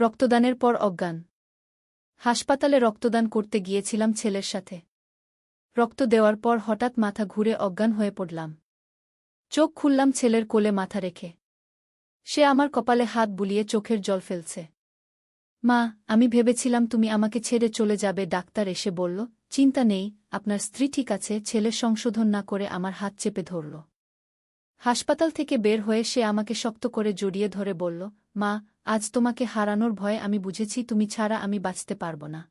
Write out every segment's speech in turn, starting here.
রক্তদানের পর অজ্ঞান। হাসপাতালে রক্তদান করতে গিয়েছিলাম ছেলের সাথে। রক্ত দেওয়ার পর হঠাৎ মাথা ঘুরে অজ্ঞান হয়ে পড়লাম। চোখ খুললাম ছেলের কোলে মাথা রেখে। সে আমার কপালে হাত বুলিয়ে চোখের জল ফেলছে। মা, আমি ভেবেছিলাম তুমি আমাকে ছেড়ে চলে যাবে। ডাক্তার এসে বলল, চিন্তা নেই, আপনার স্ত্রী ঠিক আছে। ছেলে সংশোধন না করে আমার হাত চেপে ধরল। হাসপাতাল থেকে বের হয়ে সে আমাকে শক্ত করে জড়িয়ে ধরে বলল, মা, আজ তোমাকে হারানোর ভয়ে আমি বুঝেছি তুমি ছাড়া আমি বাঁচতে পারব না।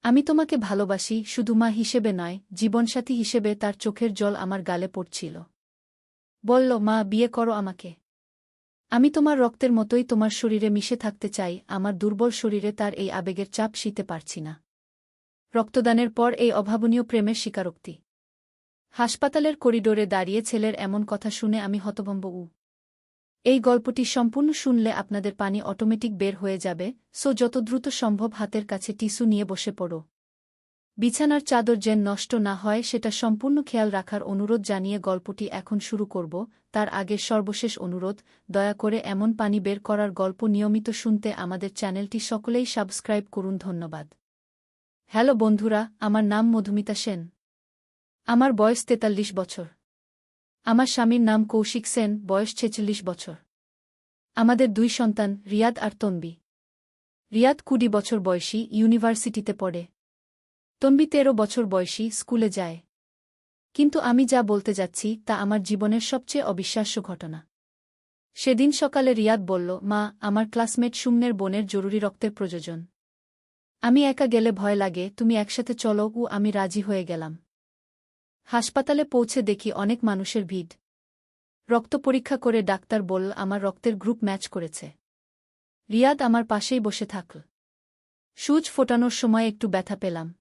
আমি তোমাকে ভালোবাসি, শুধু মা হিসেবে নয়, জীবনসাথী হিসেবে। তার চোখের জল আমার গালে পড়ছিল। বলল, মা, বিয়ে করো আমাকে। আমি তোমার রক্তের মতোই তোমার শরীরে মিশে থাকতে চাই। আমার দুর্বল শরীরে তার এই আবেগের চাপ সইতে পারছি না। রক্তদানের পর এই অভাবনীয় প্রেমের স্বীকারোক্তি। হাসপাতালের করিডোরে দাঁড়িয়ে ছেলের এমন কথা শুনে আমি হতভম্ব। এই গল্পটি সম্পূর্ণ শুনলে আপনাদের পানি অটোমেটিক বের হয়ে যাবে, সো যত দ্রুত সম্ভব হাতের কাছে টিস্যু নিয়ে বসে পড়ো। বিছানার চাদর যেন নষ্ট না হয় সেটা সম্পূর্ণ খেয়াল রাখার অনুরোধ জানিয়ে গল্পটি এখন শুরু করব। তার আগের সর্বশেষ অনুরোধ, দয়া করে এমন পানি বের করার গল্প নিয়মিত শুনতে আমাদের চ্যানেলটি সকলেই সাবস্ক্রাইব করুন। ধন্যবাদ। হ্যালো বন্ধুরা, আমার নাম মধুমিতা সেন। আমার বয়স ৪৩ বছর। আমার স্বামীর নাম কৌশিক সেন, বয়স ৪৬ বছর। আমাদের ২ সন্তান, রিয়াদ আর তনবি। রিয়াদ ২০ বছর বয়সী, ইউনিভার্সিটিতে পড়ে। তনবি ১৩ বছর বয়সী, স্কুলে যায়। কিন্তু আমি যা বলতে যাচ্ছি তা আমার জীবনের সবচেয়ে অবিশ্বাস্য ঘটনা। সেদিন সকালে রিয়াদ বলল, মা, আমার ক্লাসমেট সুমনের বোনের জরুরি রক্তের প্রয়োজন। আমি একা গেলে ভয় লাগে, তুমি একসাথে চলো। আমি রাজি হয়ে গেলাম। হাসপাতালে পৌঁছে দেখি অনেক মানুষের ভিড়। রক্ত পরীক্ষা করে ডাক্তার বলল আমার রক্তের গ্রুপ ম্যাচ করেছে। রিয়াদ আমার পাশেই বসে থাকল। সুচ ফোটানোর সময় একটু ব্যথা পেলাম।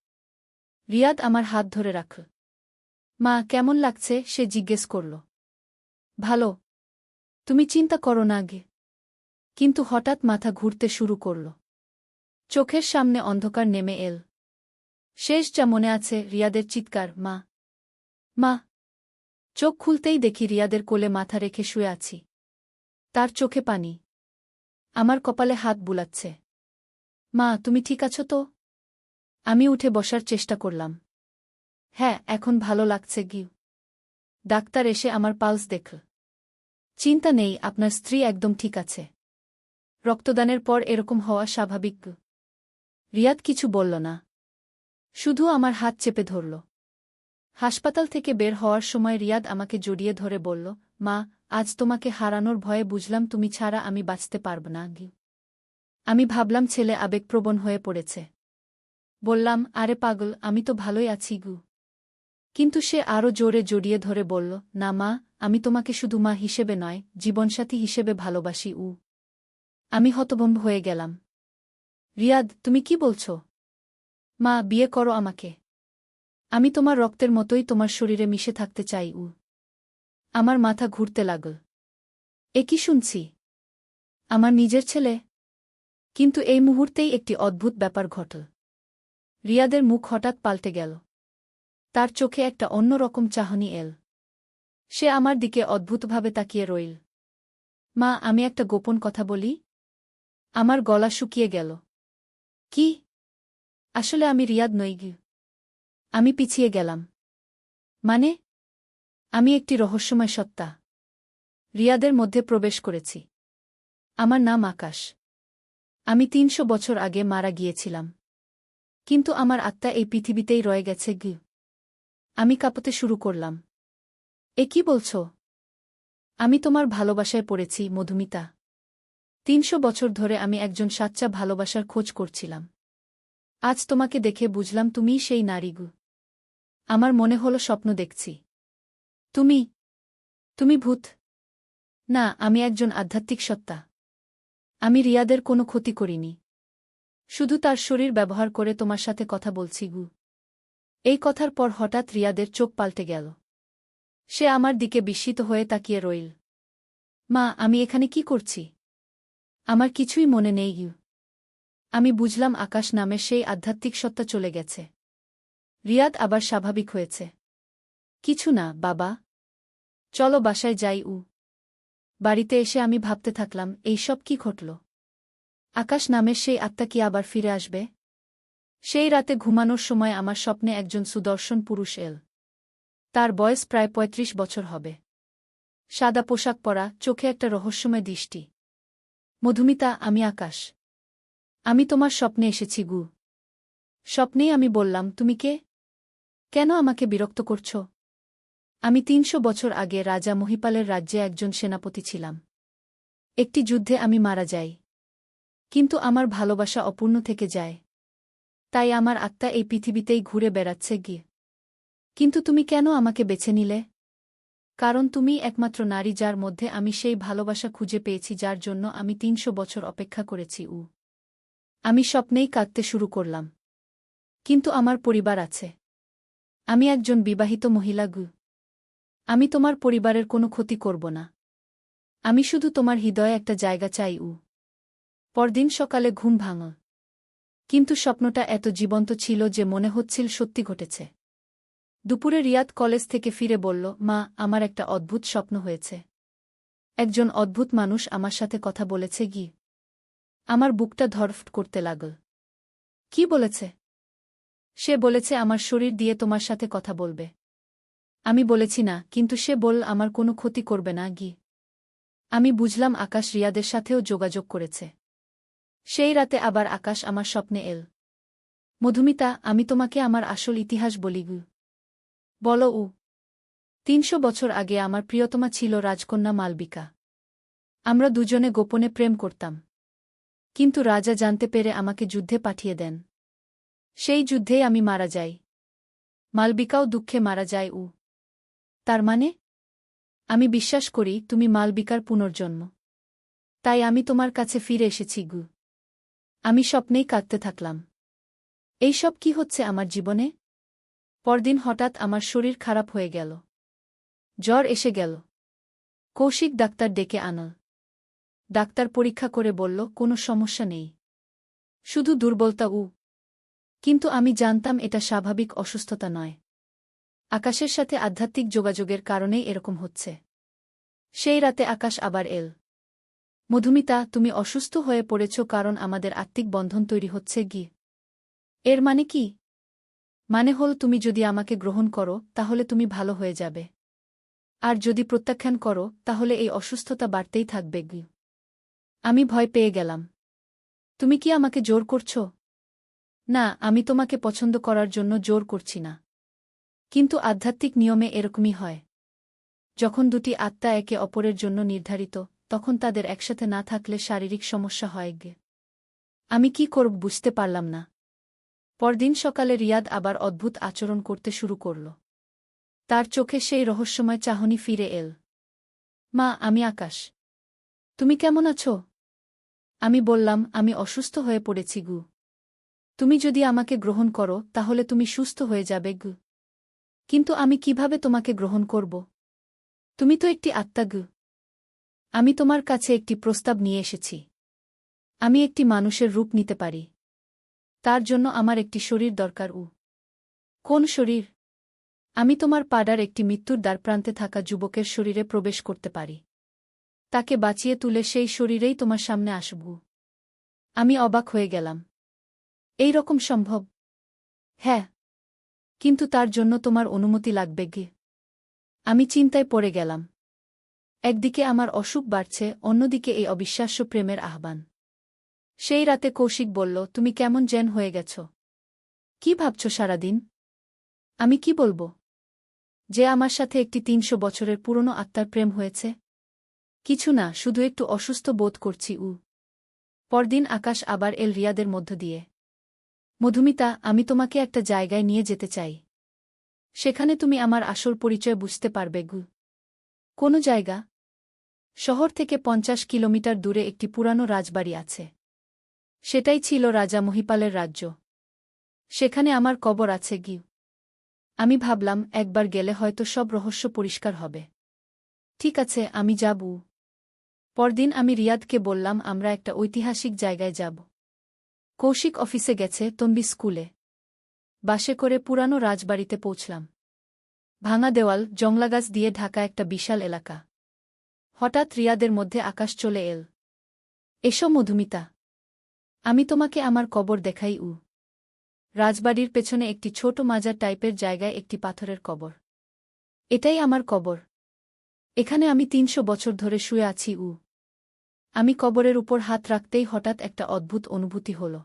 রিয়াদ আমার হাত ধরে রাখল। মা, কেমন লাগছে? সে জিজ্ঞেস করল। ভালো। তুমি চিন্তা করো না আগে। কিন্তু হঠাৎ মাথা ঘুরতে শুরু করল। চোখের সামনে অন্ধকার নেমে এল। শেষ যা মনে আছে রিয়াদের চিৎকার, মা, মা। চোখ খুলতেই দেখি রিয়াদের কোলে মাথা রেখে শুয়ে আছি। তার চোখে পানি। আমার কপালে হাত বুলাচ্ছে। মা, তুমি ঠিক আছো তো? আমি উঠে বসার চেষ্টা করলাম। হ্যাঁ, এখন ভালো লাগছে। গিউ। ডাক্তার এসে আমার পালস দেখল। চিন্তা নেই, আপনার স্ত্রী একদম ঠিক আছে। রক্তদানের পর এরকম হওয়া স্বাভাবিক। রিয়াদ কিছু বলল না, শুধু আমার হাত চেপে ধরল। হাসপাতাল থেকে বের হওয়ার সময় রিয়াদ আমাকে জড়িয়ে ধরে বলল, মা, আজ তোমাকে হারানোর ভয়ে বুঝলাম তুমি ছাড়া আমি বাঁচতে পারব না। গিউ। আমি ভাবলাম ছেলে আবেগপ্রবণ হয়ে পড়েছে। বললাম, আরে পাগল, আমি তো ভালোই আছি গু। কিন্তু সে আরও জোরে জড়িয়ে ধরে বলল, না মা, আমি তোমাকে শুধু মা হিসেবে নয়, জীবনসাথী হিসেবে ভালোবাসি। আমি হতভম্ব হয়ে গেলাম। রিয়াদ, তুমি কি বলছ? মা, বিয়ে করো আমাকে। আমি তোমার রক্তের মতোই তোমার শরীরে মিশে থাকতে চাই। আমার মাথা ঘুরতে লাগল। এ কি শুনছি? আমার নিজের ছেলে? কিন্তু এই মুহূর্তেই একটি অদ্ভুত ব্যাপার ঘটল। রিয়াদের মুখ হঠাৎ পাল্টে গেল। তার চোখে একটা অন্যরকম চাহনি এল। সে আমার দিকে অদ্ভুতভাবে তাকিয়ে রইল। মা, আমি একটা গোপন কথা বলি? আমার গলা শুকিয়ে গেল। কি? আসলে আমি রিয়াদ নই। আমি পিছিয়ে গেলাম। মানে? আমি একটি রহস্যময় সত্তা রিয়াদের মধ্যে প্রবেশ করেছি। আমার নাম আকাশ। আমি ৩০০ বছর আগে মারা গিয়েছিলাম। কিন্তু আমার আত্মা এই পৃথিবীতেই রয়ে গেছে। আমি কাঁপতে শুরু করলাম। এ কি বলছ? আমি তোমার ভালোবাসায় পড়েছি মধুমিতা। ৩০০ বছর ধরে আমি একজন সাচ্চা ভালোবাসার খোঁজ করছিলাম। আজ তোমাকে দেখে বুঝলাম তুমিই সেই নারী। আমার মনে হলো স্বপ্ন দেখছি। তুমি তুমি ভূত। না, আমি একজন আধ্যাত্মিক সত্তা। আমি রিয়াদের কোনো ক্ষতি করিনি। শুধু তার শরীর ব্যবহার করে তোমার সাথে কথা বলছি। এই কথার পর হঠাৎ রিয়াদের চোখ পাল্টে গেল। সে আমার দিকে বিস্মিত হয়ে তাকিয়ে রইল। মা, আমি এখানে কি করছি? আমার কিছুই মনে নেই। আমি বুঝলাম আকাশ নামের সেই আধ্যাত্মিক সত্তা চলে গেছে। রিয়াদ আবার স্বাভাবিক হয়েছে। কিছু না বাবা, চলো বাসায় যাই। বাড়িতে এসে আমি ভাবতে থাকলাম, এইসব কি ঘটল? আকাশ নামের সেই আত্মা কি আবার ফিরে আসবে? সেই রাতে ঘুমানোর সময় আমার স্বপ্নে একজন সুদর্শন পুরুষ এল। তার বয়স প্রায় ৩৫ বছর হবে। সাদা পোশাক পরা, চোখে একটা রহস্যময় দৃষ্টি। মধুমিতা, আমি আকাশ। আমি তোমার স্বপ্নে এসেছি গু। স্বপ্নেই আমি বললাম, তুমি কে? কেন আমাকে বিরক্ত করছ? আমি ৩০০ বছর আগে রাজা মহিপালের রাজ্যে একজন সেনাপতি ছিলাম। একটি যুদ্ধে আমি মারা যাই। কিন্তু আমার ভালোবাসা অপূর্ণ থেকে যায়। তাই আমার আত্মা এই পৃথিবীতেই ঘুরে বেড়াচ্ছে গিয়ে। কিন্তু তুমি কেন আমাকে বেছে নিলে? কারণ তুমি একমাত্র নারী যার মধ্যে আমি সেই ভালোবাসা খুঁজে পেয়েছি যার জন্য আমি ৩০০ বছর অপেক্ষা করেছি। আমি স্বপ্নেই কাঁদতে শুরু করলাম। কিন্তু আমার পরিবার আছে। আমি একজন বিবাহিত মহিলা গু। আমি তোমার পরিবারের কোনো ক্ষতি করব না। আমি শুধু তোমার হৃদয়ে একটা জায়গা চাই। পরদিন সকালে ঘুম ভাঙল। কিন্তু স্বপ্নটা এত জীবন্ত ছিল যে মনে হচ্ছিল সত্যি ঘটেছে। দুপুরে রিয়াদ কলেজ থেকে ফিরে বলল, মা, আমার একটা অদ্ভুত স্বপ্ন হয়েছে। একজন অদ্ভুত মানুষ আমার সাথে কথা বলেছে গি। আমার বুকটা ধড়ফড় করতে লাগল। কি বলেছে? সে বলেছে আমার শরীর দিয়ে তোমার সাথে কথা বলবে। আমি বলেছি না, কিন্তু সে বলল আমার কোনো ক্ষতি করবে না গি। আমি বুঝলাম আকাশ রিয়াদের সাথেও যোগাযোগ করেছে। সেই রাতে আবার আকাশ আমার স্বপ্নে এল। মধুমিতা, আমি তোমাকে আমার আসল ইতিহাস বলি গু। বলো। ৩০০ বছর আগে আমার প্রিয়তমা ছিল রাজকন্যা মালবিকা। আমরা দুজনে গোপনে প্রেম করতাম। কিন্তু রাজা জানতে পেরে আমাকে যুদ্ধে পাঠিয়ে দেন। সেই যুদ্ধেই আমি মারা যাই। মালবিকাও দুঃখে মারা যায়। তার মানে? আমি বিশ্বাস করি তুমি মালবিকার পুনর্জন্ম। তাই আমি তোমার কাছে ফিরে এসেছি গু। আমি স্বপ্নেই কাঁদতে থাকলাম। এইসব কি হচ্ছে আমার জীবনে? পরদিন হঠাৎ আমার শরীর খারাপ হয়ে গেল। জ্বর এসে গেল। কৌশিক ডাক্তার ডেকে আনল। ডাক্তার পরীক্ষা করে বলল, কোনো সমস্যা নেই। শুধু দুর্বলতা। কিন্তু আমি জানতাম এটা স্বাভাবিক অসুস্থতা নয়। আকাশের সাথে আধ্যাত্মিক যোগাযোগের কারণেই এরকম হচ্ছে। সেই রাতে আকাশ আবার এল। মধুমিতা, তুমি অসুস্থ হয়ে পড়েছ কারণ আমাদের আত্মিক বন্ধন তৈরি হচ্ছে গি। এর মানে কি? মানে হল তুমি যদি আমাকে গ্রহণ করো তাহলে তুমি ভালো হয়ে যাবে। আর যদি প্রত্যাখ্যান করো তাহলে এই অসুস্থতা বাড়তেই থাকবে গি। আমি ভয় পেয়ে গেলাম। তুমি কি আমাকে জোর করছ? না, আমি তোমাকে পছন্দ করার জন্য জোর করছি না। কিন্তু আধ্যাত্মিক নিয়মে এরকমই হয়। যখন দুটি আত্মা একে অপরের জন্য নির্ধারিত, তখন তাদের একসাথে না থাকলে শারীরিক সমস্যা হয় গে। আমি কি করব বুঝতে পারলাম না। পরদিন সকালে রিয়াদ আবার অদ্ভুত আচরণ করতে শুরু করল। তার চোখে সেই রহস্যময় চাহনি ফিরে এল। মা, আমি আকাশ। তুমি কেমন আছো? আমি বললাম, আমি অসুস্থ হয়ে পড়েছি গু। তুমি যদি আমাকে গ্রহণ করো তাহলে তুমি সুস্থ হয়ে যাবে গু। কিন্তু আমি কিভাবে তোমাকে গ্রহণ করব? তুমি তো একটি আত্মা গু। আমি তোমার কাছে একটি প্রস্তাব নিয়ে এসেছি। আমি একটি মানুষের রূপ নিতে পারি। তার জন্য আমার একটি শরীর দরকার। কোন শরীর? আমি তোমার পাড়ার একটি মৃত্যুর দ্বারপ্রান্তে থাকা যুবকের শরীরে প্রবেশ করতে পারি। তাকে বাঁচিয়ে তুলে সেই শরীরেই তোমার সামনে আসব। আমি অবাক হয়ে গেলাম। এই রকম সম্ভব? হ্যাঁ। কিন্তু তার জন্য তোমার অনুমতি লাগবে গে। আমি চিন্তায় পড়ে গেলাম। একদিকে আমার অসুখ বাড়ছে, অন্যদিকে এই অবিশ্বাস্য প্রেমের আহ্বান। সেই রাতে কৌশিক বলল, তুমি কেমন জেন হয়ে গেছ? কি ভাবছ সারাদিন? আমি কি বলবো? যে আমার সাথে একটি ৩০০ বছরের পুরনো আত্মার প্রেম হয়েছে? কিছু না, শুধু একটু অসুস্থ বোধ করছি। পরদিন আকাশ আবার এল রিয়াদের মধ্য দিয়ে। মধুমিতা, আমি তোমাকে একটা জায়গায় নিয়ে যেতে চাই। সেখানে তুমি আমার আসল পরিচয় বুঝতে পারবে গু। কোন জায়গা? শহর থেকে ৫০ কিলোমিটার দূরে একটি পুরানো রাজবাড়ি আছে। সেটাই ছিল রাজা মহিপালের রাজ্য। সেখানে আমার কবর আছে গি। আমি ভাবলাম একবার গেলে হয়তো সব রহস্য পরিষ্কার হবে। ঠিক আছে, আমি যাব। পরদিন আমি রিয়াদকে বললাম আমরা একটা ঐতিহাসিক জায়গায় যাব। কৌশিক অফিসে গেছে, তন্বী স্কুলে। বাসে করে পুরানো রাজবাড়িতে পৌঁছলাম। ভাঙা দেওয়াল, জংলাগাছ দিয়ে ঢাকা একটা বিশাল এলাকা। হঠাৎ রিয়াদের মধ্যে আকাশ চলে এল। এসো মধুমিতা। আমি তোমাকে আমার কবর দেখাই। রাজবাড়ির পেছনে একটি ছোট মাজার টাইপের জায়গায় একটি পাথরের কবর। এটাই আমার কবর। এখানে আমি ৩০০ বছর ধরে শুয়ে আছি। আমি কবরের উপর হাত রাখতেই হঠাৎ একটা অদ্ভুত অনুভূতি হল।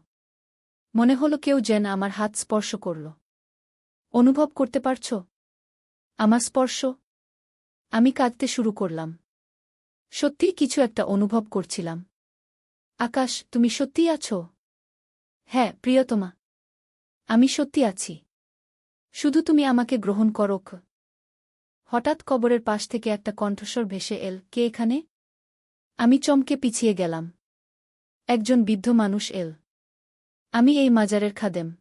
মনে হলো কেউ যেন আমার হাত স্পর্শ করল। অনুভব করতে পারছ আমার স্পর্শ? আমি কাঁদতে শুরু করলাম। সত্যিই কিছু একটা অনুভব করছিলাম। আকাশ, তুমি সত্যিই আছো? হ্যাঁ প্রিয়তমা, আমি সত্যি আছি। শুধু তুমি আমাকে গ্রহণ করো। হঠাৎ কবরের পাশ থেকে একটা কণ্ঠস্বর ভেসে এল, কে এখানে? আমি চমকে পিছিয়ে গেলাম। একজন বৃদ্ধ মানুষ এল। আমি এই মাজারের খাদেম।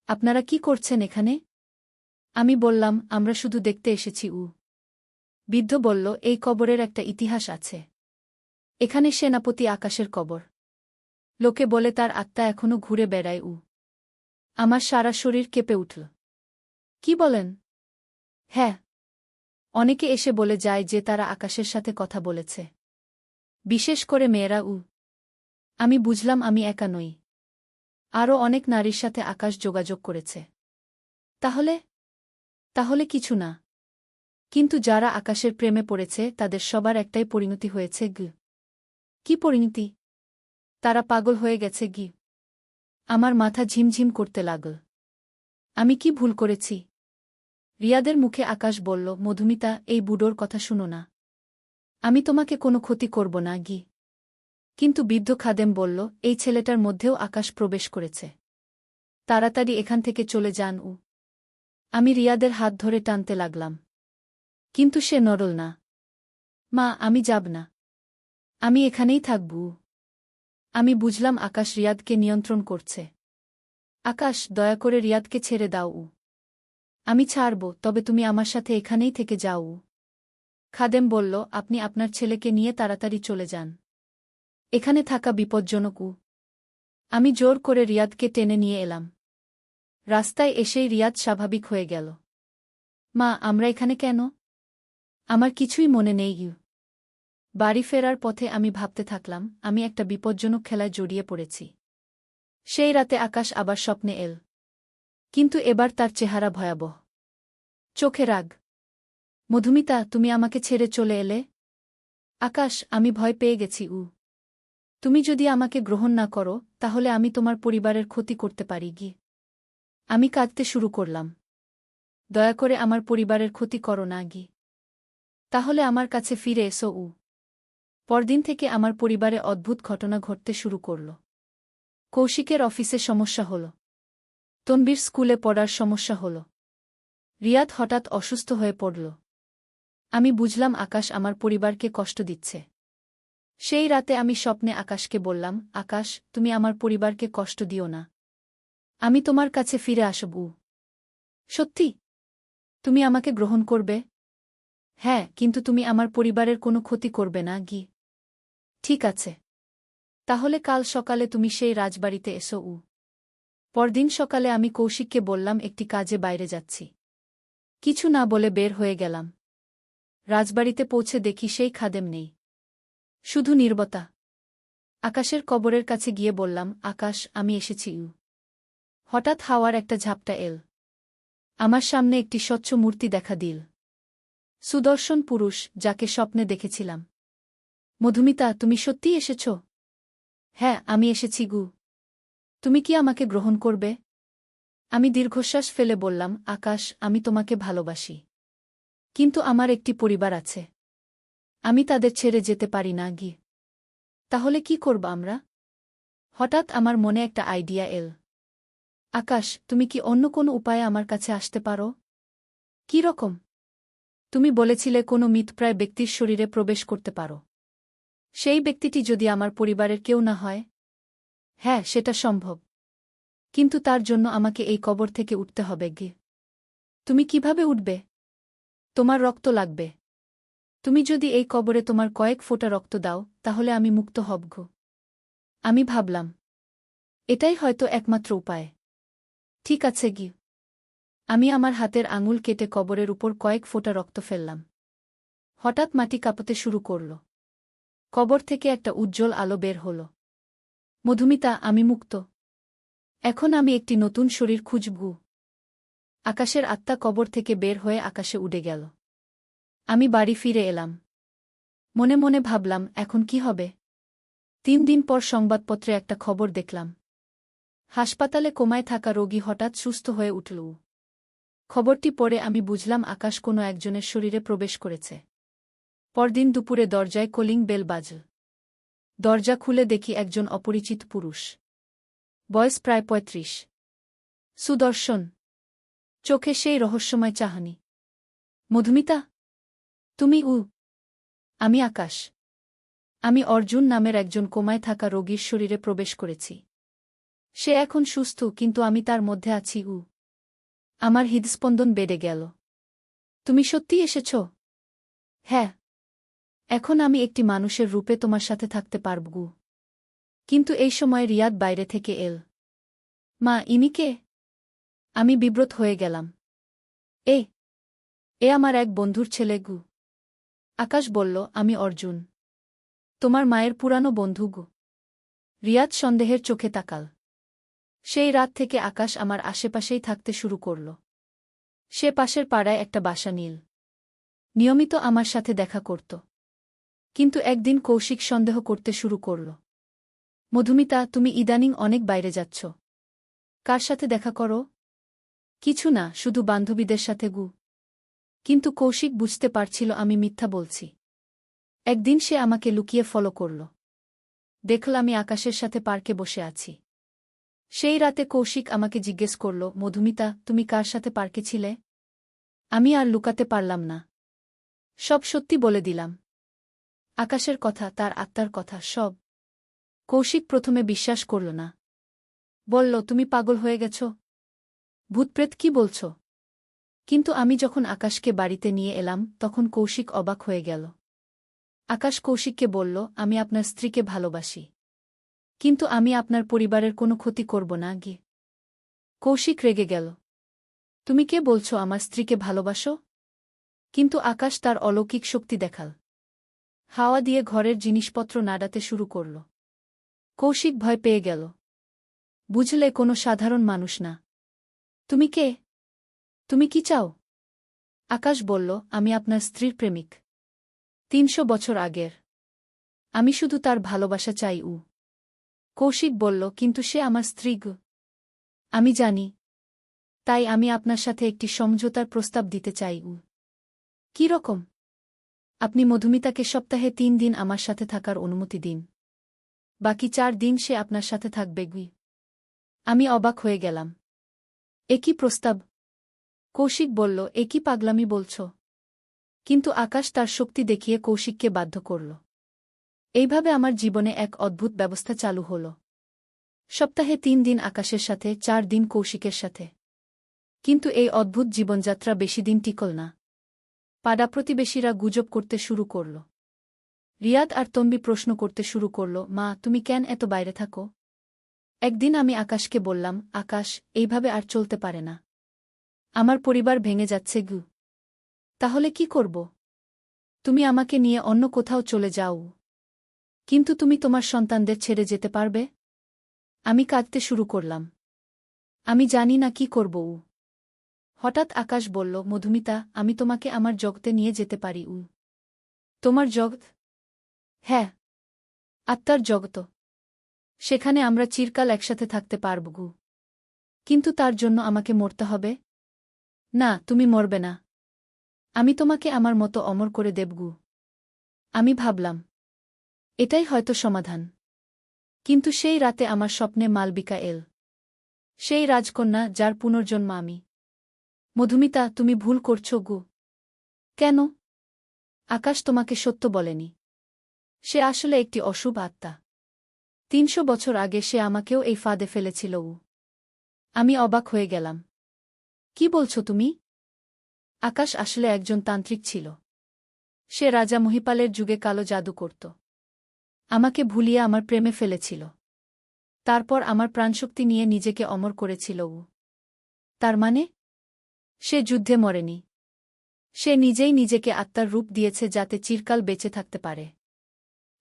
আপনারা কি করছেন এখানে? আমি বললাম, আমরা শুধু দেখতে এসেছি। বৃদ্ধ বলল, এই কবরের একটা ইতিহাস আছে। এখানে সেনাপতি আকাশের কবর। লোকে বলে তার আত্মা এখনো ঘুরে বেড়ায়। আমার সারা শরীর কেঁপে উঠল। কি বলেন? হ্যাঁ, অনেকে এসে বলে যায় যে তারা আকাশের সাথে কথা বলেছে, বিশেষ করে মেয়েরা। আমি বুঝলাম আমি একা নই। আরও অনেক নারীর সাথে আকাশ যোগাযোগ করেছে। তাহলে তাহলে কিছু না। কিন্তু যারা আকাশের প্রেমে পড়েছে তাদের সবার একটাই পরিণতি হয়েছে। কি পরিণতি? তারা পাগল হয়ে গেছে। আমার মাথা ঝিমঝিম করতে লাগল। আমি কি ভুল করেছি? রিয়াদের মুখে আকাশ বলল, মধুমিতা, এই বুড়োর কথা শুনো না। আমি তোমাকে কোনো ক্ষতি করব না। কিন্তু বৃদ্ধ খাদেম বলল, এই ছেলেটার মধ্যেও আকাশ প্রবেশ করেছে। তাড়াতাড়ি এখান থেকে চলে যান। আমি রিয়াদের হাত ধরে টানতে লাগলাম। কিন্তু সে নড়ল না। মা, আমি যাব না। আমি এখানেই থাকব। আমি বুঝলাম আকাশ রিয়াদকে নিয়ন্ত্রণ করছে। আকাশ, দয়া করে রিয়াদকে ছেড়ে দাও। আমি ছাড়ব, তবে তুমি আমার সাথে এখানেই থেকে যাও। খাদেম বলল, আপনি আপনার ছেলেকে নিয়ে তাড়াতাড়ি চলে যান। এখানে থাকা বিপজ্জনক। আমি জোর করে রিয়াদকে টেনে নিয়ে এলাম। রাস্তায় এসেই রিয়াদ স্বাভাবিক হয়ে গেল। মা, আমরা এখানে কেন? আমার কিছুই মনে নেই। বাড়ি ফেরার পথে আমি ভাবতে থাকলাম, আমি একটা বিপজ্জনক খেলায় জড়িয়ে পড়েছি। সেই রাতে আকাশ আবার স্বপ্নে এল। কিন্তু এবার তার চেহারা ভয়াবহ। চোখে রাগ। মধুমিতা, তুমি আমাকে ছেড়ে চলে এলে? আকাশ, আমি ভয় পেয়ে গেছি। তুমি যদি আমাকে গ্রহণ না করো, তাহলে আমি তোমার পরিবারের ক্ষতি করতে পারি। আমি কাঁদতে শুরু করলাম। দয়া করে আমার পরিবারের ক্ষতি করো না। তাহলে আমার কাছে ফিরে এসো। পরদিন থেকে আমার পরিবারে অদ্ভুত ঘটনা ঘটতে শুরু করল। কৌশিকের অফিসে সমস্যা হল। তনবীর স্কুলে পড়ার সমস্যা হল। রিয়াদ হঠাৎ অসুস্থ হয়ে পড়ল। আমি বুঝলাম আকাশ আমার পরিবারকে কষ্ট দিচ্ছে। সেই রাতে আমি স্বপ্নে আকাশকে বললাম, আকাশ, তুমি আমার পরিবারকে কষ্ট দিও না। আমি তোমার কাছে ফিরে আসব। সত্যি? তুমি আমাকে গ্রহণ করবে? হ্যাঁ, কিন্তু তুমি আমার পরিবারের কোনো ক্ষতি করবে না। ঠিক আছে। তাহলে কাল সকালে তুমি সেই রাজবাড়িতে এসো। পরদিন সকালে আমি কৌশিককে বললাম একটি কাজে বাইরে যাচ্ছি। কিছু না বলে বের হয়ে গেলাম। রাজবাড়িতে পৌঁছে দেখি সেই খাদেম নেই। শুধু নীরবতা। আকাশের কবরের কাছে গিয়ে বললাম, আকাশ, আমি এসেছি। হঠাৎ হাওয়ার একটা ঝাপটা এল। আমার সামনে একটি স্বচ্ছ মূর্তি দেখা দিল। সুদর্শন পুরুষ, যাকে স্বপ্নে দেখেছিলাম। মধুমিতা, তুমি সত্যিই এসেছ? হ্যাঁ, আমি এসেছি। তুমি কি আমাকে গ্রহণ করবে? আমি দীর্ঘশ্বাস ফেলে বললাম, আকাশ, আমি তোমাকে ভালোবাসি। কিন্তু আমার একটি পরিবার আছে। আমি তাদের ছেড়ে যেতে পারি না। তাহলে কি করব আমরা? হঠাৎ আমার মনে একটা আইডিয়া এল। আকাশ, তুমি কি অন্য কোনো উপায়ে আমার কাছে আসতে পারো? কি রকম? তুমি বলেছিলে কোনো মৃতপ্রায় ব্যক্তির শরীরে প্রবেশ করতে পারো। সেই ব্যক্তিটি যদি আমার পরিবারের কেউ না হয়? হ্যাঁ, সেটা সম্ভব। কিন্তু তার জন্য আমাকে এই কবর থেকে উঠতে হবে। তুমি কিভাবে উঠবে? তোমার রক্ত লাগবে। তুমি যদি এই কবরে তোমার কয়েক ফোঁটা রক্ত দাও, তাহলে আমি মুক্ত হব। আমি ভাবলাম, এটাই হয়তো একমাত্র উপায়। ঠিক আছে। আমি আমার হাতের আঙুল কেটে কবরের উপর কয়েক ফোঁটা রক্ত ফেললাম। হঠাৎ মাটি কাঁপতে শুরু করল। কবর থেকে একটা উজ্জ্বল আলো বের হল। মধুমিতা, আমি মুক্ত। এখন আমি একটি নতুন শরীর খুঁজব। আকাশের আত্মা কবর থেকে বের হয়ে আকাশে উড়ে গেল। আমি বাড়ি ফিরে এলাম। মনে মনে ভাবলাম, এখন কি হবে? 3 দিন পর সংবাদপত্রে একটা খবর দেখলাম। হাসপাতালে কোমায় থাকা রোগী হঠাৎ সুস্থ হয়ে উঠল। খবরটি পড়ে আমি বুঝলাম আকাশ কোনো একজনের শরীরে প্রবেশ করেছে। পরদিন দুপুরে দরজায় কলিং বেল বাজল। দরজা খুলে দেখি একজন অপরিচিত পুরুষ। বয়স প্রায় 35। সুদর্শন। চোখে সেই রহস্যময় চাহনি। মধুমিতা, তুমি? আমি আকাশ। আমি অর্জুন নামের একজন কোমায় থাকা রোগীর শরীরে প্রবেশ করেছি। সে এখন সুস্থ, কিন্তু আমি তার মধ্যে আছি। আমার হৃদস্পন্দন বেড়ে গেল। তুমি সত্যি এসেছ? হ্যাঁ। এখন আমি একটি মানুষের রূপে তোমার সাথে থাকতে পারব। কিন্তু এই সময় রিয়াদ বাইরে থেকে এল। মা, ইনি কে? আমি বিব্রত হয়ে গেলাম। এ আমার এক বন্ধুর ছেলে। আকাশ বলল, আমি অর্জুন, তোমার মায়ের পুরানো বন্ধু। রিয়াদ সন্দেহের চোখে তাকাল। সেই রাত থেকে আকাশ আমার আশেপাশেই থাকতে শুরু করল। সে পাশের পাড়ায় একটা বাসা নিল। নিয়মিত আমার সাথে দেখা করত। কিন্তু একদিন কৌশিক সন্দেহ করতে শুরু করল। মধুমিতা, তুমি ইদানিং অনেক বাইরে যাচ্ছ। কার সাথে দেখা করো? কিছু না, শুধু বান্ধবীদের সাথে। কিন্তু কৌশিক বুঝতে পারছিল আমি মিথ্যা বলছি। একদিন সে আমাকে লুকিয়ে ফলো করল। দেখল আমি আকাশের সাথে পার্কে বসে আছি। সেই রাতে কৌশিক আমাকে জিজ্ঞেস করল, মধুমিতা, তুমি কার সাথে পার্কে ছিলে? আমি আর লুকাতে পারলাম না। সব সত্যি বলে দিলাম। আকাশের কথা, তার আত্মার কথা, সব। কৌশিক প্রথমে বিশ্বাস করল না। বলল, তুমি পাগল হয়ে গেছ। ভূতপ্রেত কি বলছ? কিন্তু আমি যখন আকাশকে বাড়িতে নিয়ে এলাম, তখন কৌশিক অবাক হয়ে গেল। আকাশ কৌশিককে বলল, আমি আপনার স্ত্রীকে ভালোবাসি। কিন্তু আমি আপনার পরিবারের কোনো ক্ষতি করব না। কৌশিক রেগে গেল। তুমি কে বলছো আমার স্ত্রীকে ভালোবাসো? কিন্তু আকাশ তার অলৌকিক শক্তি দেখাল। হাওয়া দিয়ে ঘরের জিনিসপত্র নাড়াতে শুরু করল। কৌশিক ভয় পেয়ে গেল। বুঝলে, কোনো সাধারণ মানুষ না। তুমি কে? তুমি কি চাও? আকাশ বলল, আমি আপনার স্ত্রীর প্রেমিক। 300 বছর আগের। আমি শুধু তার ভালোবাসা চাই। কৌশিক বলল, কিন্তু সে আমার স্ত্রী। আমি জানি। তাই আমি আপনার সাথে একটি সমঝোতার প্রস্তাব দিতে চাই। কি রকম? আপনি মধুমিতাকে সপ্তাহে 3 দিন আমার সাথে থাকার অনুমতি দিন। বাকি 4 দিন সে আপনার সাথে থাকবে। আমি অবাক হয়ে গেলাম। এ কি প্রস্তাব? কৌশিক বলল, এ কি পাগলামি বলছ? কিন্তু আকাশ তার শক্তি দেখিয়ে কৌশিককে বাধ্য করল। এইভাবে আমার জীবনে এক অদ্ভুত ব্যবস্থা চালু হল। সপ্তাহে 3 দিন আকাশের সাথে, 4 দিন কৌশিকের সাথে। কিন্তু এই অদ্ভুত জীবনযাত্রা বেশি দিন টিকল না। পাড়া প্রতিবেশীরা গুজব করতে শুরু করল। রিয়াদ আর তম্বি প্রশ্ন করতে শুরু করল, মা, তুমি কেন এত বাইরে থাকো? একদিন আমি আকাশকে বললাম, আকাশ, এইভাবে আর চলতে পারে না। আমার পরিবার ভেঙে যাচ্ছে। তাহলে কি করব? তুমি আমাকে নিয়ে অন্য কোথাও চলে যাও। কিন্তু তুমি তোমার সন্তানদের ছেড়ে যেতে পারবে? আমি কাঁদতে শুরু করলাম। আমি জানি না কি করব। হঠাৎ আকাশ বলল, মধুমিতা, আমি তোমাকে আমার জগতে নিয়ে যেতে পারি। তোমার জগৎ? হ্যাঁ, আত্মার জগত। সেখানে আমরা চিরকাল একসাথে থাকতে পারব। কিন্তু তার জন্য আমাকে মরতে হবে? না, তুমি মরবে না। আমি তোমাকে আমার মতো অমর করে দেব। আমি ভাবলাম, এটাই হয়তো সমাধান। কিন্তু সেই রাতে আমার স্বপ্নে মালবিকা এল। সেই রাজকন্যা, যার পুনর্জন্ম আমি। মধুমিতা, তুমি ভুল করছ। কেন? আকাশ তোমাকে সত্য বলেনি। সে আসলে একটি অশুভ আত্মা। 300 বছর আগে সে আমাকেও এই ফাঁদে ফেলেছিল। আমি অবাক হয়ে গেলাম। কি বলছো তুমি? আকাশ আসলে একজন তান্ত্রিক ছিল। সে রাজা মহিপালের যুগে কালো জাদু করত। আমাকে ভুলিয়ে আমার প্রেমে ফেলেছিল। তারপর আমার প্রাণশক্তি নিয়ে নিজেকে অমর করেছিল। তার মানে? সে যুদ্ধে মরেনি। সে নিজেই নিজেকে আত্মার রূপ দিয়েছে যাতে চিরকাল বেঁচে থাকতে পারে।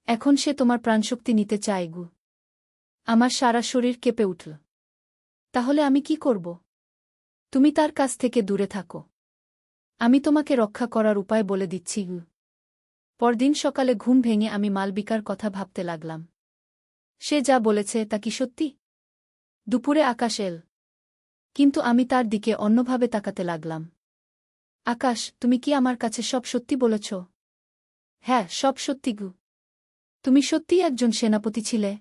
এখন সে তোমার প্রাণশক্তি নিতে চায়। আমার সারা শরীর কেঁপে উঠল। তাহলে আমি কি করব? তুমি তার কাছ থেকে দূরে থাকো। আমি তোমাকে রক্ষা করার উপায় বলে দিচ্ছি। পরদিন সকালে ঘুম ভেঙে আমি মালবিকার কথা ভাবতে লাগলাম। সে যা বলেছে তা কি সত্যি? দুপুরে আকাশ এল, কিন্তু আমি তার দিকে অন্যভাবে তাকাতে লাগলাম। আকাশ, তুমি কি আমার কাছে সব সত্যি বলেছ? হ্যাঁ, সব সত্যি গু। তুমি সত্যিই একজন সেনাপতি ছিলে?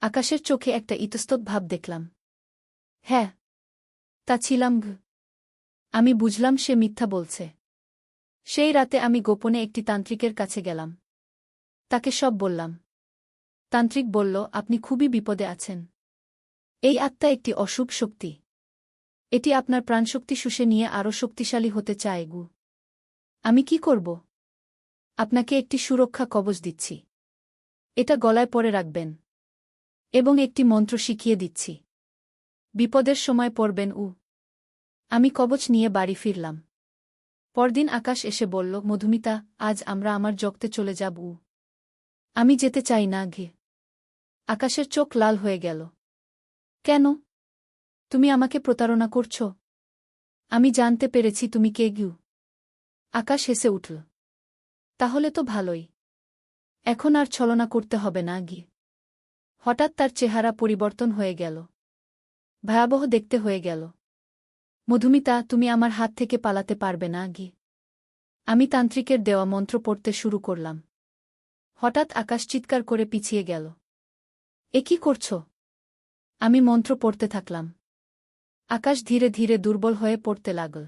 আকাশের চোখে একটা ইতস্তত ভাব দেখলাম। হ্যাঁ, তা ছিলাম গু। আমি বুঝলাম সে মিথ্যা বলছে। সেই রাতে আমি গোপনে একটি তান্ত্রিকের কাছে গেলাম। তাকে সব বললাম। তান্ত্রিক বলল, আপনি খুবই বিপদে আছেন। এই আত্মা একটি অশুভ শক্তি। এটি আপনার প্রাণশক্তি শুষে নিয়ে আরও শক্তিশালী হতে চায় গু। আমি কি করব? আপনাকে একটি সুরক্ষা কবচ দিচ্ছি। এটা গলায় পরে রাখবেন। এবং একটি মন্ত্র শিখিয়ে দিচ্ছি। বিপদের সময় পড়বেন। আমি কবচ নিয়ে বাড়ি ফিরলাম। পরদিন আকাশ এসে বলল, মধুমিতা, আজ আমরা আমার জগতে চলে যাব। আমি যেতে চাই না ঘে। আকাশের চোখ লাল হয়ে গেল। কেন? তুমি আমাকে প্রতারণা করছ? আমি জানতে পেরেছি তুমি কে গু। আকাশ হেসে উঠল। তাহলে তো ভালোই। এখন আর ছলনা করতে হবে না গি। হঠাৎ তার চেহারা পরিবর্তন হয়ে গেল। ভয়াবহ দেখতে হয়ে গেল। মধুমিতা, তুমি আমার হাত থেকে পালাতে পারবে না গি। আমি তান্ত্রিকের দেওয়া মন্ত্র পড়তে শুরু করলাম। হঠাৎ আকাশ চিৎকার করে পিছিয়ে গেল। এ কি করছ? আমি মন্ত্র পড়তে থাকলাম। আকাশ ধীরে ধীরে দুর্বল হয়ে পড়তে লাগল।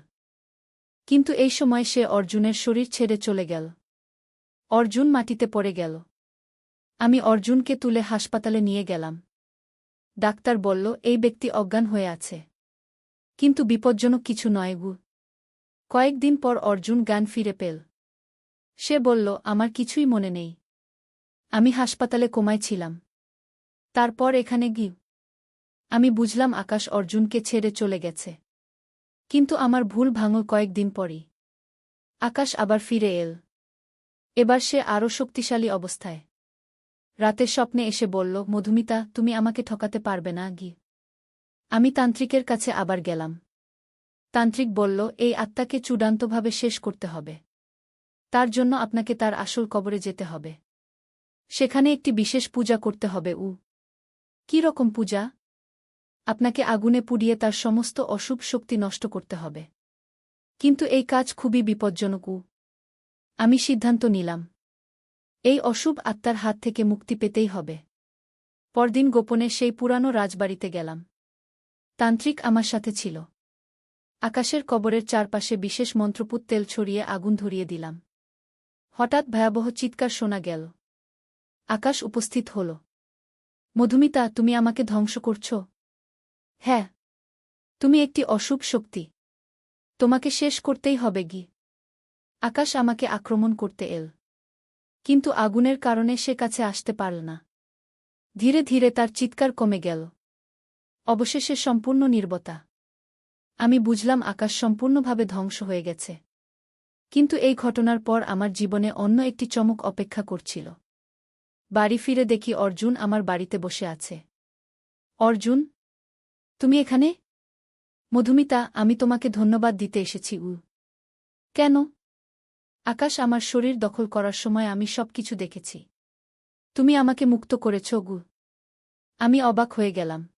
কিন্তু এই সময় সে অর্জুনের শরীর ছেড়ে চলে গেল। অর্জুন মাটিতে পড়ে গেল। আমি অর্জুনকে তুলে হাসপাতালে নিয়ে গেলাম। ডাক্তার বলল, এই ব্যক্তি অজ্ঞান হয়ে আছে। কিন্তু বিপজ্জনক কিছু নয় গু। কয়েকদিন পর অর্জুন জ্ঞান ফিরে পেল। সে বলল, আমার কিছুই মনে নেই। আমি হাসপাতালে কোমায় ছিলাম। তারপর এখানে গি। আমি বুঝলাম আকাশ অর্জুনকে ছেড়ে চলে গেছে। কিন্তু আমার ভুল ভাঙল কয়েকদিন পরই। আকাশ আবার ফিরে এল। এবার সে আরও শক্তিশালী অবস্থায়। রাতের স্বপ্নে এসে বলল, মধুমিতা, তুমি আমাকে ঠকাতে পারবে না গি। আমি তান্ত্রিকের কাছে আবার গেলাম। তান্ত্রিক বলল, এই আত্মাকে চূড়ান্তভাবে শেষ করতে হবে। তার জন্য আপনাকে তার আসল কবরে যেতে হবে। সেখানে একটি বিশেষ পূজা করতে হবে। কি রকম পূজা? আপনাকে আগুনে পুড়িয়ে তার সমস্ত অশুভ শক্তি নষ্ট করতে হবে। কিন্তু এই কাজ খুবই বিপজ্জনক। আমি সিদ্ধান্ত নিলাম। এই অশুভ আত্মার হাত থেকে মুক্তি পেতেই হবে। পরদিন গোপনে সেই পুরানো রাজবাড়িতে গেলাম। তান্ত্রিক আমার সাথে ছিল। আকাশের কবরের চারপাশে বিশেষ মন্ত্রপুত তেল ছড়িয়ে আগুন ধরিয়ে দিলাম। হঠাৎ ভয়াবহ চিৎকার শোনা গেল। আকাশ উপস্থিত হল। মধুমিতা, তুমি আমাকে ধ্বংস করছ? হ্যাঁ, তুমি একটি অশুভ শক্তি। তোমাকে শেষ করতেই হবে গি। আকাশ আমাকে আক্রমণ করতে এল। কিন্তু আগুনের কারণে সে কাছে আসতে পারল না। ধীরে ধীরে তার চিৎকার কমে গেল। অবশেষে সম্পূর্ণ নীরবতা। আমি বুঝলাম আকাশ সম্পূর্ণভাবে ধ্বংস হয়ে গেছে। কিন্তু এই ঘটনার পর আমার জীবনে অন্য একটি চমক অপেক্ষা করছিল। বাড়ি ফিরে দেখি অর্জুন আমার বাড়িতে বসে আছে। অর্জুন, তুমি এখানে? মধুমিতা, আমি তোমাকে ধন্যবাদ দিতে এসেছি। কেন? আকাশ আমার শরীর দখল করার সময় আমি সবকিছু দেখেছি। তুমি আমাকে মুক্ত করেছ গু। আমি অবাক হয়ে গেলাম।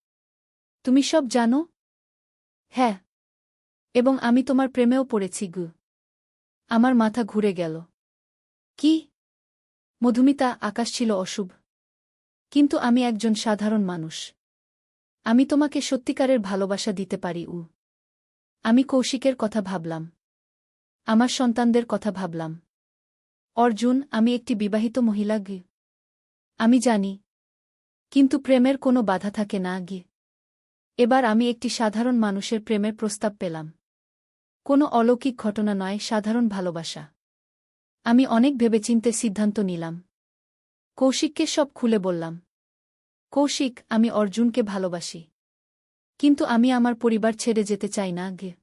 তুমি সব জানো? হ্যাঁ। এবং আমি তোমার প্রেমেও পড়েছি গু। আমার মাথা ঘুরে গেল। কি? মধুমিতা, আকাশ ছিল অশুভ। কিন্তু আমি একজন সাধারণ মানুষ। আমি তোমাকে সত্যিকারের ভালোবাসা দিতে পারি। আমি কৌশিকের কথা ভাবলাম। আমার সন্তানদের কথা ভাবলাম। অর্জুন, আমি একটি বিবাহিত মহিলা গি। আমি জানি। কিন্তু প্রেমের কোনো বাধা থাকে না গি। এবার আমি একটি সাধারণ মানুষের প্রেমের প্রস্তাব পেলাম। কোনো অলৌকিক ঘটনা নয়, সাধারণ ভালোবাসা। আমি অনেক ভেবেচিন্তে সিদ্ধান্ত নিলাম। কৌশিককে সব খুলে বললাম। কৌশিক, আমি অর্জুনকে ভালোবাসি। কিন্তু আমি আমার পরিবার ছেড়ে যেতে চাই না গে।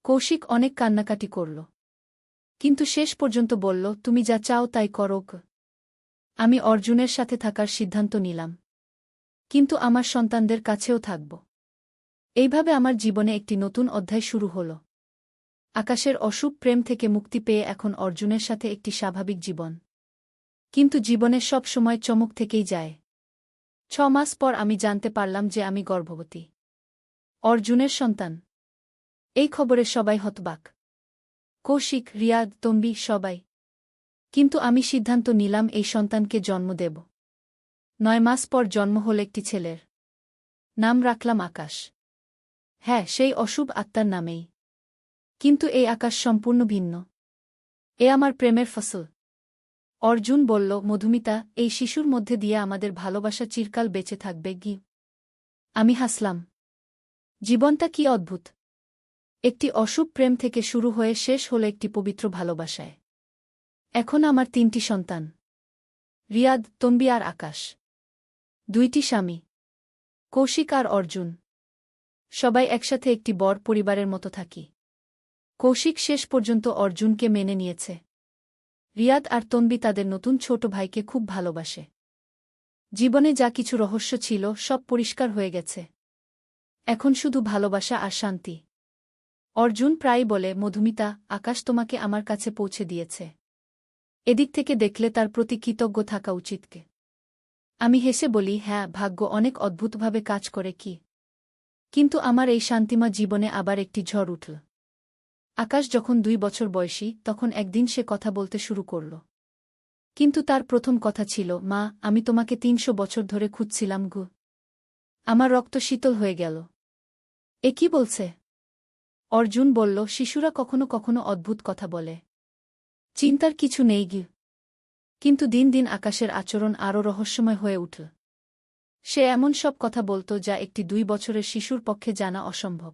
কৌশিক অনেক কান্নাকাটি করল। কিন্তু শেষ পর্যন্ত বলল, তুমি যা চাও তাই করো। আমি অর্জুনের সাথে থাকার সিদ্ধান্ত নিলাম। কিন্তু আমার সন্তানদের কাছেও থাকব। এইভাবে আমার জীবনে একটি নতুন অধ্যায় শুরু হল। আকাশের অশুভ প্রেম থেকে মুক্তি পেয়ে এখন অর্জুনের সাথে একটি স্বাভাবিক জীবন। কিন্তু জীবনে সব সময় চমক থেকেই যায়। 6 মাস পর আমি জানতে পারলাম যে আমি গর্ভবতী। অর্জুনের সন্তান। এই খবরে সবাই হতবাক। কৌশিক, রিয়াদ, তম্বি সবাই। কিন্তু আমি সিদ্ধান্ত নিলাম এই সন্তানকে জন্ম দেব। 9 মাস পর জন্ম হল একটি ছেলের। নাম রাখলাম আকাশ। হ্যাঁ, সেই অশুভ আত্মার নামেই। কিন্তু এই আকাশ সম্পূর্ণ ভিন্ন। এ আমার প্রেমের ফসল। অর্জুন বলল, মধুমিতা, এই শিশুর মধ্যে দিয়ে আমাদের ভালোবাসা চিরকাল বেঁচে থাকবে গি। আমি হাসলাম। জীবনটা কি অদ্ভুত! একটি অশুভ প্রেম থেকে শুরু হয়ে শেষ হল একটি পবিত্র ভালোবাসায়। এখন আমার 3টি সন্তান। রিয়াদ, তম্বি আর আকাশ। 2টি স্বামী, কৌশিক আর অর্জুন। সবাই একসাথে একটি বড় পরিবারের মতো থাকি। কৌশিক শেষ পর্যন্ত অর্জুনকে মেনে নিয়েছে। রিয়াদ আর তন্বী তাদের নতুন ছোট ভাইকে খুব ভালোবাসে। জীবনে যা কিছু রহস্য ছিল সব পরিষ্কার হয়ে গেছে। এখন শুধু ভালোবাসা আর শান্তি। অর্জুন প্রায় বলে, মধুমিতা, আকাশ তোমাকে আমার কাছে পৌঁছে দিয়েছে। এদিক থেকে দেখলে তার প্রতি কৃতজ্ঞ থাকা উচিতকে। আমি হেসে বলি, হ্যাঁ, ভাগ্য অনেক অদ্ভুতভাবে কাজ করে কি। কিন্তু আমার এই শান্তিময় জীবনে আবার একটি ঝড় উঠল। আকাশ যখন 2 বছর বয়সী তখন একদিন সে কথা বলতে শুরু করল। কিন্তু তার প্রথম কথা ছিল, মা, আমি তোমাকে 300 বছর ধরে খুঁজছিলাম গো। আমার রক্ত শীতল হয়ে গেল। এ কি বলছে? অর্জুন বলল, শিশুরা কখনো কখনো অদ্ভুত কথা বলে। চিন্তার কিছু নেই গি। কিন্তু দিন দিন আকাশের আচরণ আরও রহস্যময় হয়ে উঠল। সে এমন সব কথা বলত যা একটি 2 বছরের শিশুর পক্ষে জানা অসম্ভব।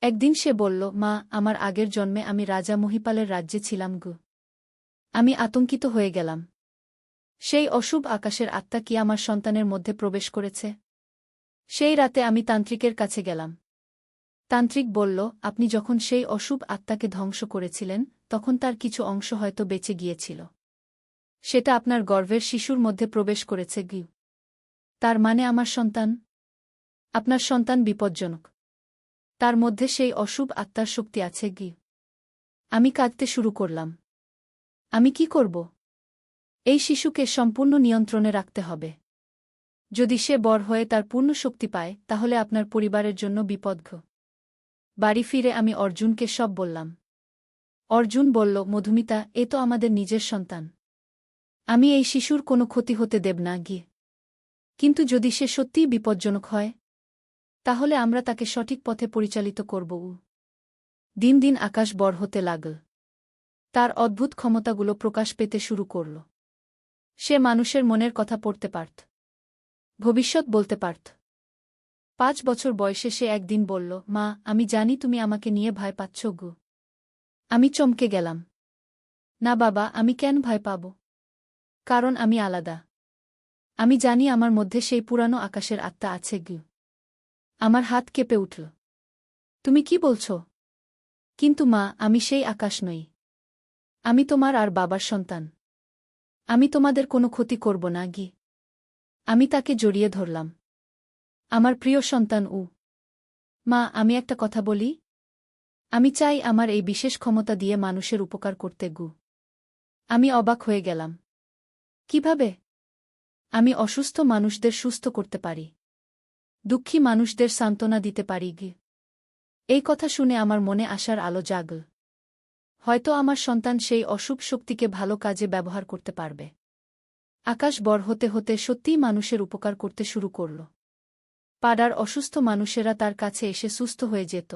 একদিন সে বলল, মা, আমার আগের জন্মে আমি রাজা মহিপালের রাজ্যে ছিলাম গো। আমি আতঙ্কিত হয়ে গেলাম। সেই অশুভ আকাশের আত্মা কি আমার সন্তানের মধ্যে প্রবেশ করেছে? সেই রাতে আমি তান্ত্রিকের কাছে গেলাম। তান্ত্রিক বলল, আপনি যখন সেই অশুভ আত্মাকে ধ্বংস করেছিলেন তখন তার কিছু অংশ হয়তো বেঁচে গিয়েছিল। সেটা আপনার গর্ভের শিশুর মধ্যে প্রবেশ করেছে গি। তার মানে আমার সন্তান? আপনার সন্তান বিপজ্জনক। তার মধ্যে সেই অশুভ আত্মার শক্তি আছে গি। আমি কাঁদতে শুরু করলাম। আমি কি করব? এই শিশুকে সম্পূর্ণ নিয়ন্ত্রণে রাখতে হবে। যদি সে বড় হয়ে তার পূর্ণ শক্তি পায় তাহলে আপনার পরিবারের জন্য বিপদ। বাড়ি ফিরে আমি অর্জুনকে সব বললাম। অর্জুন বলল, মধুমিতা, এ তো আমাদের নিজের সন্তান। আমি এই শিশুর কোনো ক্ষতি হতে দেব না গিয়ে। কিন্তু যদি সে সত্যিই বিপজ্জনক হয় তাহলে আমরা তাকে সঠিক পথে পরিচালিত করব। দিন দিন আকাশ বড় হতে লাগল। তার অদ্ভুত ক্ষমতাগুলো প্রকাশ পেতে শুরু করল। সে মানুষের মনের কথা পড়তে পারত, ভবিষ্যৎ বলতে পারত। 5 বছর বয়সে সে একদিন বলল, মা, আমি জানি তুমি আমাকে নিয়ে ভয় পাচ্ছ গো। আমি চমকে গেলাম। না বাবা, আমি কেন ভয় পাব? কারণ আমি আলাদা। আমি জানি আমার মধ্যে সেই পুরানো আকাশের আত্মা আছে গো। আমার হাত কেঁপে উঠল। তুমি কি বলছ? কিন্তু মা, আমি সেই আকাশ নই। আমি তোমার আর বাবার সন্তান। আমি তোমাদের কোনো ক্ষতি করব না গি। আমি তাকে জড়িয়ে ধরলাম। আমার প্রিয় সন্তান মা, আমি একটা কথা বলি? আমি চাই আমার এই বিশেষ ক্ষমতা দিয়ে মানুষের উপকার করতে গু। আমি অবাক হয়ে গেলাম। কিভাবে? আমি অসুস্থ মানুষদের সুস্থ করতে পারি। দুঃখী মানুষদের সান্ত্বনা দিতে পারি গি। এই কথা শুনে আমার মনে আশার আলো জাগল। হয়তো আমার সন্তান সেই অশুভ শক্তিকে ভালো কাজে ব্যবহার করতে পারবে। আকাশ বড় হতে হতে সত্যিই মানুষের উপকার করতে শুরু করল। পাড়ার অসুস্থ মানুষেরা তার কাছে এসে সুস্থ হয়ে যেত।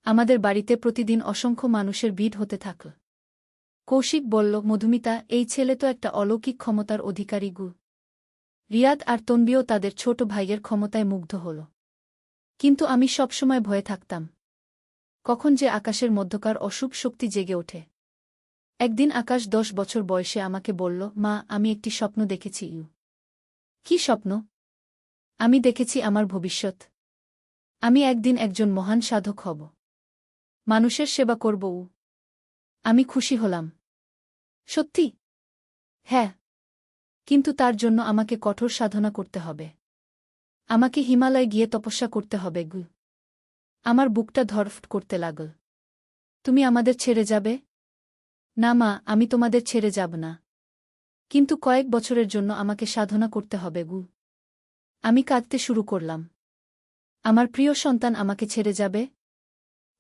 আমাদের বাড়িতে প্রতিদিন অসংখ্য মানুষের ভিড় হতে থাকল। কৌশিক বলল, মধুমিতা, এই ছেলে তো একটা অলৌকিক ক্ষমতার অধিকারী গু। রিয়াদ আর তন্বীও তাদের ছোট ভাইয়ের ক্ষমতায় মুগ্ধ হল। কিন্তু আমি সবসময় ভয়ে থাকতাম। কখন যে আকাশের মধ্যকার অশুভ শক্তি জেগে ওঠে। একদিন আকাশ 10 বছর বয়সে আমাকে বলল, মা, আমি একটি স্বপ্ন দেখেছি। কি স্বপ্ন? আমি দেখেছি আমার ভবিষ্যৎ। আমি একদিন একজন মহান সাধক হব। মানুষের সেবা করব। আমি খুশি হলাম। সত্যি? হ্যাঁ। কিন্তু তার জন্য আমাকে কঠোর সাধনা করতে হবে। আমাকে হিমালয়ে গিয়ে তপস্যা করতে হবে গু। আমার বুকটা ধড়ফড় করতে লাগল। তুমি আমাদের ছেড়ে যাবে? না মা, আমি তোমাদের ছেড়ে যাব না। কিন্তু কয়েক বছরের জন্য আমাকে সাধনা করতে হবে গু। আমি কাঁদতে শুরু করলাম। আমার প্রিয় সন্তান আমাকে ছেড়ে যাবে?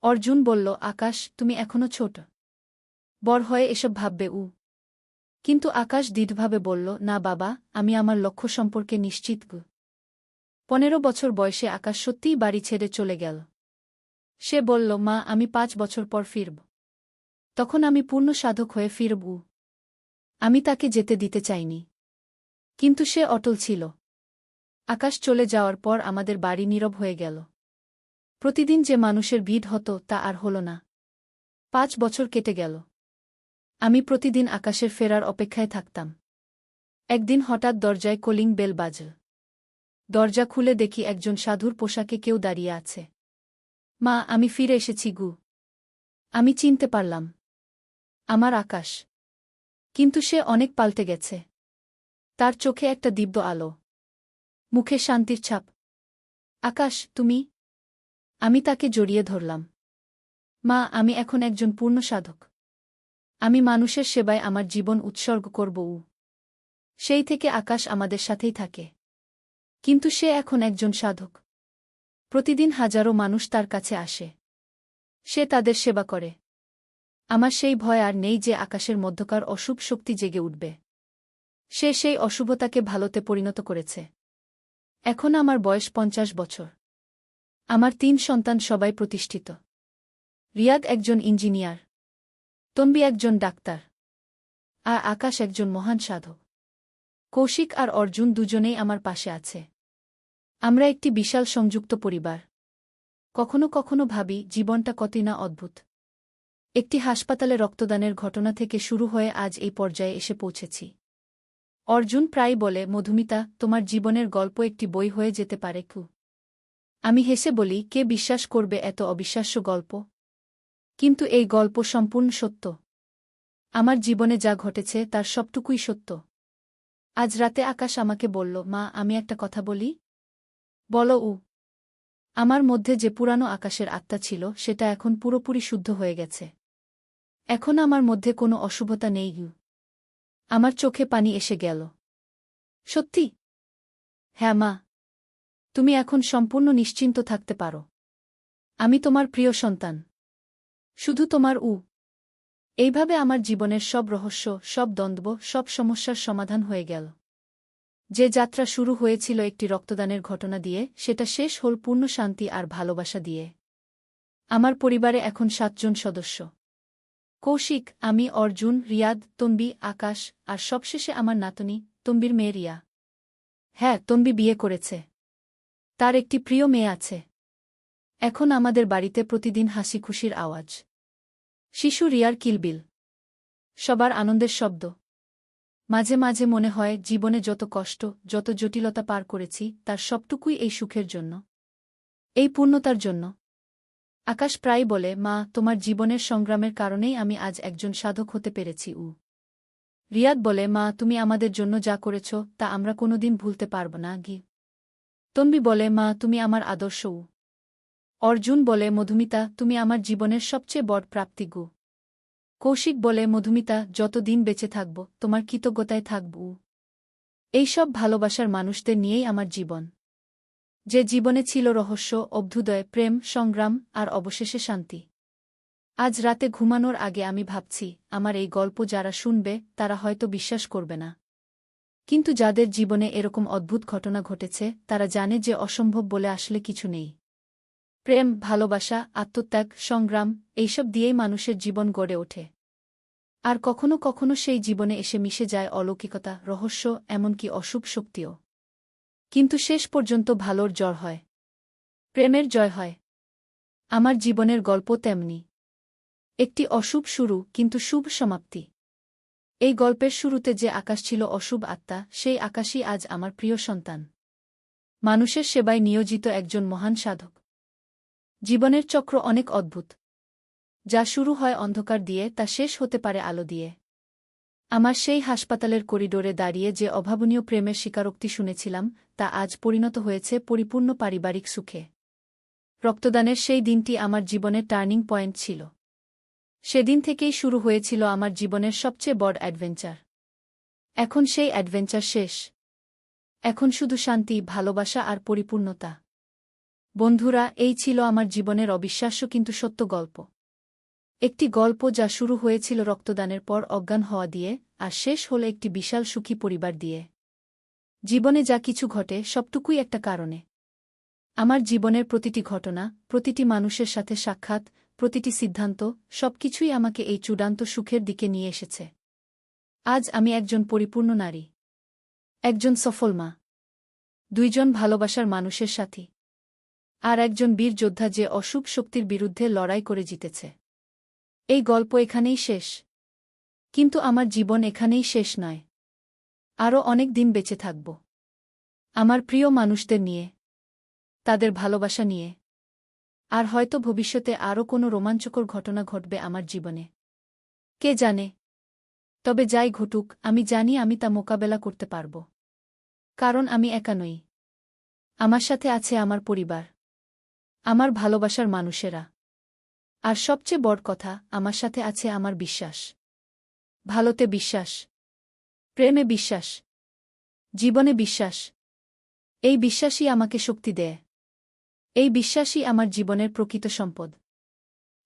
অর্জুন বলল, আকাশ, তুমি এখনো ছোট। বড় হয়ে এসব ভাববে উ। কিন্তু আকাশ দৃঢ়ভাবে বলল, না বাবা, আমি আমার লক্ষ্য সম্পর্কে নিশ্চিত গু। 15 বছর বয়সে আকাশ সত্যিই বাড়ি ছেড়ে চলে গেল। সে বলল, মা, আমি 5 বছর পর ফিরব। তখন আমি পূর্ণ সাধক হয়ে ফিরব। আমি তাকে যেতে দিতে চাইনি। কিন্তু সে অটল ছিল। আকাশ চলে যাওয়ার পর আমাদের বাড়ি নীরব হয়ে গেল। প্রতিদিন যে মানুষের ভিড় হতো তা আর হল না। 5 বছর কেটে গেল। আমি প্রতিদিন আকাশের ফেরার অপেক্ষায় থাকতাম। একদিন হঠাৎ দরজায় কলিং বেল বাজল। দরজা খুলে দেখি একজন সাধুর পোশাকে কেউ দাঁড়িয়ে আছে। মা, আমি ফিরে এসেছি গু। আমি চিনতে পারলাম। আমার আকাশ। কিন্তু সে অনেক পাল্টে গেছে। তার চোখে একটা দিব্য আলো। মুখে শান্তির ছাপ। আকাশ, তুমি? আমি তাকে জড়িয়ে ধরলাম। মা, আমি এখন একজন পূর্ণ সাধক। আমি মানুষের সেবায় আমার জীবন উৎসর্গ করব। সেই থেকে আকাশ আমাদের সাথেই থাকে। কিন্তু সে এখন একজন সাধক। প্রতিদিন হাজারো মানুষ তার কাছে আসে। সে তাদের সেবা করে। আমার সেই ভয় আর নেই যে আকাশের মধ্যকার অশুভ শক্তি জেগে উঠবে। সে সেই অশুভতাকে ভালোতে পরিণত করেছে। এখন আমার বয়স 50 বছর। আমার 3 সন্তান সবাই প্রতিষ্ঠিত। রিয়াদ একজন ইঞ্জিনিয়ার। তন্বী একজন ডাক্তার। আর আকাশ একজন মহান সাধক। কৌশিক আর অর্জুন দুজনেই আমার পাশে আছে। আমরা একটি বিশাল সংযুক্ত পরিবার। কখনো কখনো ভাবি, জীবনটা কতই না অদ্ভুত। একটি হাসপাতালে রক্তদানের ঘটনা থেকে শুরু হয়ে আজ এই পর্যায়ে এসে পৌঁছেছি। অর্জুন প্রায় বলে, মধুমিতা, তোমার জীবনের গল্প একটি বই হয়ে যেতে পারে কু। আমি হেসে বলি, কে বিশ্বাস করবে এত অবিশ্বাস্য গল্প? কিন্তু এই গল্প সম্পূর্ণ সত্য। আমার জীবনে যা ঘটেছে তার সবটুকুই সত্য। আজ রাতে আকাশ আমাকে বলল, মা, আমি একটা কথা বলি? বলো উ। আমার মধ্যে যে পুরানো আকাশের আত্মা ছিল সেটা এখন পুরোপুরি শুদ্ধ হয়ে গেছে। এখন আমার মধ্যে কোনো অশুভতা নেই গু। আমার চোখে পানি এসে গেল। সত্যি? হ্যাঁ মা। তুমি এখন সম্পূর্ণ নিশ্চিন্ত থাকতে পারো। আমি তোমার প্রিয় সন্তান। শুধু তোমার উ। এইভাবে আমার জীবনের সব রহস্য, সব দ্বন্দ্ব, সব সমস্যার সমাধান হয়ে গেল। যে যাত্রা শুরু হয়েছিল একটি রক্তদানের ঘটনা দিয়ে, সেটা শেষ হল পূর্ণ শান্তি আর ভালোবাসা দিয়ে। আমার পরিবারে এখন 7 জন সদস্য। কৌশিক, আমি, অর্জুন, রিয়াদ, তন্বী, আকাশ, আর সবশেষে আমার নাতনি, তন্বীর মেয়ে রিয়া। হ্যাঁ, তন্বী বিয়ে করেছে। তার একটি প্রিয় মেয়ে আছে। এখন আমাদের বাড়িতে প্রতিদিন হাসি খুশির আওয়াজ। শিশু রিয়ার কিলবিল। সবার আনন্দের শব্দ। মাঝে মাঝে মনে হয় জীবনে যত কষ্ট, যত জটিলতা পার করেছি তার সবটুকুই এই সুখের জন্য, এই পূর্ণতার জন্য। আকাশ প্রায় বলে, মা, তোমার জীবনের সংগ্রামের কারণেই আমি আজ একজন সাধক হতে পেরেছি উ। রিয়াদ বলে, মা, তুমি আমাদের জন্য যা করেছ তা আমরা কোনোদিন ভুলতে পারব না গি। তন্বী বলে, মা, তুমি আমার আদর্শ উ। অর্জুন বলে, মধুমিতা, তুমি আমার জীবনের সবচেয়ে বড় প্রাপ্তি গু। কৌশিক বলে, মধুমিতা, যত দিন বেঁচে থাকব তোমার কৃতজ্ঞতায় থাকব উ। এইসব ভালোবাসার মানুষদের নিয়েই আমার জীবন। যে জীবনে ছিল রহস্য, অভ্যুদয়, প্রেম, সংগ্রাম আর অবশেষে শান্তি। আজ রাতে ঘুমানোর আগে আমি ভাবছি, আমার এই গল্প যারা শুনবে তারা হয়তো বিশ্বাস করবে না। কিন্তু যাদের জীবনে এরকম অদ্ভুত ঘটনা ঘটেছে তারা জানে যে অসম্ভব বলে আসলে কিছু নেই। প্রেম, ভালোবাসা, আত্মত্যাগ, সংগ্রাম, এইসব দিয়েই মানুষের জীবন গড়ে ওঠে। আর কখনো কখনো সেই জীবনে এসে মিশে যায় অলৌকিকতা, রহস্য, এমনকি অশুভ শক্তিও। কিন্তু শেষ পর্যন্ত ভালোর জয় হয়। প্রেমের জয় হয়। আমার জীবনের গল্প তেমনি। একটি অশুভ শুরু, কিন্তু শুভ সমাপ্তি। এই গল্পের শুরুতে যে আকাশ ছিল অশুভ আত্মা, সেই আকাশই আজ আমার প্রিয় সন্তান। মানুষের সেবায় নিয়োজিত একজন মহান সাধক। জীবনের চক্র অনেক অদ্ভুত। যা শুরু হয় অন্ধকার দিয়ে তা শেষ হতে পারে আলো দিয়ে। আমার সেই হাসপাতালের করিডোরে দাঁড়িয়ে যে অভাবনীয় প্রেমের স্বীকারোক্তি শুনেছিলাম তা আজ পরিণত হয়েছে পরিপূর্ণ পারিবারিক সুখে। রক্তদানের সেই দিনটি আমার জীবনের টার্নিং পয়েন্ট ছিল। সেদিন থেকেই শুরু হয়েছিল আমার জীবনের সবচেয়ে বড় অ্যাডভেঞ্চার। এখন সেই অ্যাডভেঞ্চার শেষ। এখন শুধু শান্তি, ভালোবাসা আর পরিপূর্ণতা। বন্ধুরা, এই ছিল আমার জীবনের অবিশ্বাস্য কিন্তু সত্য গল্প। একটি গল্প যা শুরু হয়েছিল রক্তদানের পর অজ্ঞান হওয়া দিয়ে আর শেষ হল একটি বিশাল সুখী পরিবার দিয়ে। জীবনে যা কিছু ঘটে সবটুকুই একটা কারণে। আমার জীবনের প্রতিটি ঘটনা, প্রতিটি মানুষের সাথে সাক্ষাৎ, প্রতিটি সিদ্ধান্ত, সবকিছুই আমাকে এই চূড়ান্ত সুখের দিকে নিয়ে এসেছে। আজ আমি একজন পরিপূর্ণ নারী, একজন সফল মা, 2 জন ভালোবাসার মানুষের সাথী, আর একজন বীর যোদ্ধা যে অশুভ শক্তির বিরুদ্ধে লড়াই করে জিতেছে। এই গল্প এখানেই শেষ। কিন্তু আমার জীবন এখানেই শেষ নয়। আরও অনেক দিন বেঁচে থাকব আমার প্রিয় মানুষদের নিয়ে, তাদের ভালোবাসা নিয়ে, আর হয়তো ভবিষ্যতে আরও কোনো রোমাঞ্চকর ঘটনা ঘটবে আমার জীবনে। কে জানে? তবে যাই ঘটুক, আমি জানি আমি তা মোকাবেলা করতে পারব। কারণ আমি একা নই। আমার সাথে আছে আমার পরিবার, আমার ভালোবাসার মানুষেরা, আর সবচেয়ে বড় কথা, আমার সাথে আছে আমার বিশ্বাস। ভালোতে বিশ্বাস, প্রেমে বিশ্বাস, জীবনে বিশ্বাস। এই বিশ্বাসই আমাকে শক্তি দেয়। এই বিশ্বাসই আমার জীবনের প্রকৃত সম্পদ।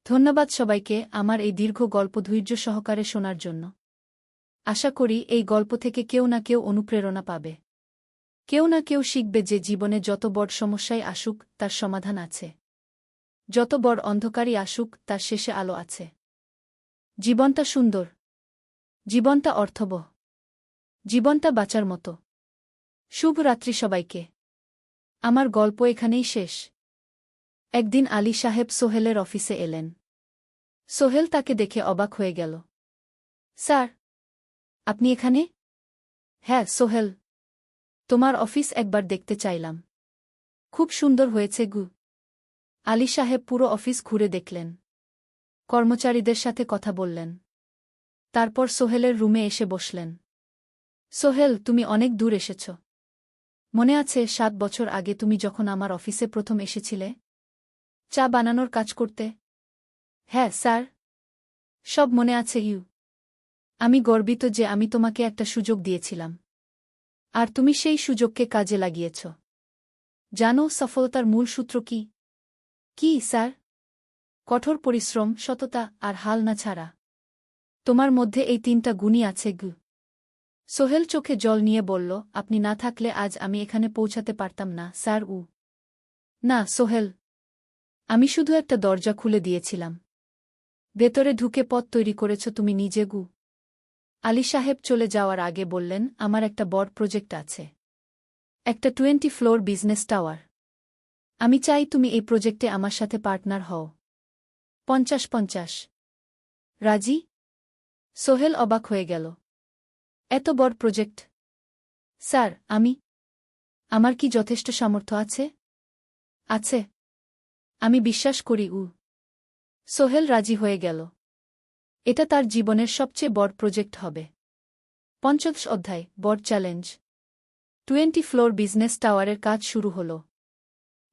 ধন্যবাদ সবাইকে আমার এই দীর্ঘ গল্প ধৈর্য সহকারে শোনার জন্য। আশা করি এই গল্প থেকে কেউ না কেউ অনুপ্রেরণা পাবে। কেউ না কেউ শিখবে যে জীবনে যত বড় সমস্যাই আসুক তার সমাধান আছে। যত বড় অন্ধকারই আসুক তার শেষে আলো আছে। জীবনটা সুন্দর, জীবনটা অর্থবহ, জীবনটা বাঁচার মতো। শুভ রাত্রি সবাইকে। আমার গল্প এখানেই শেষ। একদিন আলী সাহেব সোহেলের অফিসে এলেন। সোহেল তাকে দেখে অবাক হয়ে গেল। স্যার, আপনি এখানে? হ্যাঁ সোহেল, তোমার অফিস একবার দেখতে চাইলাম। খুব সুন্দর হয়েছে গু। আলী সাহেব পুরো অফিস ঘুরে দেখলেন, কর্মচারীদের সাথে কথা বললেন। তারপর সোহেলের রুমে এসে বসলেন। সোহেল, তুমি অনেক দূর এসেছ। মনে আছে 7 বছর আগে তুমি যখন আমার অফিসে প্রথম এসেছিলে চা বানানোর কাজ করতে? হ্যাঁ স্যার, সব মনে আছে ইউ। আমি গর্বিত যে আমি তোমাকে একটা সুযোগ দিয়েছিলাম, আর তুমি সেই সুযোগকে কাজে লাগিয়েছ। জানো সফলতার মূল সূত্র কি? কি স্যার? কঠোর পরিশ্রম, সততা আর হাল না ছাড়া। তোমার মধ্যে এই 3টা গুণই আছে গু। সোহেল চোখে জল নিয়ে বলল, আপনি না থাকলে আজ আমি এখানে পৌঁছাতে পারতাম না স্যার। না সোহেল, আমি শুধু একটা দরজা খুলে দিয়েছিলাম। ভেতরে ঢুকে পথ তৈরি করেছ তুমি নিজে গু। আলী সাহেব চলে যাওয়ার আগে বললেন, আমার একটা বড় প্রজেক্ট আছে, একটা 20 ফ্লোর বিজনেস টাওয়ার। আমি চাই তুমি এই প্রজেক্টে আমার সাথে পার্টনার হও। 50-50। রাজি? সোহেল অবাক হয়ে গেল। এত বড় প্রজেক্ট? স্যার, আমার কি যথেষ্ট সামর্থ্য আছে? আছে, আমি বিশ্বাস করি সোহেল রাজি হয়ে গেল। এটা তার জীবনের সবচেয়ে বড় প্রজেক্ট হবে। 50 অধ্যায়, বড় চ্যালেঞ্জ। 20 ফ্লোর বিজনেস টাওয়ারের কাজ শুরু হল।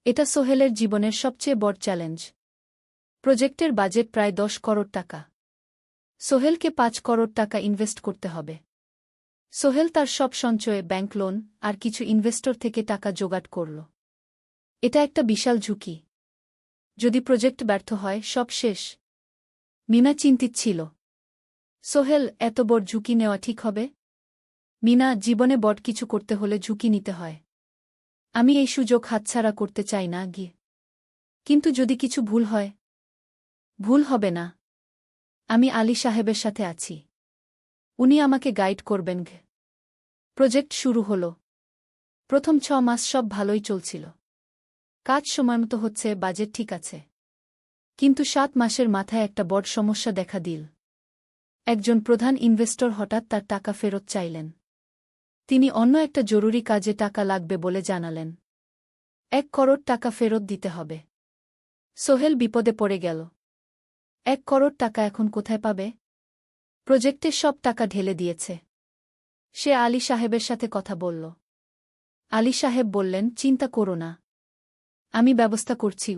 এটা সোহেলের জীবনের সবচেয়ে বড় চ্যালেঞ্জ। প্রজেক্টের বাজেট প্রায় 10 করোড় টাকা। সোহেলকে 5 করোড় টাকা ইনভেস্ট করতে হবে। সোহেল তার সব সঞ্চয়ে, ব্যাংক লোন আর কিছু ইনভেস্টর থেকে টাকা জোগাড় করল। এটা একটা বিশাল ঝুঁকি। যদি প্রজেক্ট ব্যর্থ হয়, সব শেষ। মিনা চিন্তিত ছিল। সোহেল, এত বড় ঝুঁকি নেওয়া ঠিক হবে? মিনা, জীবনে বড় কিছু করতে হলে ঝুঁকি নিতে হয়। আমি এই সুযোগ হাতছাড়া করতে চাই না গিয়ে। কিন্তু যদি কিছু ভুল হয়? ভুল হবে না। আমি আলী সাহেবের সাথে আছি। উনি আমাকে গাইড করবেন। প্রজেক্ট শুরু হল। প্রথম 6 মাস সব ভালোই চলছিল। কাজ সময়মতো হচ্ছে, বাজেট ঠিক আছে। কিন্তু 7 মাসের মাথায় একটা বড় সমস্যা দেখা দিল। একজন প্রধান ইনভেস্টর হঠাৎ তার টাকা ফেরত চাইলেন। তিনি অন্য একটা জরুরি কাজে টাকা লাগবে বলে জানালেন। 1 করোড় টাকা ফেরত দিতে হবে। সোহেল বিপদে পড়ে গেল। 1 করোড় টাকা এখন কোথায় পাবে? প্রজেক্টের সব টাকা ঢেলে দিয়েছে। সে আলী সাহেবের সাথে কথা বলল। আলী সাহেব বললেন, চিন্তা করো না, আমি ব্যবস্থা করছি।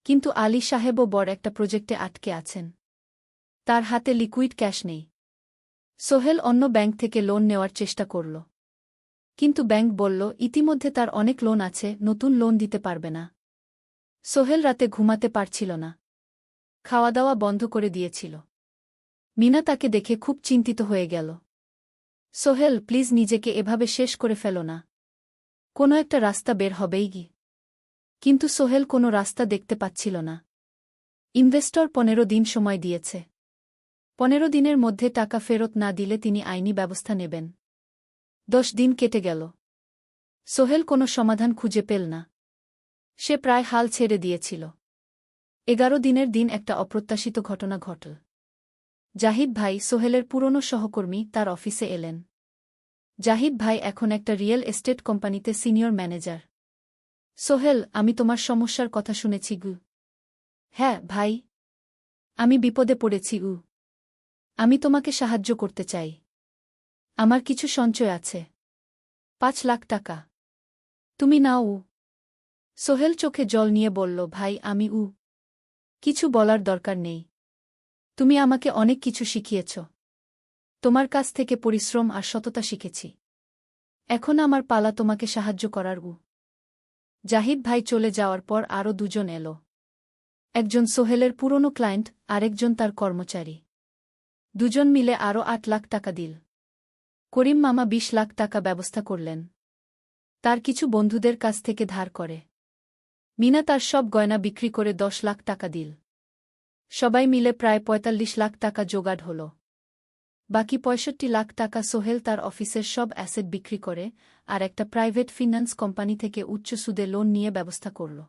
কিন্তু আলী সাহেবও বড় একটা প্রজেক্টে আটকে আছেন। তার হাতে লিকুইড ক্যাশ নেই। সোহেল অন্য ব্যাংক থেকে লোন নেওয়ার চেষ্টা করল। কিন্তু ব্যাংক বলল, ইতিমধ্যে তার অনেক লোন আছে, নতুন লোন দিতে পারবে না। সোহেল রাতে ঘুমাতে পারছিল না। খাওয়া দাওয়া বন্ধ করে দিয়েছিল। মিনা তাকে দেখে খুব চিন্তিত হয়ে গেল। সোহেল, প্লিজ নিজেকে এভাবে শেষ করে ফেলো না। কোনো একটা রাস্তা বের হবেই কি। কিন্তু সোহেল কোনো রাস্তা দেখতে পাচ্ছিল না। ইনভেস্টর 15 দিন সময় দিয়েছে। 15 দিনের মধ্যে টাকা ফেরত না দিলে তিনি আইনি ব্যবস্থা নেবেন। 10 দিন কেটে গেল। সোহেল কোনো সমাধান খুঁজে পেল না। সে প্রায় হাল ছেড়ে দিয়েছিল। 11 দিনের দিন একটা অপ্রত্যাশিত ঘটনা ঘটল। জাহিদ ভাই, সোহেলের পুরনো সহকর্মী, তার অফিসে এলেন। জাহিদ ভাই এখন একটা রিয়েল এস্টেট কোম্পানিতে সিনিয়র ম্যানেজার। সোহেল, আমি তোমার সমস্যার কথা শুনেছি গু। হ্যাঁ ভাই, আমি বিপদে পড়েছি। আমি তোমাকে সাহায্য করতে চাই। আমার কিছু সঞ্চয় আছে, 5 লাখ টাকা। তুমি নাও। সোহেল চোখে জল নিয়ে বলল, ভাই আমি কিছু বলার দরকার নেই। তুমি আমাকে অনেক কিছু শিখিয়েছ। তোমার কাছ থেকে পরিশ্রম আর সততা শিখেছি। এখন আমার পালা তোমাকে সাহায্য করার। জাহিদ ভাই চলে যাওয়ার পর আরও 2 জন এলো। একজন সোহেলের পুরনো ক্লায়েন্ট, আরেকজন তার কর্মচারী। 2 জন মিলে আরও 8 লাখ টাকা দিল। করিম মামা 20 লাখ টাকা ব্যবস্থা করলেন। তার কিছু বন্ধুদের কাছ থেকে ধার করে। মিনা তার সব গয়না বিক্রি করে 10 লাখ টাকা দিল। সবাই মিলে প্রায় 45 লাখ টাকা জোগাড় হল। বাকি 65 লাখ টাকা সোহেল তার অফিসের সব অ্যাসেট বিক্রি করে আর একটা প্রাইভেট ফিন্যান্স কোম্পানি থেকে উচ্চ সুদে লোন নিয়ে ব্যবস্থা করল।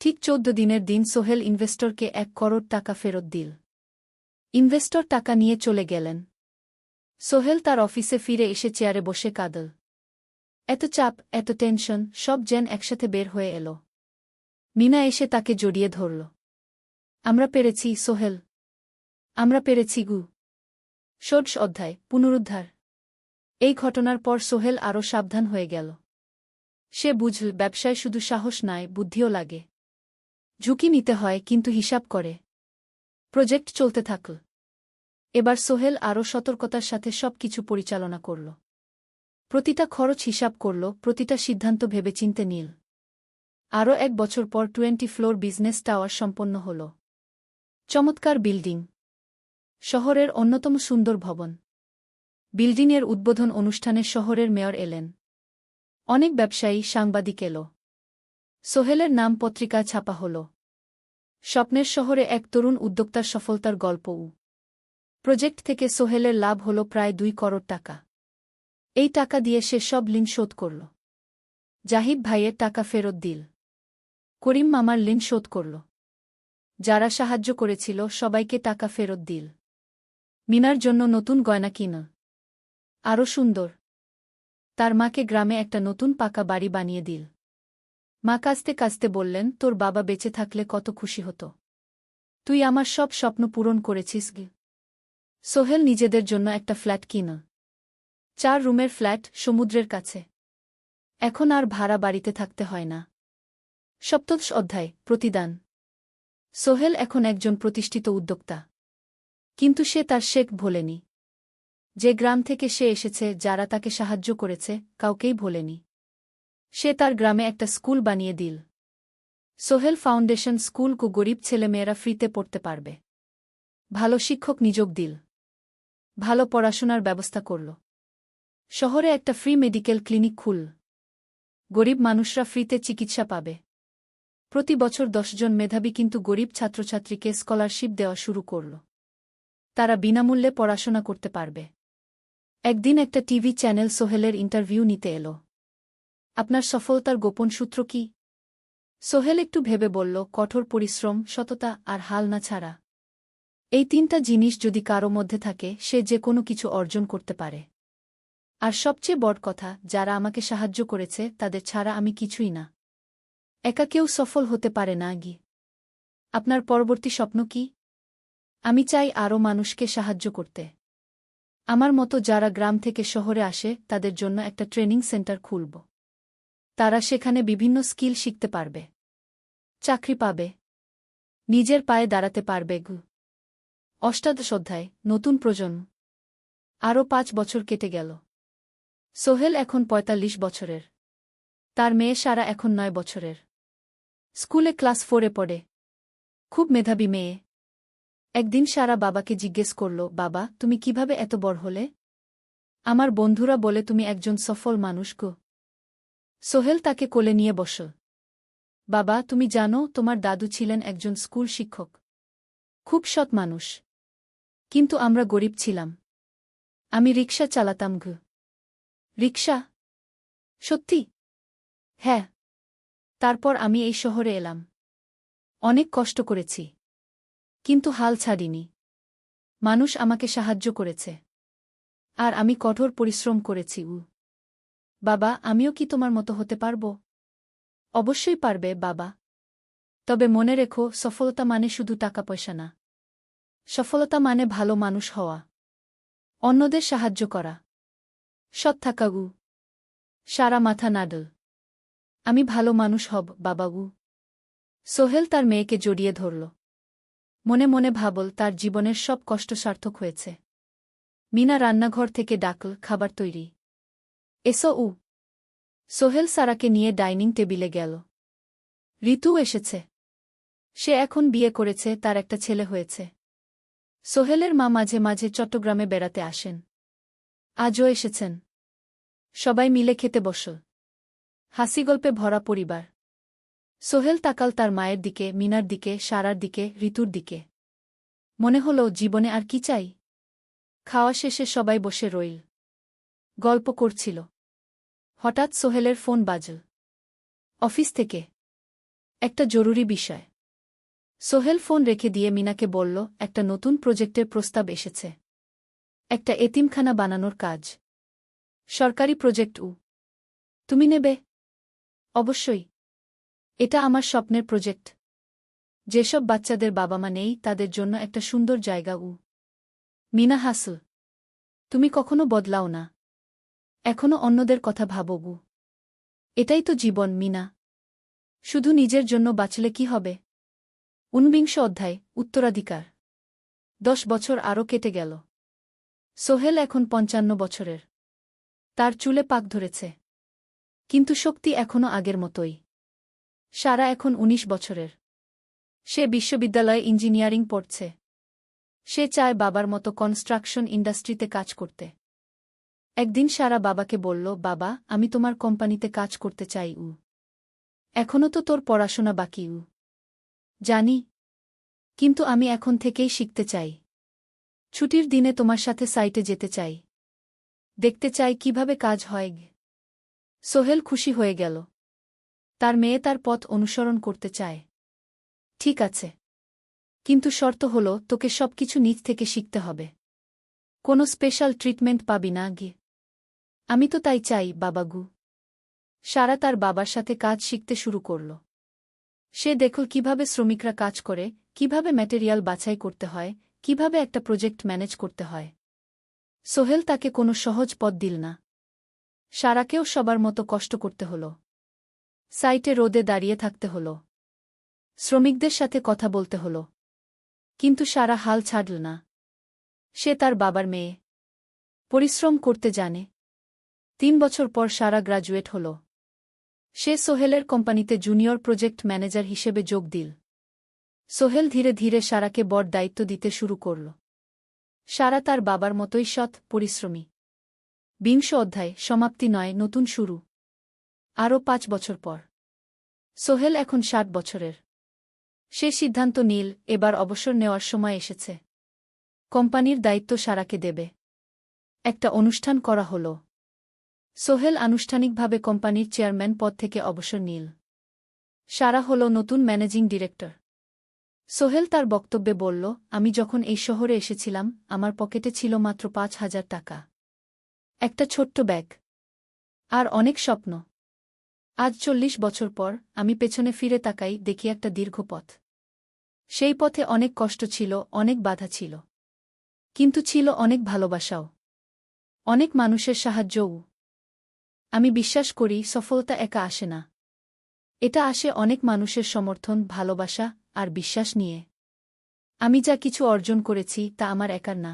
ঠিক 14 দিনের দিন সোহেল ইনভেস্টরকে 1 করোড় টাকা ফেরত দিল। ইনভেস্টর টাকা নিয়ে চলে গেলেন। সোহেল তার অফিসে ফিরে এসে চেয়ারে বসে কাঁদল। এত চাপ, এত টেনশন, সব যেন একসাথে বের হয়ে এল। মিনা এসে তাকে জড়িয়ে ধরল। আমরা পেরেছি সোহেল, আমরা পেরেছি গু। ষোড়শ অধ্যায়, পুনরুদ্ধার। এই ঘটনার পর সোহেল আরও সাবধান হয়ে গেল। সে বুঝল, ব্যবসায় শুধু সাহস নয়, বুদ্ধিও লাগে। ঝুঁকি নিতে হয়, কিন্তু হিসাব করে। প্রজেক্ট চলতে থাকল। এবার সোহেল আরও সতর্কতার সাথে সবকিছু পরিচালনা করল। প্রতিটা খরচ হিসাব করল, প্রতিটা সিদ্ধান্ত ভেবেচিন্তে নিল। আরও 1 বছর পর 20 ফ্লোর বিজনেস টাওয়ার সম্পন্ন হল। চমৎকার বিল্ডিং, শহরের অন্যতম সুন্দর ভবন। বিল্ডিংয়ের উদ্বোধন অনুষ্ঠানে শহরের মেয়র এলেন। অনেক ব্যবসায়ী, সাংবাদিক এল। সোহেলের নাম পত্রিকা ছাপা হল। স্বপ্নের শহরে এক তরুণ উদ্যোক্তার সফলতার গল্প। প্রজেক্ট থেকে সোহেলের লাভ হল প্রায় 2 করোড় টাকা। এই টাকা দিয়ে সে সব ঋণ শোধ করল। জাহিদ ভাইয়ের টাকা ফেরত দিল। করিম মামার ঋণ শোধ করল। যারা সাহায্য করেছিল সবাইকে টাকা ফেরত দিল। মিনার জন্য নতুন গয়না কিনল, আরও সুন্দর। তার মাকে গ্রামে একটা নতুন পাকা বাড়ি বানিয়ে দিল। মা কাঁদতে কাঁদতে বললেন, তোর বাবা বেঁচে থাকলে কত খুশি হতো। তুই আমার সব স্বপ্ন পূরণ করেছিস গে। সোহেল নিজেদের জন্য একটা ফ্ল্যাট কিনল। 4 রুমের ফ্ল্যাট, সমুদ্রের কাছে। এখন আর ভাড়া বাড়িতে থাকতে হয় না। সপ্তদশ অধ্যায়, প্রতিদান। সোহেল এখন একজন প্রতিষ্ঠিত উদ্যোক্তা। কিন্তু সে তার শেখ ভোলেনি। যে গ্রাম থেকে সে এসেছে, যারা তাকে সাহায্য করেছে, কাউকেই ভোলেনি। সে তার গ্রামে একটা স্কুল বানিয়ে দিল। সোহেল ফাউন্ডেশন স্কুল কো গরিব ছেলেমেয়েরা ফ্রিতে পড়তে পারবে। ভালো শিক্ষক নিযোগ দিল। ভালো পড়াশোনার ব্যবস্থা করল। শহরে একটা ফ্রি মেডিকেল ক্লিনিক খুলল। গরিব মানুষরা ফ্রিতে চিকিৎসা পাবে। প্রতি বছর 10 জন মেধাবী কিন্তু গরিব ছাত্রছাত্রীকে স্কলারশিপ দেওয়া শুরু করল। তারা বিনামূল্যে পড়াশোনা করতে পারবে। একদিন একটা টিভি চ্যানেল সোহেলের ইন্টারভিউ নিতে এলো। আপনার সফলতার গোপন সূত্র কি? সোহেল একটু ভেবে বলল, কঠোর পরিশ্রম, সততা আর হাল না ছাড়া। এই 3টা জিনিস যদি কারো মধ্যে থাকে, সে যে কোনো কিছু অর্জন করতে পারে। আর সবচেয়ে বড় কথা, যারা আমাকে সাহায্য করেছে তাদের ছাড়া আমি কিছুই না। একা কেউ সফল হতে পারে না গি। আপনার পরবর্তী স্বপ্ন কি? আমি চাই আরও মানুষকে সাহায্য করতে। আমার মতো যারা গ্রাম থেকে শহরে আসে তাদের জন্য একটা ট্রেনিং সেন্টার খুলব। তারা সেখানে বিভিন্ন স্কিল শিখতে পারবে, চাকরি পাবে, নিজের পায়ে দাঁড়াতে পারবে। অষ্টাদশ অধ্যায়, নতুন প্রজন্ম। আরও 5 বছর কেটে গেল। সোহেল এখন ৪৫ বছরের। তার মেয়ে সারা এখন 9 বছরের। স্কুলে ক্লাস 4-এ পড়ে। খুব মেধাবী মেয়ে। একদিন সারা বাবাকে জিজ্ঞেস করল, বাবা, তুমি কিভাবে এত বড় হলে? আমার বন্ধুরা বলে তুমি একজন সফল মানুষ গো। সোহেল তাকে কোলে নিয়ে বসল। বাবা, তুমি জানো তোমার দাদু ছিলেন একজন স্কুল শিক্ষক। খুব সৎ মানুষ। কিন্তু আমরা গরিব ছিলাম। আমি রিকশা চালাতাম। রিকশা? সত্যি? হ্যাঁ। তারপর আমি এই শহরে এলাম। অনেক কষ্ট করেছি। কিন্তু হাল ছাড়িনি। মানুষ আমাকে সাহায্য করেছে। আর আমি কঠোর পরিশ্রম করেছি। বাবা, আমিও কি তোমার মতো হতে পারব? অবশ্যই পারবে বাবা। তবে মনে রেখো, সফলতা মানে শুধু টাকা পয়সা না। সফলতা মানে ভালো মানুষ হওয়া, অন্যদের সাহায্য করা, সৎ থাকা। সারা মাথা নাড়ল। আমি ভালো মানুষ হব বাবা। সোহেল তার মেয়েকে জড়িয়ে ধরল। মনে মনে ভাবল তার জীবনের সব কষ্ট সার্থক হয়েছে। মিনা রান্নাঘর থেকে ডাকল, খাবার তৈরি। এসো। সোহেল সারাকে নিয়ে ডাইনিং টেবিলে গেল। ঋতু এসেছে। সে এখন বিয়ে করেছে, তার একটা ছেলে হয়েছে। সোহেলের মা মাঝে মাঝে চট্টগ্রামে বেড়াতে আসেন। আজও এসেছেন। সবাই মিলে খেতে বসল। হাসিগল্পে ভরা পরিবার। সোহেল তাকাল তার মায়ের দিকে, মিনার দিকে, সারার দিকে, ঋতুর দিকে। মনে হল জীবনে আর কি চাই। খাওয়া শেষে সবাই বসে রইল। গল্প করছিল। হঠাৎ সোহেলের ফোন বাজল। অফিস থেকে। একটা জরুরি বিষয়। সোহেল ফোন রেখে দিয়ে মিনাকে বলল, একটা নতুন প্রজেক্টের প্রস্তাব এসেছে। একটা এতিমখানা বানানোর কাজ। সরকারি প্রজেক্ট। তুমি নেবে? অবশ্যই। এটা আমার স্বপ্নের প্রজেক্ট। যেসব বাচ্চাদের বাবা মা নেই তাদের জন্য একটা সুন্দর জায়গা। মিনা হাসল। তুমি কখনো বদলাও না। এখনো অন্যদের কথা ভাবো। এটাই তো জীবন মিনা। শুধু নিজের জন্য বাঁচলে কি হবে? 49 অধ্যায়, উত্তরাধিকার। 10 বছর আরও কেটে গেল। সোহেল এখন 55 বছরের। তার চুলে পাক ধরেছে। কিন্তু শক্তি এখনও আগের মতোই। সারা এখন 19 বছরের। সে বিশ্ববিদ্যালয়ে ইঞ্জিনিয়ারিং পড়ছে। সে চায় বাবার মতো কনস্ট্রাকশন ইন্ডাস্ট্রিতে কাজ করতে। একদিন সারা বাবাকে বলল, বাবা, আমি তোমার কোম্পানিতে কাজ করতে চাই। এখনও তো তোর পড়াশোনা বাকি। জানি। কিন্তু আমি এখন থেকেই শিখতে চাই। ছুটির দিনে তোমার সাথে সাইটে যেতে চাই। দেখতে চাই কিভাবে কাজ হয়। সোহেল খুশি হয়ে গেল। তার মেয়ে তার পথ অনুসরণ করতে চায়। ঠিক আছে। কিন্তু শর্ত হল, তোকে সবকিছু নিজ থেকে শিখতে হবে। কোনো স্পেশাল ট্রিটমেন্ট পাবি না। আমি তো তাই চাই বাবাগু। সারা তার বাবার সাথে কাজ শিখতে শুরু করল। সে দেখল কিভাবে শ্রমিকরা কাজ করে, কিভাবে ম্যাটেরিয়াল বাছাই করতে হয়, কিভাবে একটা প্রজেক্ট ম্যানেজ করতে হয়। সোহেল তাকে কোনো সহজ পথ দিল না। সারাকেও সবার মতো কষ্ট করতে হল। সাইটে রোদে দাঁড়িয়ে থাকতে হল। শ্রমিকদের সাথে কথা বলতে হল। কিন্তু সারা হাল ছাড়ল না। সে তার বাবার মেয়ে। পরিশ্রম করতে জানে। 3 বছর পর সারা গ্রাজুয়েট হল। সে সোহেলের কোম্পানিতে জুনিয়র প্রজেক্ট ম্যানেজার হিসেবে যোগ দিল। সোহেল ধীরে ধীরে সারাকে বড় দায়িত্ব দিতে শুরু করল। সারা তার বাবার মতোই সৎ, পরিশ্রমী। 20 অধ্যায়, সমাপ্তি নয়, নতুন শুরু। আরও 5 বছর পর। সোহেল এখন 60 বছরের। সে সিদ্ধান্ত নিল, এবার অবসর নেওয়ার সময় এসেছে। কোম্পানির দায়িত্ব সারাকে দেবে। একটা অনুষ্ঠান করা হল। সোহেল আনুষ্ঠানিকভাবে কোম্পানির চেয়ারম্যান পদ থেকে অবসর নিল। সারা হল নতুন ম্যানেজিং ডিরেক্টর। সোহেল তার বক্তব্যে বলল, আমি যখন এই শহরে এসেছিলাম আমার পকেটে ছিল মাত্র 5,000 টাকা। একটা ছোট্ট ব্যাগ। আর অনেক স্বপ্ন। আজ 40 বছর পর আমি পেছনে ফিরে তাকাই, দেখি একটা দীর্ঘ পথ। সেই পথে অনেক কষ্ট ছিল, অনেক বাধা ছিল। কিন্তু ছিল অনেক ভালোবাসাও, অনেক মানুষের সাহায্যও। আমি বিশ্বাস করি সফলতা একা আসে না। এটা আসে অনেক মানুষের সমর্থন, ভালোবাসা আর বিশ্বাস নিয়ে। আমি যা কিছু অর্জন করেছি তা আমার একার না।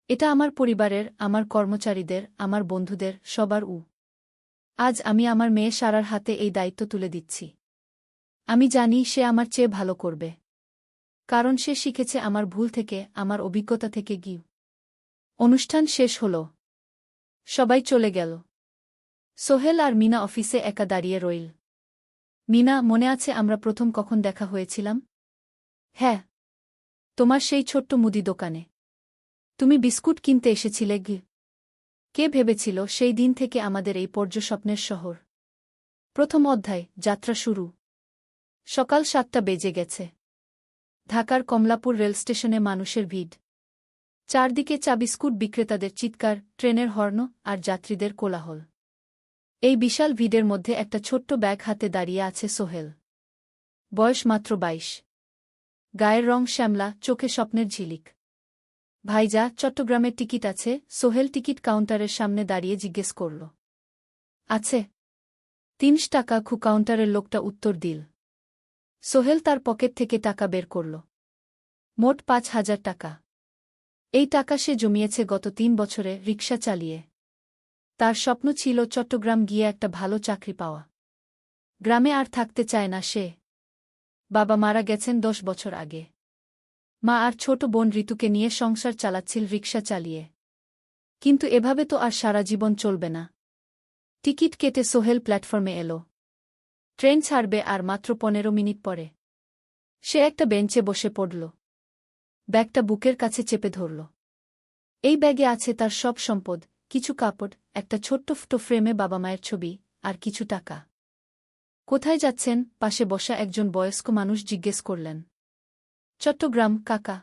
এটা আমার পরিবারের, আমার কর্মচারীদের, আমার বন্ধুদের, সবার। আজ আমি আমার মেয়ে সারার হাতে এই দায়িত্ব তুলে দিচ্ছি। আমি জানি সে আমার চেয়ে ভালো করবে, কারণ সে শিখেছে আমার ভুল থেকে, আমার অভিজ্ঞতা থেকে। অনুষ্ঠান শেষ হল, সবাই চলে গেল। সোহেল আর মিনা অফিসে একা দাঁড়িয়ে রইল। মিনা, মনে আছে আমরা প্রথম কখন দেখা হয়েছিলাম? হ্যাঁ, তোমার সেই ছোট্ট মুদি দোকানে। তুমি বিস্কুট কিনতে এসেছিলে। কে ভেবেছিল সেই দিন থেকে আমাদের এই পর্যস্বপ্নের শহর। প্রথম অধ্যায়, যাত্রা শুরু। সকাল 7টা বেজে গেছে। ঢাকার কমলাপুর রেলস্টেশনে মানুষের ভিড়। চারদিকে চা বিস্কুট বিক্রেতাদের চিৎকার, ট্রেনের হর্ন আর যাত্রীদের কোলাহল। এই বিশাল ভিড়ের মধ্যে একটা ছোট্ট ব্যাগ হাতে দাঁড়িয়ে আছে সোহেল। বয়স মাত্র 22। গায়ের রং শ্যামলা, চোখে স্বপ্নের ঝিলিক। ভাইজা, চট্টগ্রামের টিকিট আছে? সোহেল টিকিট কাউন্টারের সামনে দাঁড়িয়ে জিজ্ঞেস করল। আছে। ৩০ টাকা। কাউন্টারের লোকটা উত্তর দিল। সোহেল তার পকেট থেকে টাকা বের করল। মোট ৫,০০০ টাকা। এই টাকা সে জমিয়েছে গত ৩ বছরে রিকশা চালিয়ে। তার স্বপ্ন ছিল চট্টগ্রাম গিয়ে একটা ভালো চাকরি পাওয়া। গ্রামে আর থাকতে চায় না সে। বাবা মারা গেছেন ১০ বছর আগে। মা আর ছোট বোন ঋতুকে নিয়ে সংসার চালাচ্ছিল রিকশা চালিয়ে। কিন্তু এভাবে তো আর সারা জীবন চলবে না। টিকিট কেটে সোহেল প্ল্যাটফর্মে এল। ট্রেন ছাড়বে আর মাত্র ১৫ মিনিট পরে। সে একটা বেঞ্চে বসে পড়ল। ব্যাগটা বুকের কাছে চেপে ধরল। এই ব্যাগে আছে তার সব সম্পদ, কিছু কাপড়, একটা ছোট্ট ফটো ফ্রেমে বাবা মায়ের ছবি, আর কিছু টাকা। কোথায় যাচ্ছেন? পাশে বসা একজন বয়স্ক মানুষ জিজ্ঞেস করলেন। চট্টগ্রাম কাকা।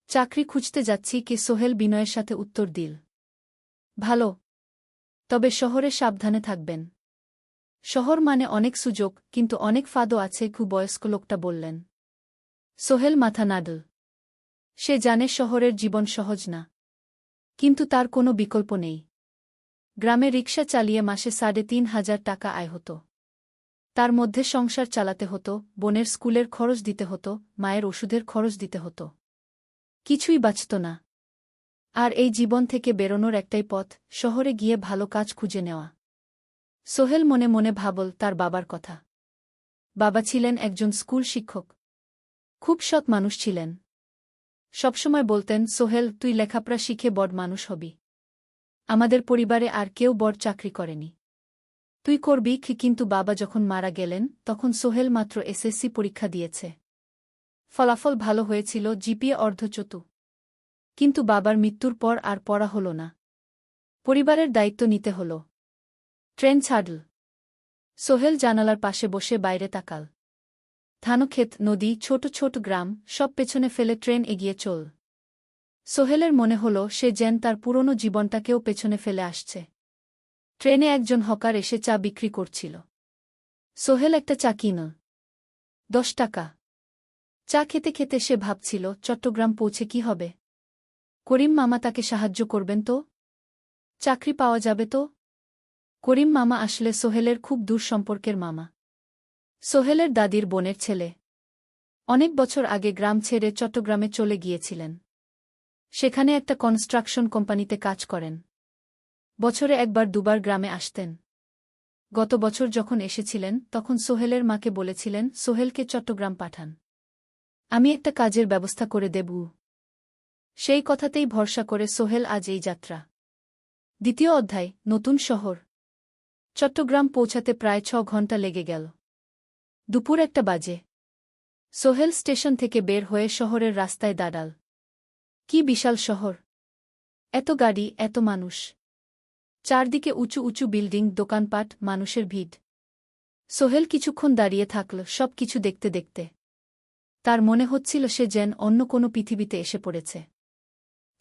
চাকরি খুঁজতে যাচ্ছি। সোহেল বিনয়ের সাথে উত্তর দিল। ভালো, তবে শহরে সাবধানে থাকবেন। শহর মানে অনেক সুযোগ, কিন্তু অনেক ফাঁদও আছে। বয়স্ক লোকটা বললেন। সোহেল মাথা নাড়ল। সে জানে শহরের জীবন সহজ না, কিন্তু তার কোনো বিকল্প নেই। গ্রামে রিকশা চালিয়ে মাসে ৩,৫০০ টাকা আয় হতো। তার মধ্যে সংসার চালাতে হতো, বোনের স্কুলের খরচ দিতে হতো, মায়ের ওষুধের খরচ দিতে হতো। কিছুই বাঁচত না। আর এই জীবন থেকে বেরোনোর একটাই পথ, শহরে গিয়ে ভালো কাজ খুঁজে নেওয়া। সোহেল মনে মনে ভাবল তার বাবার কথা। বাবা ছিলেন একজন স্কুল শিক্ষক। খুব সৎ মানুষ ছিলেন। সবসময় বলতেন, সোহেল, তুই লেখাপড়া শিখে বড় মানুষ হবি। আমাদের পরিবারে আর কেউ বড় চাকরি করেনি, তুই করবি। কিন্তু বাবা যখন মারা গেলেন তখন সোহেল মাত্র এসএসসি পরীক্ষা দিয়েছে। ফলাফল ভালো হয়েছিল, জিপিএ অর্ধচতু। কিন্তু বাবার মৃত্যুর পর আর পড়া হল না। পরিবারের দায়িত্ব নিতে হল। ট্রেন ছাড়ল। সোহেল জানালার পাশে বসে বাইরে তাকাল। ধানক্ষেত, নদী, ছোট ছোট গ্রাম, সব পেছনে ফেলে ট্রেন এগিয়ে চল। সোহেলের মনে হল সে যেন তার পুরনো জীবনটাকেও পেছনে ফেলে আসছে। ট্রেনে একজন হকার এসে চা বিক্রি করছিল। সোহেল একটা চা কিনল। ১০ টাকা। চা খেতে খেতে সে ভাবছিল, চট্টগ্রাম পৌঁছে কি হবে? করিম মামা তাকে সাহায্য করবেন তো? চাকরি পাওয়া যাবে তো? করিম মামা আসলে সোহেলের খুব দূর সম্পর্কের মামা। সোহেলের দাদির বোনের ছেলে। অনেক বছর আগে গ্রাম ছেড়ে চট্টগ্রামে চলে গিয়েছিলেন। সেখানে একটা কনস্ট্রাকশন কোম্পানিতে কাজ করেন। বছরে একবার দুবার গ্রামে আসতেন। গত বছর যখন এসেছিলেন তখন সোহেলের মাকে বলেছিলেন, সোহেলকে চট্টগ্রাম পাঠান, আমি একটা কাজের ব্যবস্থা করে দেব। সেই কথাতেই ভরসা করে সোহেল আজ এই যাত্রা। দ্বিতীয় অধ্যায়, নতুন শহর। চট্টগ্রাম পৌঁছাতে প্রায় ৬ ঘণ্টা লেগে গেল। দুপুর ১টা বাজে। সোহেল স্টেশন থেকে বের হয়ে শহরের রাস্তায় দাঁড়াল। কি বিশাল শহর! এত গাড়ি, এত মানুষ। চারদিকে উঁচু উঁচু বিল্ডিং, দোকানপাট, মানুষের ভিড়। সোহেল কিছুক্ষণ দাঁড়িয়ে থাকল, সব কিছু দেখতে দেখতে। তার মনে হচ্ছিল সে যেন অন্য কোনো পৃথিবীতে এসে পড়েছে।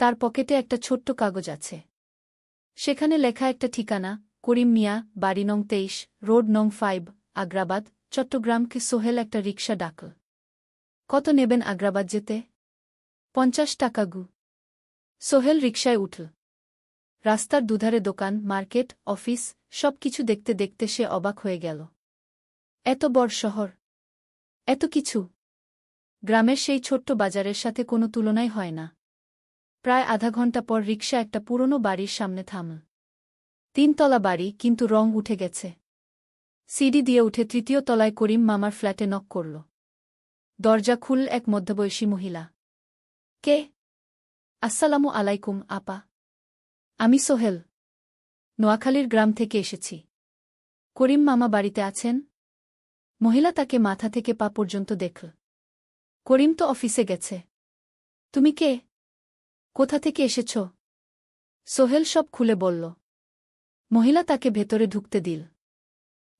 তার পকেটে একটা ছোট্ট কাগজ আছে। সেখানে লেখা একটা ঠিকানা, করিম মিয়া, বাড়ি নং ২৩, রোড নং ৫, আগ্রাবাদ, চট্টগ্রামকে। সোহেল একটা রিকশা ডাকল। কত নেবেন আগ্রাবাদ যেতে? 50 টাকা গু। সোহেল রিকশায় উঠল। রাস্তার দুধারে দোকান, মার্কেট, অফিস সব কিছু দেখতে দেখতে সে অবাক হয়ে গেল। এত বড় শহর, এত কিছু! গ্রামের সেই ছোট্ট বাজারের সাথে কোনো তুলনাই হয় না। প্রায় আধা ঘণ্টা পর রিকশা একটা পুরনো বাড়ির সামনে থামল। 3 তলা বাড়ি, কিন্তু রং উঠে গেছে। সিঁড়ি দিয়ে উঠে 3য় তলায় করিম মামার ফ্ল্যাটে নক করল। দরজা খুলল এক মধ্যবয়সী মহিলা। কে? আসসালামু আলাইকুম আপা। আমি সোহেল। নোয়াখালীর গ্রাম থেকে এসেছি। করিম মামা বাড়িতে আছেন? মহিলা তাকে মাথা থেকে পা পর্যন্ত দেখল। করিম তো অফিসে গেছে। তুমি কে? কোথা থেকে এসেছ? সোহেল সব খুলে বলল। মহিলা তাকে ভেতরে ঢুকতে দিল।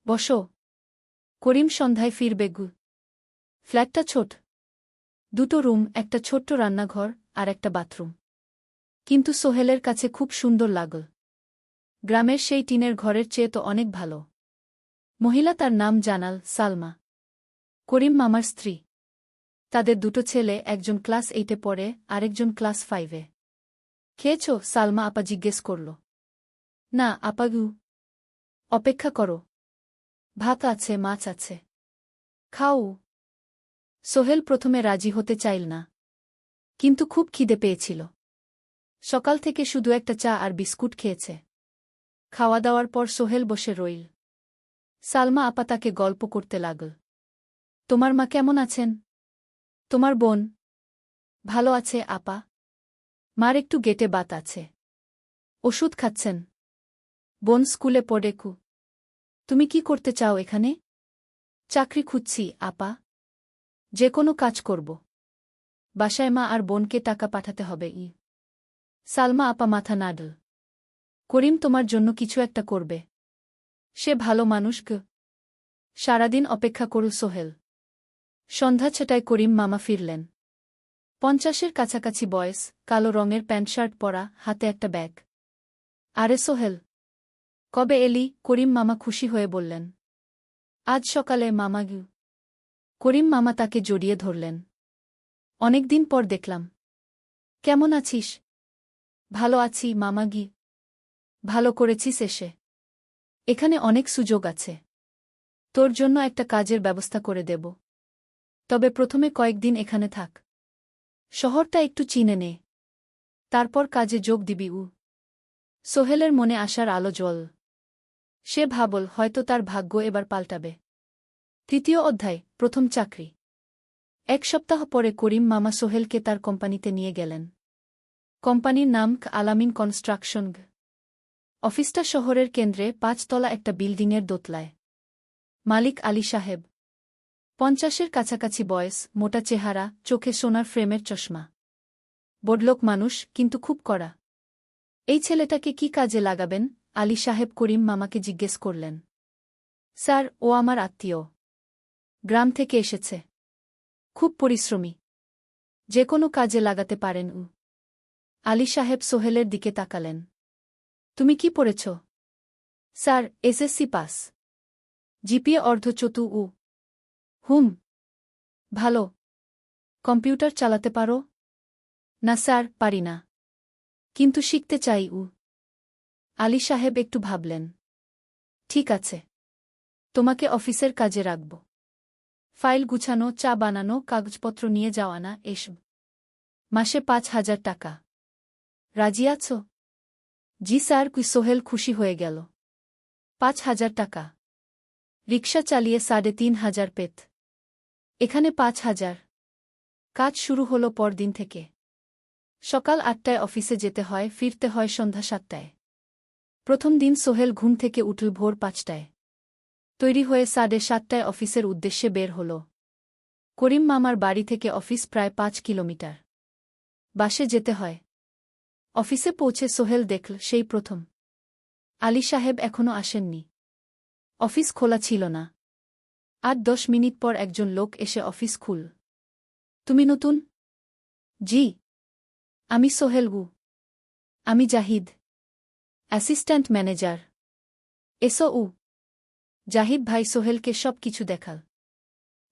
বসো। করিম সন্ধ্যায় ফিরবে গু। ফ্ল্যাটটা ছোট। 2টো রুম, একটা ছোট্ট রান্নাঘর আর একটা বাথরুম। কিন্তু সোহেলের কাছে খুব সুন্দর লাগল। গ্রামের সেই টিনের ঘরের চেয়ে তো অনেক ভালো। মহিলা তার নাম জানাল সালমা। করিম মামার স্ত্রী। তাদের 2টো ছেলে, একজন ক্লাস 8-এ পড়ে, আরেকজন ক্লাস 5-এ। খেয়েছ? সালমা আপা জিজ্ঞেস করল। না আপা গু। অপেক্ষা করো। ভাত আছে, মাছ আছে। খাও। সোহেল প্রথমে রাজি হতে চাইল না, কিন্তু খুব খিদে পেয়েছিল। সকাল থেকে শুধু একটা চা আর বিস্কুট খেয়েছে। খাওয়া দাওয়ার পর সোহেল বসে রইল। সালমা আপা তাকে গল্প করতে লাগল। তোমার মা কেমন আছেন? তোমার বোন? ভালো আছে আপা। মার একটু গেটে বাত আছে। ওষুধ খাচ্ছেন। বোন স্কুলে পড়ে কু। তুমি কি করতে চাও এখানে? চাকরি খুঁজছি আপা। যে কোনো কাজ করব। বাসায় মা আর বোনকে টাকা পাঠাতে হবে। সালমা আপা মাথা নাড়ল। করিম তোমার জন্য কিছু একটা করবে। সে ভালো মানুষ গ। সারাদিন অপেক্ষা করু সোহেল। সন্ধ্যা 6টায় করিম মামা ফিরলেন। 50-এর কাছাকাছি বয়স, কালো রঙের প্যান্ট শার্ট পরা, হাতে একটা ব্যাগ। আরে সোহেল, কবে এলি? করিম মামা খুশি হয়ে বললেন। আজ সকালে মামা গু। করিম মামা তাকে জড়িয়ে ধরলেন। অনেকদিন পর দেখলাম। কেমন আছিস? ভালো আছি মামা গি। ভালো করেছিস এসে। এখানে অনেক সুযোগ আছে। তোর জন্য একটা কাজের ব্যবস্থা করে দেব। তবে প্রথমে কয়েকদিন এখানে থাক। শহরটা একটু চিনে নে। তারপর কাজে যোগ দিবি। সোহেলের মনে আসার আলো জ্বল। সে ভাবল হয়তো তার ভাগ্য এবার পাল্টাবে। 3য় অধ্যায়, প্রথম চাকরি। 1 সপ্তাহ পরে করিম মামা সোহেলকে তার কোম্পানিতে নিয়ে গেলেন। কোম্পানির নাম আলামিন কনস্ট্রাকশন। অফিসটা শহরের কেন্দ্রে, 5 তলা একটা বিল্ডিংয়ের দোতলায়। মালিক আলী সাহেব। 50-এর কাছাকাছি বয়স, মোটা চেহারা, চোখে সোনার ফ্রেমের চশমা। বড়লোক মানুষ, কিন্তু খুব কড়া। এই ছেলেটাকে কি কাজে লাগাবেন? আলী সাহেব করিম মামাকে জিজ্ঞেস করলেন। স্যার, ও আমার আত্মীয়। গ্রাম থেকে এসেছে। খুব পরিশ্রমী। যে কোনো কাজে লাগাতে পারেন। আলী সাহেব সোহেলের দিকে তাকালেন। তুমি কি পড়েছ? Sir, SSC pass. জিপিএ অর্ধচতু। হুম। ভালো। কম্পিউটার চালাতে পারো? না স্যার, পারি না। কিন্তু শিখতে চাই। আলী সাহেব একটু ভাবলেন। ঠিক আছে। তোমাকে অফিসের কাজে রাখব। ফাইল গুছানো, চা বানানো, কাগজপত্র নিয়ে যাওয়া, না এসব। মাসে 5,000 টাকা। রাজি আছো? জি স্যার। সোহেল খুশি হয়ে গেল। 5,000 টাকা। রিকশা চালিয়ে 3,500 পেত। এখানে 5,000। কাজ শুরু হলো পরদিন থেকে। সকাল 8টায় অফিসে যেতে হয়, ফিরতে হয় সন্ধ্যা 7টায়। প্রথম দিন সোহেল ঘুম থেকে উঠল ভোর 5টায়। তৈরি হয়ে 7:30টায় অফিসের উদ্দেশ্যে বের হল। করিম মামার বাড়ি থেকে অফিস প্রায় 5 কিলোমিটার। বাসে যেতে হয়। অফিসে পৌঁছে সোহেল দেখল সেই প্রথম আলী সাহেব এখনো আসেননি। অফিস খোলা ছিল না। 8-10 মিনিট পর একজন লোক এসে অফিস খুল। তুমি নতুন? জি। আমি সোহেল গু। আমি জাহিদ, অ্যাসিস্ট্যান্ট ম্যানেজার। এসো। জাহিদ ভাই সোহেলকে সব কিছু দেখাল।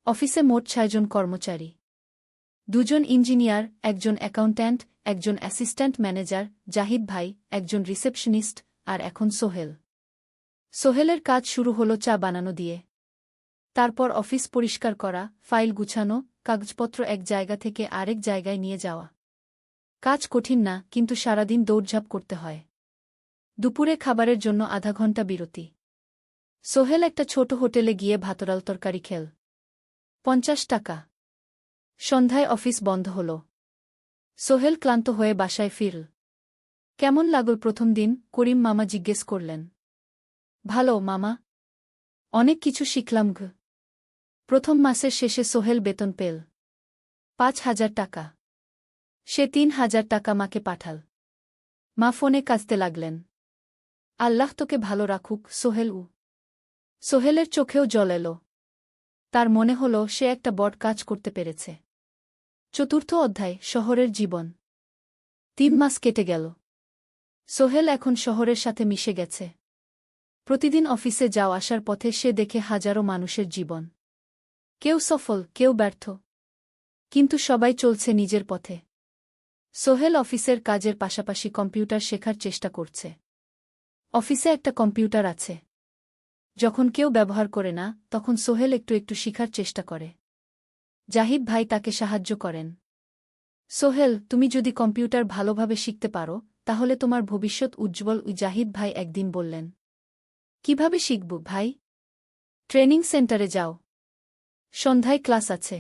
অফিসে মোট 6 জন কর্মচারী। দুজন ইঞ্জিনিয়ার, একজন অ্যাকাউন্ট্যান্ট, একজন অ্যাসিস্ট্যান্ট ম্যানেজার, জাহিদ ভাই, একজন রিসেপশনিস্ট, আর এখন সোহেল। সোহেলের কাজ শুরু হলো চা বানানো দিয়ে। তারপর অফিস পরিষ্কার করা, ফাইল গুছানো, কাগজপত্র এক জায়গা থেকে আরেক জায়গায় নিয়ে যাওয়া। কাজ কঠিন না, কিন্তু সারাদিন দৌড়ঝাঁপ করতে হয়। দুপুরে খাবারের জন্য আধা ঘন্টা বিরতি। সোহেল একটা ছোট হোটেলে গিয়ে ভাতরাল তরকারি খেল। 50 টাকা। সন্ধ্যায় অফিস বন্ধ হল। সোহেল ক্লান্ত হয়ে বাসায় ফিরল। কেমন লাগল প্রথম দিন? করিম মামা জিজ্ঞেস করলেন। ভালো মামা। অনেক কিছু শিখলাম গ। প্রথম মাসের শেষে সোহেল বেতন পেল 5,000 টাকা। সে 3,000 টাকা মাকে পাঠাল। মা ফোনে কাঁদতে লাগলেন। আল্লাহ তোকে ভালো রাখুক সোহেল। সোহেলের চোখেও জল এল। তার মনে হল সে একটা বড় কাজ করতে পেরেছে। চতুর্থ অধ্যায়, শহরের জীবন। 3 মাস কেটে গেল। সোহেল এখন শহরের সাথে মিশে গেছে। প্রতিদিন অফিসে যাও আসার পথে সে দেখে হাজারো মানুষের জীবন। কেউ সফল, কেউ ব্যর্থ, কিন্তু সবাই চলছে নিজের পথে। সোহেল অফিসের কাজের পাশাপাশি কম্পিউটার শেখার চেষ্টা করছে। অফিসে একটা কম্পিউটার আছে। যখন কেউ ব্যবহার করে না, তখন সোহেল একটু একটু শিখার চেষ্টা করে। জাহিদ ভাই তাকে সাহায্য করেন। সোহেল, তুমি যদি কম্পিউটার ভালোভাবে শিখতে পারো, তাহলে তোমার ভবিষ্যৎ উজ্জ্বল। জাহিদ ভাই একদিন বললেন। কিভাবে শিখব ভাই? ট্রেনিং সেন্টারে যাও। সন্ধ্যায় ক্লাস আছে।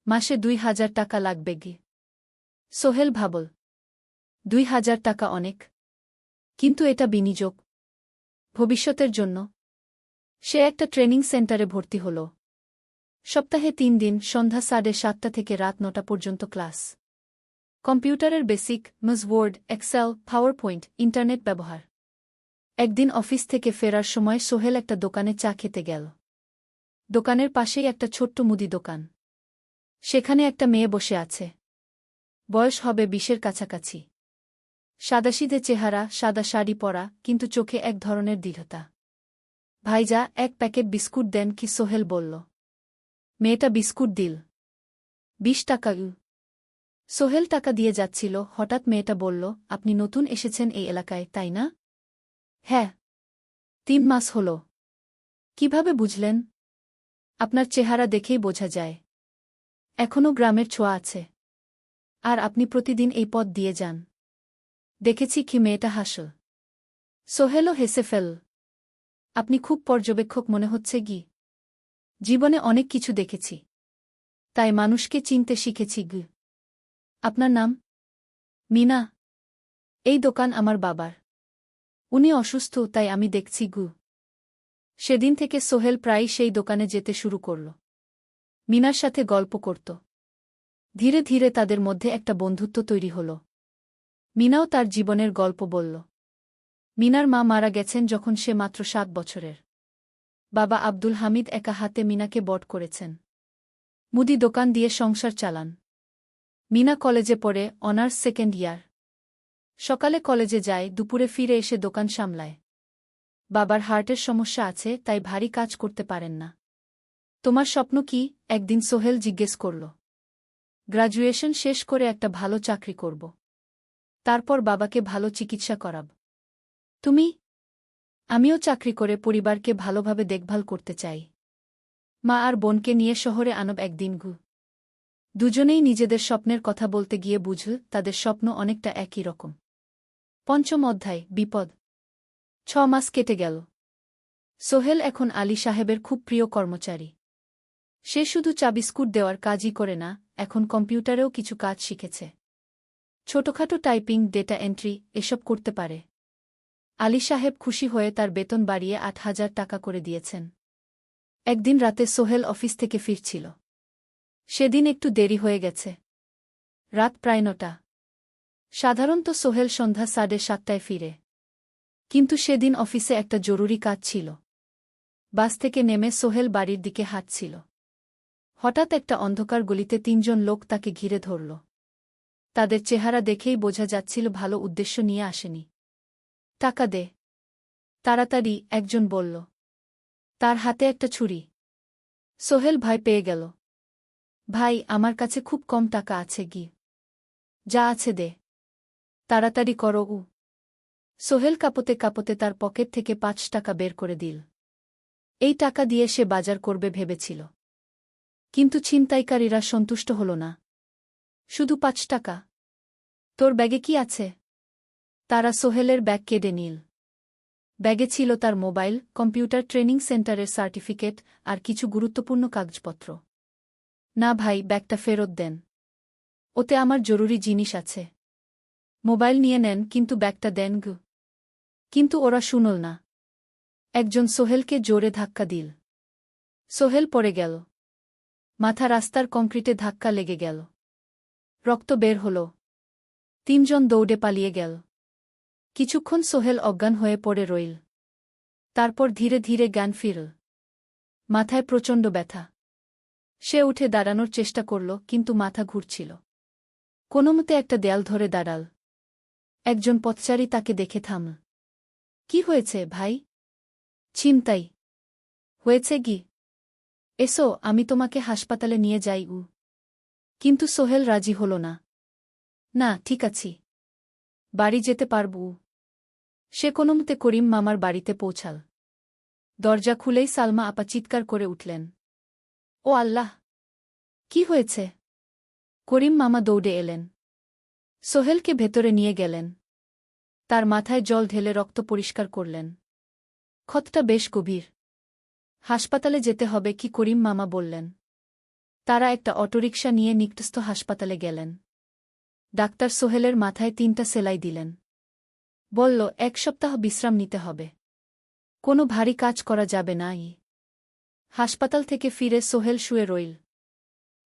মাসে 2,000 টাকা লাগবে গে। সোহেল ভাবল, 2,000 টাকা অনেক, কিন্তু এটা বিনিয়োগ, ভবিষ্যতের জন্য। সে একটা ট্রেনিং সেন্টারে ভর্তি হল। সপ্তাহে 3 দিন, সন্ধ্যা 7:30 থেকে রাত 9টা পর্যন্ত ক্লাস। কম্পিউটারের basic, MS Word, Excel, PowerPoint, internet ব্যবহার। একদিন অফিস থেকে ফেরার সময় সোহেল একটা দোকানে চা খেতে গেল। দোকানের পাশেই একটা ছোট্ট মুদি দোকান। সেখানে একটা মেয়ে বসে আছে। বয়স হবে 20-এর কাছাকাছি। সাদাসিধে চেহারা, সাদা শাড়ি পরা, কিন্তু চোখে এক ধরনের দৃঢ়তা। ভাইজা, 1 প্যাকেট বিস্কুট দেন কি? সোহেল বলল। মেয়েটা বিস্কুট দিল। 20 টাকা। সোহেল টাকা দিয়ে যাচ্ছিল, হঠাৎ মেয়েটা বলল, আপনি নতুন এসেছেন এই এলাকায়, তাই না? হ্যাঁ। 3 মাস হল। কিভাবে বুঝলেন? আপনার চেহারা দেখেই বোঝা যায়। এখনও গ্রামের ছোঁয়া আছে। আর আপনি প্রতিদিন এই পথ দিয়ে যান। দেখেছি কি? মেয়েটা হাসল। সোহেলও হেসে ফেল। আপনি খুব পর্যবেক্ষক মনে হচ্ছে গি। জীবনে অনেক কিছু দেখেছি, তাই মানুষকে চিনতে শিখেছি গ। আপনার নাম? মিনা। এই দোকান আমার বাবার। উনি অসুস্থ, তাই আমি দেখছি গু। সেদিন থেকে সোহেল প্রায়ই সেই দোকানে যেতে শুরু করল। মিনার সাথে গল্প করত। ধীরে ধীরে তাদের মধ্যে একটা বন্ধুত্ব তৈরি হল। মিনাও তার জীবনের গল্প বলল। মিনার মা মারা গেছেন যখন সে মাত্র 7 বছরের। বাবা আব্দুল হামিদ একা হাতে মিনাকে বড় করেছেন। মুদি দোকান দিয়ে সংসার চালান। মিনা কলেজে পড়ে, অনার্স 2nd ইয়ার। সকালে কলেজে যায়, দুপুরে ফিরে এসে দোকান সামলায়। বাবার হার্টের সমস্যা আছে, তাই ভারী কাজ করতে পারেন না। তোমার স্বপ্ন কি? একদিন সোহেল জিজ্ঞেস করল। গ্র্যাজুয়েশন শেষ করে একটা ভালো চাকরি করব। তারপর বাবাকে ভালো চিকিৎসা করাব। তুমি? আমিও চাকরি করে পরিবারকে ভালোভাবে দেখভাল করতে চাই। মা আর বোনকে নিয়ে শহরে আনব একদিন গু। দুজনেই নিজেদের স্বপ্নের কথা বলতে গিয়ে বুঝল তাদের স্বপ্ন অনেকটা একই রকম। 5ম অধ্যায়, বিপদ। 6 মাস কেটে গেল। সোহেল এখন আলী সাহেবের খুব প্রিয় কর্মচারী। সে শুধু চা বিস্কুট দেওয়ার কাজই করে না, এখন কম্পিউটারেও কিছু কাজ শিখেছে। ছোটখাটো টাইপিং, ডেটা এন্ট্রি, এসব করতে পারে। আলী সাহেব খুশি হয়ে তার বেতন বাড়িয়ে 8,000 টাকা করে দিয়েছেন। একদিন রাতে সোহেল অফিস থেকে ফিরছিল। সেদিন একটু দেরি হয়ে গেছে। রাত প্রায় 9টা। সাধারণত সোহেল সন্ধ্যা 7:30টায় ফিরে। কিন্তু সেদিন অফিসে একটা জরুরি কাজ ছিল। বাস থেকে নেমে সোহেল বাড়ির দিকে হাঁটছিল। হঠাৎ একটা অন্ধকার গলিতে 3 জন লোক তাকে ঘিরে ধরল। তাদের চেহারা দেখেই বোঝা যাচ্ছিল ভালো উদ্দেশ্য নিয়ে আসেনি। টাকা দে তাড়াতাড়ি, একজন বলল। তার হাতে একটা ছুরি। সোহেল ভয় পেয়ে গেল। ভাই, আমার কাছে খুব কম টাকা আছে গি। যা আছে দে। তাড়াতাড়ি করো। সোহেল কাঁপতে কাঁপতে তার পকেট থেকে ৫ টাকা বের করে দিল। এই টাকা দিয়ে সে বাজার করবে ভেবেছিল। কিন্তু ছিনতাইকারীরা সন্তুষ্ট হল না। শুধু ৫ টাকা? তোর ব্যাগে কি আছে? তারা সোহেলের ব্যাগ কেড়ে নিল। ব্যাগে ছিল তার মোবাইল, কম্পিউটার ট্রেনিং সেন্টারের সার্টিফিকেট আর কিছু গুরুত্বপূর্ণ কাগজপত্র। না ভাই, ব্যাগটা ফেরত দেন। ওতে আমার জরুরি জিনিস আছে। মোবাইল নিয়ে নেন, কিন্তু ব্যাগটা দেন গু। কিন্তু ওরা শুনল না। একজন সোহেলকে জোরে ধাক্কা দিল। সোহেল পড়ে গেল। মাথা রাস্তার কংক্রিটে ধাক্কা লেগে গেল। রক্ত বের হল। ৩ জন দৌড়ে পালিয়ে গেল। কিছুক্ষণ সোহেল অজ্ঞান হয়ে পড়ে রইল। তারপর ধীরে ধীরে জ্ঞান ফিরল। মাথায় প্রচণ্ড ব্যথা। সে উঠে দাঁড়ানোর চেষ্টা করল, কিন্তু মাথা ঘুরছিল। কোনোমতে একটা দেয়াল ধরে দাঁড়াল। একজন পথচারী তাকে দেখে থামল। কি হয়েছে ভাই? ছিনতাই হয়েছে গি? এসো, আমি তোমাকে হাসপাতালে নিয়ে যাই। কিন্তু সোহেল রাজি হল না। না, ঠিক আছি। বাড়ি যেতে পারব। সে কোনোমতে করিম মামার বাড়িতে পৌঁছাল। দরজা খুলেই সালমা আপা চিৎকার করে উঠলেন। ও আল্লাহ! কি হয়েছে? করিম মামা দৌড়ে এলেন। সোহেলকে ভেতরে নিয়ে গেলেন। তার মাথায় জল ঢেলে রক্ত পরিষ্কার করলেন। ক্ষতটা বেশ গভীর। হাসপাতালে যেতে হবে কি? করিম মামা বললেন। তারা একটা অটোরিকশা নিয়ে নিকটস্থ হাসপাতালে গেলেন। ডাক্তার সোহেলের মাথায় ৩টা সেলাই দিলেন। বলল, ১ সপ্তাহ বিশ্রাম নিতে হবে। কোনো ভারী কাজ করা যাবে না। হাসপাতাল থেকে ফিরে সোহেল শুয়ে রইল।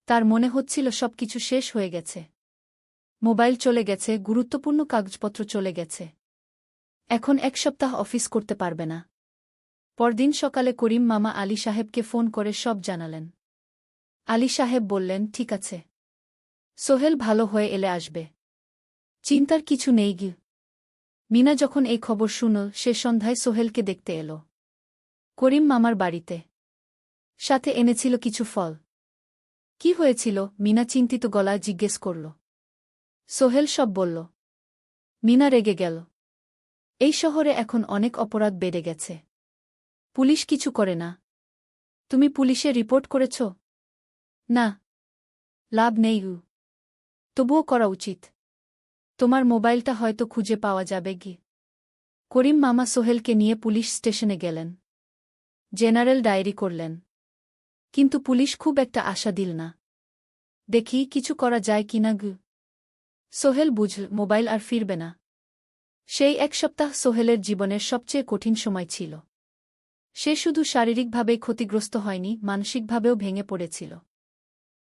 তার মনে হচ্ছিল সবকিছু শেষ হয়ে গেছে। মোবাইল চলে গেছে, গুরুত্বপূর্ণ কাগজপত্র চলে গেছে। এখন ১ সপ্তাহ অফিস করতে পারবে না। পরদিন সকালে করিম মামা আলী সাহেবকে ফোন করে সব জানালেন। আলী সাহেব বললেন, ঠিক আছে, সোহেল ভালো হয়ে এলে আসবে। চিন্তার কিছু নেই গি। মিনা যখন এই খবর শুনল, সে সন্ধ্যায় সোহেলকে দেখতে এল করিম মামার বাড়িতে। সাথে এনেছিল কিছু ফল। কি হয়েছিল? মিনা চিন্তিত গলায় জিজ্ঞেস করল। সোহেল সব বলল। মিনা রেগে গেল। এই শহরে এখন অনেক অপরাধ বেড়ে গেছে। পুলিশ কিছু করে না। তুমি পুলিশে রিপোর্ট করেছ? না। লাভ নেই। তবুও করা উচিত। তোমার মোবাইলটা হয়তো খুঁজে পাওয়া যাবে গি। করিম মামা সোহেলকে নিয়ে পুলিশ স্টেশনে গেলেন। জেনারেল ডায়েরি করলেন। কিন্তু পুলিশ খুব একটা আশা দিল না। দেখি কিছু করা যায় কিনা গু। সোহেল বুঝল মোবাইল আর ফিরবে না। সেই ১ সপ্তাহ সোহেলের জীবনের সবচেয়ে কঠিন সময় ছিল। সে শুধু শারীরিকভাবেই ক্ষতিগ্রস্ত হয়নি, মানসিকভাবেও ভেঙে পড়েছিল।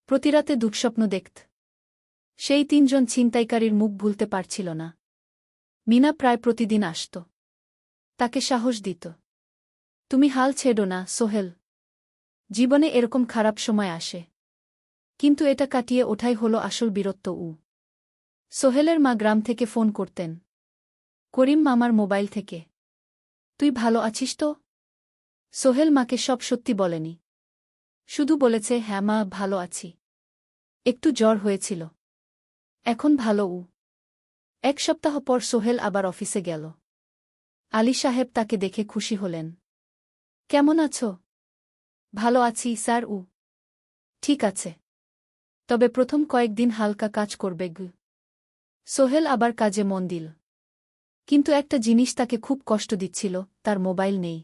প্রতিরাতে দুঃস্বপ্ন দেখত। সেই ৩ জন ছিনতাইকারীর মুখ ভুলতে পারছিল না। মিনা প্রায় প্রতিদিন আসত। তাকে সাহস দিত। তুমি হাল ছেড়ো না সোহেল। জীবনে এরকম খারাপ সময় আসে। কিন্তু এটা কাটিয়ে ওঠাই হলো আসল বীরত্ব। সোহেলের মা গ্রাম থেকে ফোন করতেন। করিম মামার মোবাইল থেকে। তুই ভালো আছিস তো? সোহেল মাকে সব সত্যি বলেনি। শুধু বলেছে, হ্যাঁ মা, ভালো আছি। একটু জ্বর হয়েছিল। এখন ভালো। ১ সপ্তাহ পর সোহেল আবার অফিসে গেল। আলী সাহেব তাকে দেখে খুশি হলেন। কেমন আছো? ভালো আছি স্যার। ঠিক আছে। তবে প্রথম কয়েকদিন হালকা কাজ করবে গু। সোহেল আবার কাজে মন দিল। কিন্তু একটা জিনিস তাকে খুব কষ্ট দিচ্ছিল, তার মোবাইল নেই।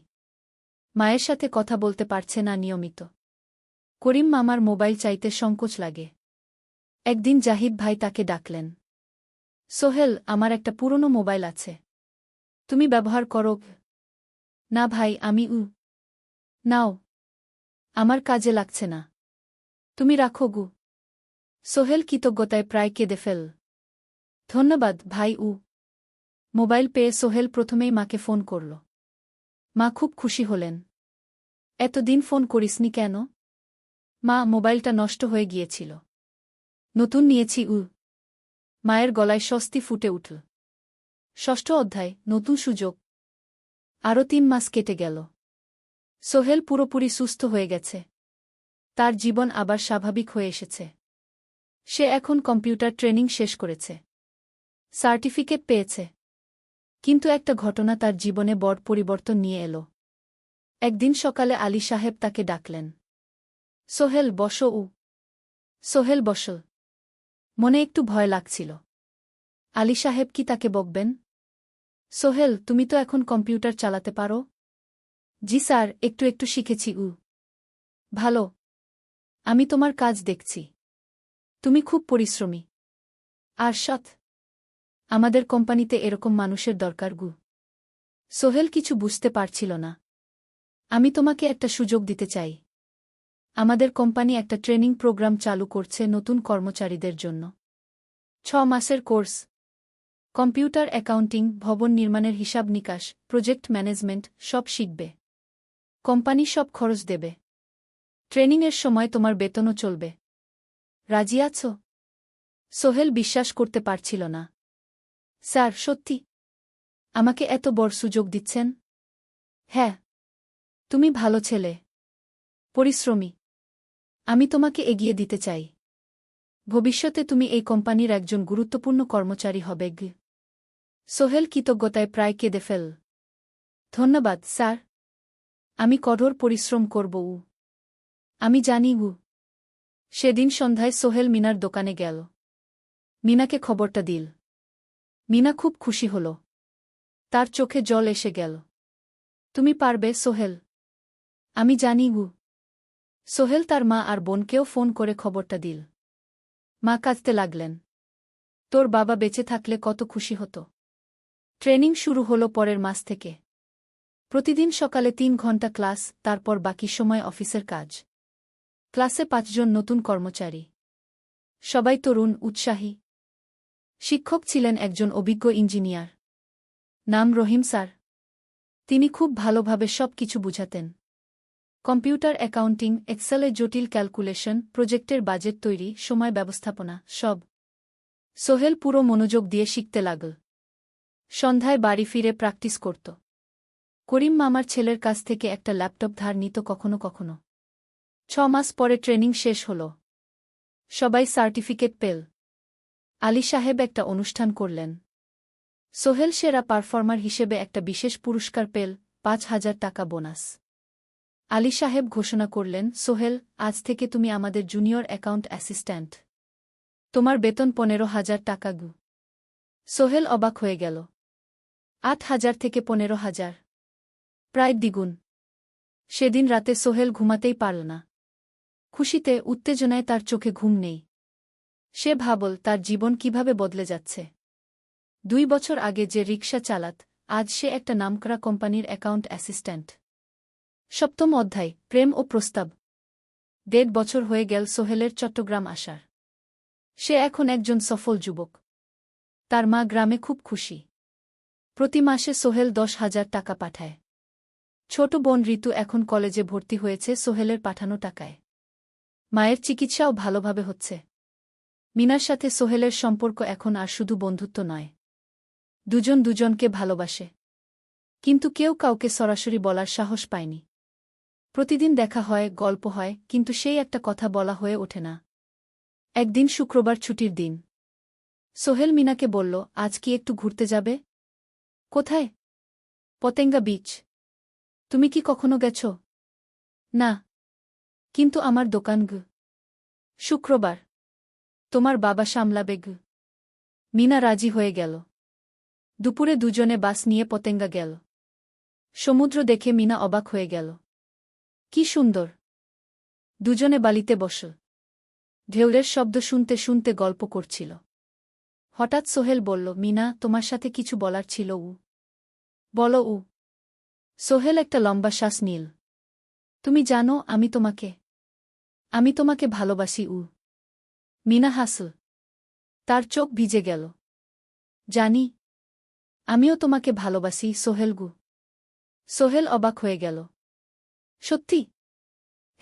মায়ের সাথে কথা বলতে পারছে না নিয়মিত। করিম মামার মোবাইল চাইতে সংকোচ লাগে। একদিন জাহিদ ভাই তাকে ডাকলেন। সোহেল, আমার একটা পুরনো মোবাইল আছে। তুমি ব্যবহার করো? না ভাই, আমি নাও। আমার কাজে লাগছে না। তুমি রাখো গু। সোহেল কৃতজ্ঞতায় প্রায় কেঁদে ফেল। ধন্যবাদ ভাই। মোবাইল পেয়ে সোহেল প্রথমেই মাকে ফোন করল। মা খুব খুশি হলেন। এতদিন ফোন করিসনি কেন? মা, মোবাইলটা নষ্ট হয়ে গিয়েছিল। নতুন নিয়েছি। মায়ের গলায় স্বস্তি ফুটে উঠল। ৬ষ্ঠ অধ্যায়, নতুন সুযোগ। আরও ৩ মাস কেটে গেল। সোহেল পুরোপুরি সুস্থ হয়ে গেছে। তার জীবন আবার স্বাভাবিক হয়ে এসেছে। সে এখন কম্পিউটার ট্রেনিং শেষ করেছে, সার্টিফিকেট পেয়েছে। কিন্তু একটা ঘটনা তার জীবনে বড় পরিবর্তন নিয়ে এলো। একদিন সকালে আলী সাহেব তাকে ডাকলেন। সোহেল, বসো। সোহেল বসল। মনে একটু ভয় লাগছিল। আলী সাহেব কি তাকে বকবেন? সোহেল, তুমি তো এখন কম্পিউটার চালাতে পারো? জি স্যার, একটু একটু শিখেছি। ভালো। আমি তোমার কাজ দেখছি। তুমি খুব পরিশ্রমী আর সৎ। আমাদের কোম্পানিতে এরকম মানুষের দরকার। সোহেল কিছু বুঝতে পারছিল না। আমি তোমাকে একটা সুযোগ দিতে চাই। আমাদের কোম্পানি একটা ট্রেনিং প্রোগ্রাম চালু করছে নতুন কর্মচারীদের জন্য। 6 মাসের কোর্স। কম্পিউটার অ্যাকাউন্টিং, ভবন নির্মাণের হিসাব নিকাশ, প্রজেক্ট ম্যানেজমেন্ট সব শিখবে। কোম্পানি সব খরচ দেবে। ট্রেনিংয়ের সময় তোমার বেতনও চলবে। রাজি আছো? সোহেল বিশ্বাস করতে পারছিল না। স্যার, সত্যি? আমাকে এত বড় সুযোগ দিচ্ছেন? হ্যাঁ। তুমি ভালো ছেলে, পরিশ্রমী। আমি তোমাকে এগিয়ে দিতে চাই। ভবিষ্যতে তুমি এই কোম্পানির একজন গুরুত্বপূর্ণ কর্মচারী হবে। সোহেল কৃতজ্ঞতায় প্রায় কেঁদে ফেল। ধন্যবাদ স্যার। আমি কঠোর পরিশ্রম করব। আমি জানি। সেদিন সন্ধ্যায় সোহেল মিনার দোকানে গেল। মিনাকে খবরটা দিল। মিনা খুব খুশি হল। তার চোখে জল এসে গেল। তুমি পারবে সোহেল। আমি জানি। সোহেল তার মা আর বোনকেও ফোন করে খবরটা দিল। মা কাঁদতে লাগলেন। তোর বাবা বেঁচে থাকলে কত খুশি হতো। ট্রেনিং শুরু হলো পরের মাস থেকে। প্রতিদিন সকালে 3 ঘন্টা ক্লাস, তারপর বাকি সময় অফিসের কাজ। ক্লাসে 5 জন নতুন কর্মচারী। সবাই তরুণ, উৎসাহী। শিক্ষক ছিলেন একজন অভিজ্ঞ ইঞ্জিনিয়ার। নাম রহিম স্যার। তিনি খুব ভালোভাবে সব কিছু বুঝাতেন। কম্পিউটার অ্যাকাউন্টিং, এক্সেলের জটিল ক্যালকুলেশন, প্রজেক্টের বাজেট তৈরি, সময় ব্যবস্থাপনা সব। সোহেল পুরো মনোযোগ দিয়ে শিখতে লাগল। সন্ধ্যায় বাড়ি ফিরে প্র্যাকটিস করত। করিম মামার ছেলের কাছ থেকে একটা ল্যাপটপ ধার নিত কখনো কখনো। 6 মাস পরে ট্রেনিং শেষ হল। সবাই সার্টিফিকেট পেল। আলী সাহেব একটা অনুষ্ঠান করলেন। সোহেল সেরা পারফর্মার হিসেবে একটা বিশেষ পুরস্কার পেল, 5,000 টাকা বোনাস। আলী সাহেব ঘোষণা করলেন, সোহেল, আজ থেকে তুমি আমাদের জুনিয়র অ্যাকাউন্ট অ্যাসিস্ট্যান্ট। তোমার বেতন 15,000 টাকা। সোহেল অবাক হয়ে গেল। 8,000 থেকে 15,000, প্রায় দ্বিগুণ। সেদিন রাতে সোহেল ঘুমাতেই পারল না। খুশিতে, উত্তেজনায় তার চোখে ঘুম নেই। সে ভাবল তার জীবন কিভাবে বদলে যাচ্ছে। 2 বছর আগে যে রিকশা চালাত, আজ সে একটা নামকরা কোম্পানির অ্যাকাউন্ট অ্যাসিস্ট্যান্ট। 7ম অধ্যায়, প্রেম ও প্রস্তাব। 1.5 বছর হয়ে গেল সোহেলের চট্টগ্রাম আসার। সে এখন একজন সফল যুবক। তার মা গ্রামে খুব খুশি। প্রতি মাসে সোহেল 10,000 টাকা পাঠায়। ছোট বোন ঋতু এখন কলেজে ভর্তি হয়েছে সোহেলের পাঠানো টাকায়। মায়ের চিকিৎসাও ভালোভাবে হচ্ছে। মিনার সাথে সোহেলের সম্পর্ক এখন আর শুধু বন্ধুত্ব নয়। দুজন দুজনকে ভালোবাসে। কিন্তু কেউ কাউকে সরাসরি বলার সাহস পায়নি। প্রতিদিন দেখা হয়, গল্প হয়, কিন্তু সেই একটা কথা বলা হয়ে ওঠে না। একদিন শুক্রবার ছুটির দিন। সোহেল মিনাকে বলল, আজ কি একটু ঘুরতে যাবে? কোথায়? পতেঙ্গা বিচ। তুমি কি কখনো গেছ? না। কিন্তু আমার দোকান। শুক্রবার। তোমার বাবা সামলাবে। মিনা রাজি হয়ে গেল। দুপুরে দুজনে বাস নিয়ে পতেঙ্গা গেল। সমুদ্র দেখে মিনা অবাক হয়ে গেল। কি সুন্দর। দুজনে বালিতে বসল। ঢেউয়ের শব্দ শুনতে শুনতে গল্প করছিল। হঠাৎ সোহেল বলল, মিনা, তোমার সাথে কিছু বলার ছিল। বলো। সোহেল একটা লম্বা শ্বাস নিল। তুমি জানো, আমি তোমাকে ভালোবাসি। মিনা হাসল। তার চোখ ভিজে গেল। জানি। আমিও তোমাকে ভালোবাসি সোহেল। সোহেল অবাক হয়ে গেল। সত্যি?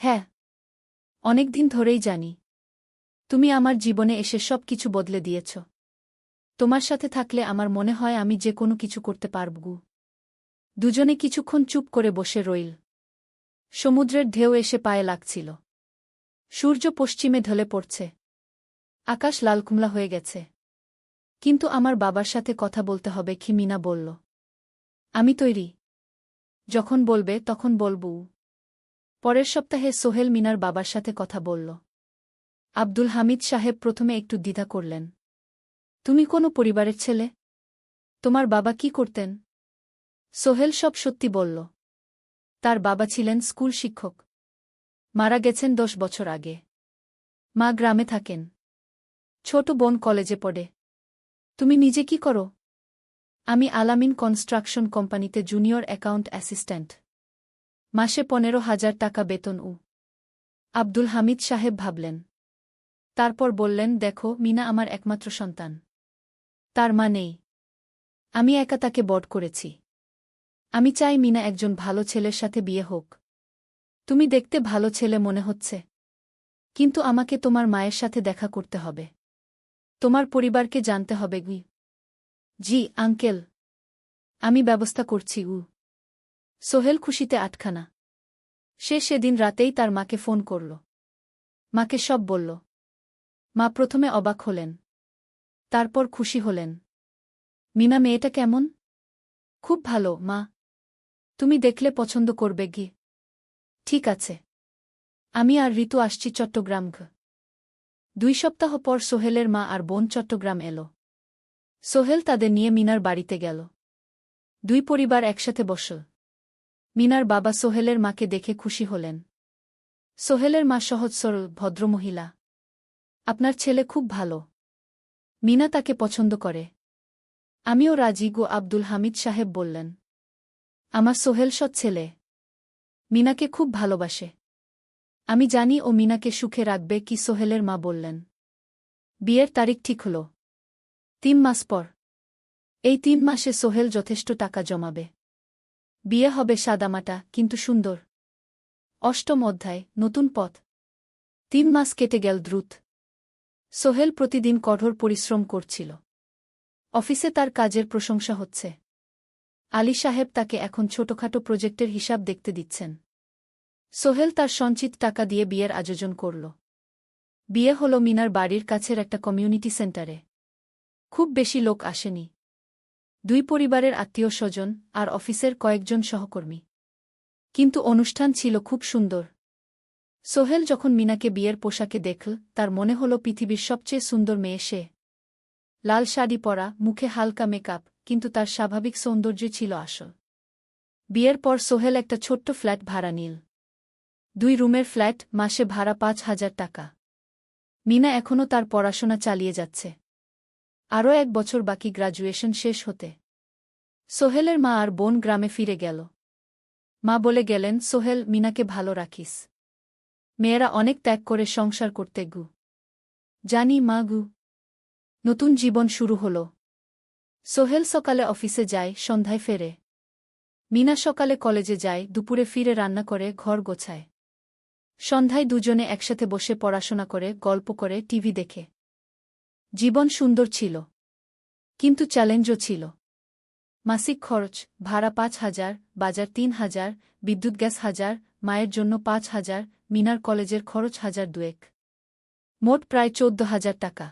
হ্যাঁ। অনেকদিন ধরেই জানি। তুমি আমার জীবনে এসে সব কিছু বদলে দিয়েছ। তোমার সাথে থাকলে আমার মনে হয় আমি যে কোনো কিছু করতে পারব। দুজনে কিছুক্ষণ চুপ করে বসে রইল। সমুদ্রের ঢেউ এসে পায়ে লাগছিল। সূর্য পশ্চিমে ঢলে পড়ছে। আকাশ লালকুমলা হয়ে গেছে। কিন্তু আমার বাবার সাথে কথা বলতে হবে কি? মিনা বলল। আমি তৈরি। যখন বলবে তখন বলবো। পরের সপ্তাহে সোহেল মিনার বাবার সাথে কথা বলল। আব্দুল হামিদ সাহেব প্রথমে একটু দ্বিধা করলেন। তুমি কোনো পরিবারের ছেলে? তোমার বাবা কি করতেন? সোহেল সব সত্যি বলল। তার বাবা ছিলেন স্কুল শিক্ষক। মারা গেছেন 10 বছর আগে। মা গ্রামে থাকেন। ছোট বোন কলেজে পড়ে। তুমি নিজে কি করো? আমি আলামিন কনস্ট্রাকশন কোম্পানিতে জুনিয়র অ্যাকাউন্ট অ্যাসিস্ট্যান্ট। মাসে 15,000 টাকা বেতন। আব্দুল হামিদ সাহেব ভাবলেন। তারপর বললেন, দেখো মিনা আমার একমাত্র সন্তান। তার মা নেই। আমি একা তাকে বড় করেছি। আমি চাই মিনা একজন ভালো ছেলের সাথে বিয়ে হোক। তুমি দেখতে ভালো ছেলে মনে হচ্ছে। কিন্তু আমাকে তোমার মায়ের সাথে দেখা করতে হবে। তোমার পরিবারকে জানতে হবে। জি আঙ্কেল। আমি ব্যবস্থা করছি। সোহেল খুশিতে আটখানা। সে সেদিন রাতেই তার মাকে ফোন করল। মাকে সব বলল। মা প্রথমে অবাক হলেন। তারপর খুশি হলেন। মিনা মেয়েটা কেমন? খুব ভালো মা। তুমি দেখলে পছন্দ করবে। ঠিক আছে। আমি আর ঋতু আসছি চট্টগ্রাম। 2 সপ্তাহ পর সোহেলের মা আর বোন চট্টগ্রাম এলো। সোহেল তাদের নিয়ে মিনার বাড়িতে গেল। 2 পরিবার একসাথে বসল। মিনার বাবা সোহেলের মাকে দেখে খুশি হলেন। সোহেলের মা সহজ সরল ভদ্রমহিলা। আপনার ছেলে খুব ভালো। মিনা তাকে পছন্দ করে। আমিও রাজি। আব্দুল হামিদ সাহেব বললেন। আমার সোহেল সৎ ছেলে। মিনাকে খুব ভালোবাসে। আমি জানি ও মিনাকে সুখে রাখবে। কি সোহেলের মা বললেন। বিয়ের তারিখ ঠিক হল। 3 মাস পর। এই 3 মাসে সোহেল যথেষ্ট টাকা জমাবে। বিয়ে হবে সাদামাটা কিন্তু সুন্দর। 8ম অধ্যায় নতুন পথ। 3 মাস কেটে গেল দ্রুত। সোহেল প্রতিদিন কঠোর পরিশ্রম করছিল। অফিসে তার কাজের প্রশংসা হচ্ছে। আলী সাহেব তাকে এখন ছোটখাটো প্রজেক্টের হিসাব দেখতে দিচ্ছেন। সোহেল তার সঞ্চিত টাকা দিয়ে বিয়ের আয়োজন করল। বিয়ে হল মিনার বাড়ির কাছের একটা কমিউনিটি সেন্টারে। খুব বেশি লোক আসেনি। 2 পরিবারের আত্মীয় স্বজন আর অফিসের কয়েকজন সহকর্মী। কিন্তু অনুষ্ঠান ছিল খুব সুন্দর। সোহেল যখন মিনাকে বিয়ের পোশাকে দেখল, তার মনে হল পৃথিবীর সবচেয়ে সুন্দর মেয়ে সে। লাল শাড়ি পরা, মুখে হালকা মেকআপ, কিন্তু তার স্বাভাবিক সৌন্দর্য ছিল আসল। বিয়ের পর সোহেল একটা ছোট্ট ফ্ল্যাট ভাড়া নিল। 2 রুমের ফ্ল্যাট, মাসে ভাড়া 5,000 টাকা। মিনা এখনও তার পড়াশোনা চালিয়ে যাচ্ছে। আরও 1 বছর বাকি গ্র্যাজুয়েশন শেষ হতে। সোহেলের মা আর বোন গ্রামে ফিরে গেল। মা বলে গেলেন, সোহেল, মিনাকে ভালো রাখিস। মেয়েরা অনেক ত্যাগ করে সংসার করতে। জানি মা। নতুন জীবন শুরু হল। সোহেল সকালে অফিসে যায়, সন্ধ্যায় ফেরে। মিনা সকালে কলেজে যায়, দুপুরে ফিরে রান্না করে, ঘর গোছায়। সন্ধ্যায় দুজনে একসাথে বসে পড়াশোনা করে, গল্প করে, টিভি দেখে। জীবন সুন্দর ছিল। কিন্তু চ্যালেঞ্জও ছিল। মাসিক খরচ, ভাড়া 5,000, বাজার 3,000, বিদ্যুৎ গ্যাস 1,000, মায়ের জন্য 5,000, মিনার কলেজের খরচ 1,200। মোট প্রায় 14,000 টাকা।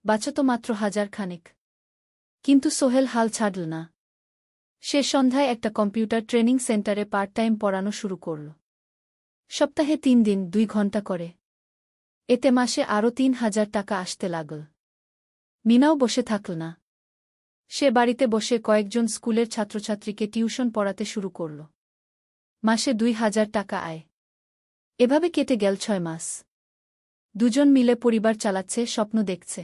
বাঁচত মাত্র 1,000 খানেক। কিন্তু সোহেল হাল ছাড়ল না। সে সন্ধ্যায় একটা কম্পিউটার ট্রেনিং সেন্টারে পার্ট টাইম পড়ানো শুরু করল। সপ্তাহে 3 দিন 2 ঘন্টা করে। এতে মাসে আরও 3,000 টাকা আসতে লাগল। মিনাও বসে থাকল না। সে বাড়িতে বসে কয়েকজন স্কুলের ছাত্রছাত্রীকে টিউশন পড়াতে শুরু করল। মাসে 2,000 টাকা আয়। এভাবে কেটে গেল 6 মাস। দুজন মিলে পরিবার চালাচ্ছে, স্বপ্ন দেখছে।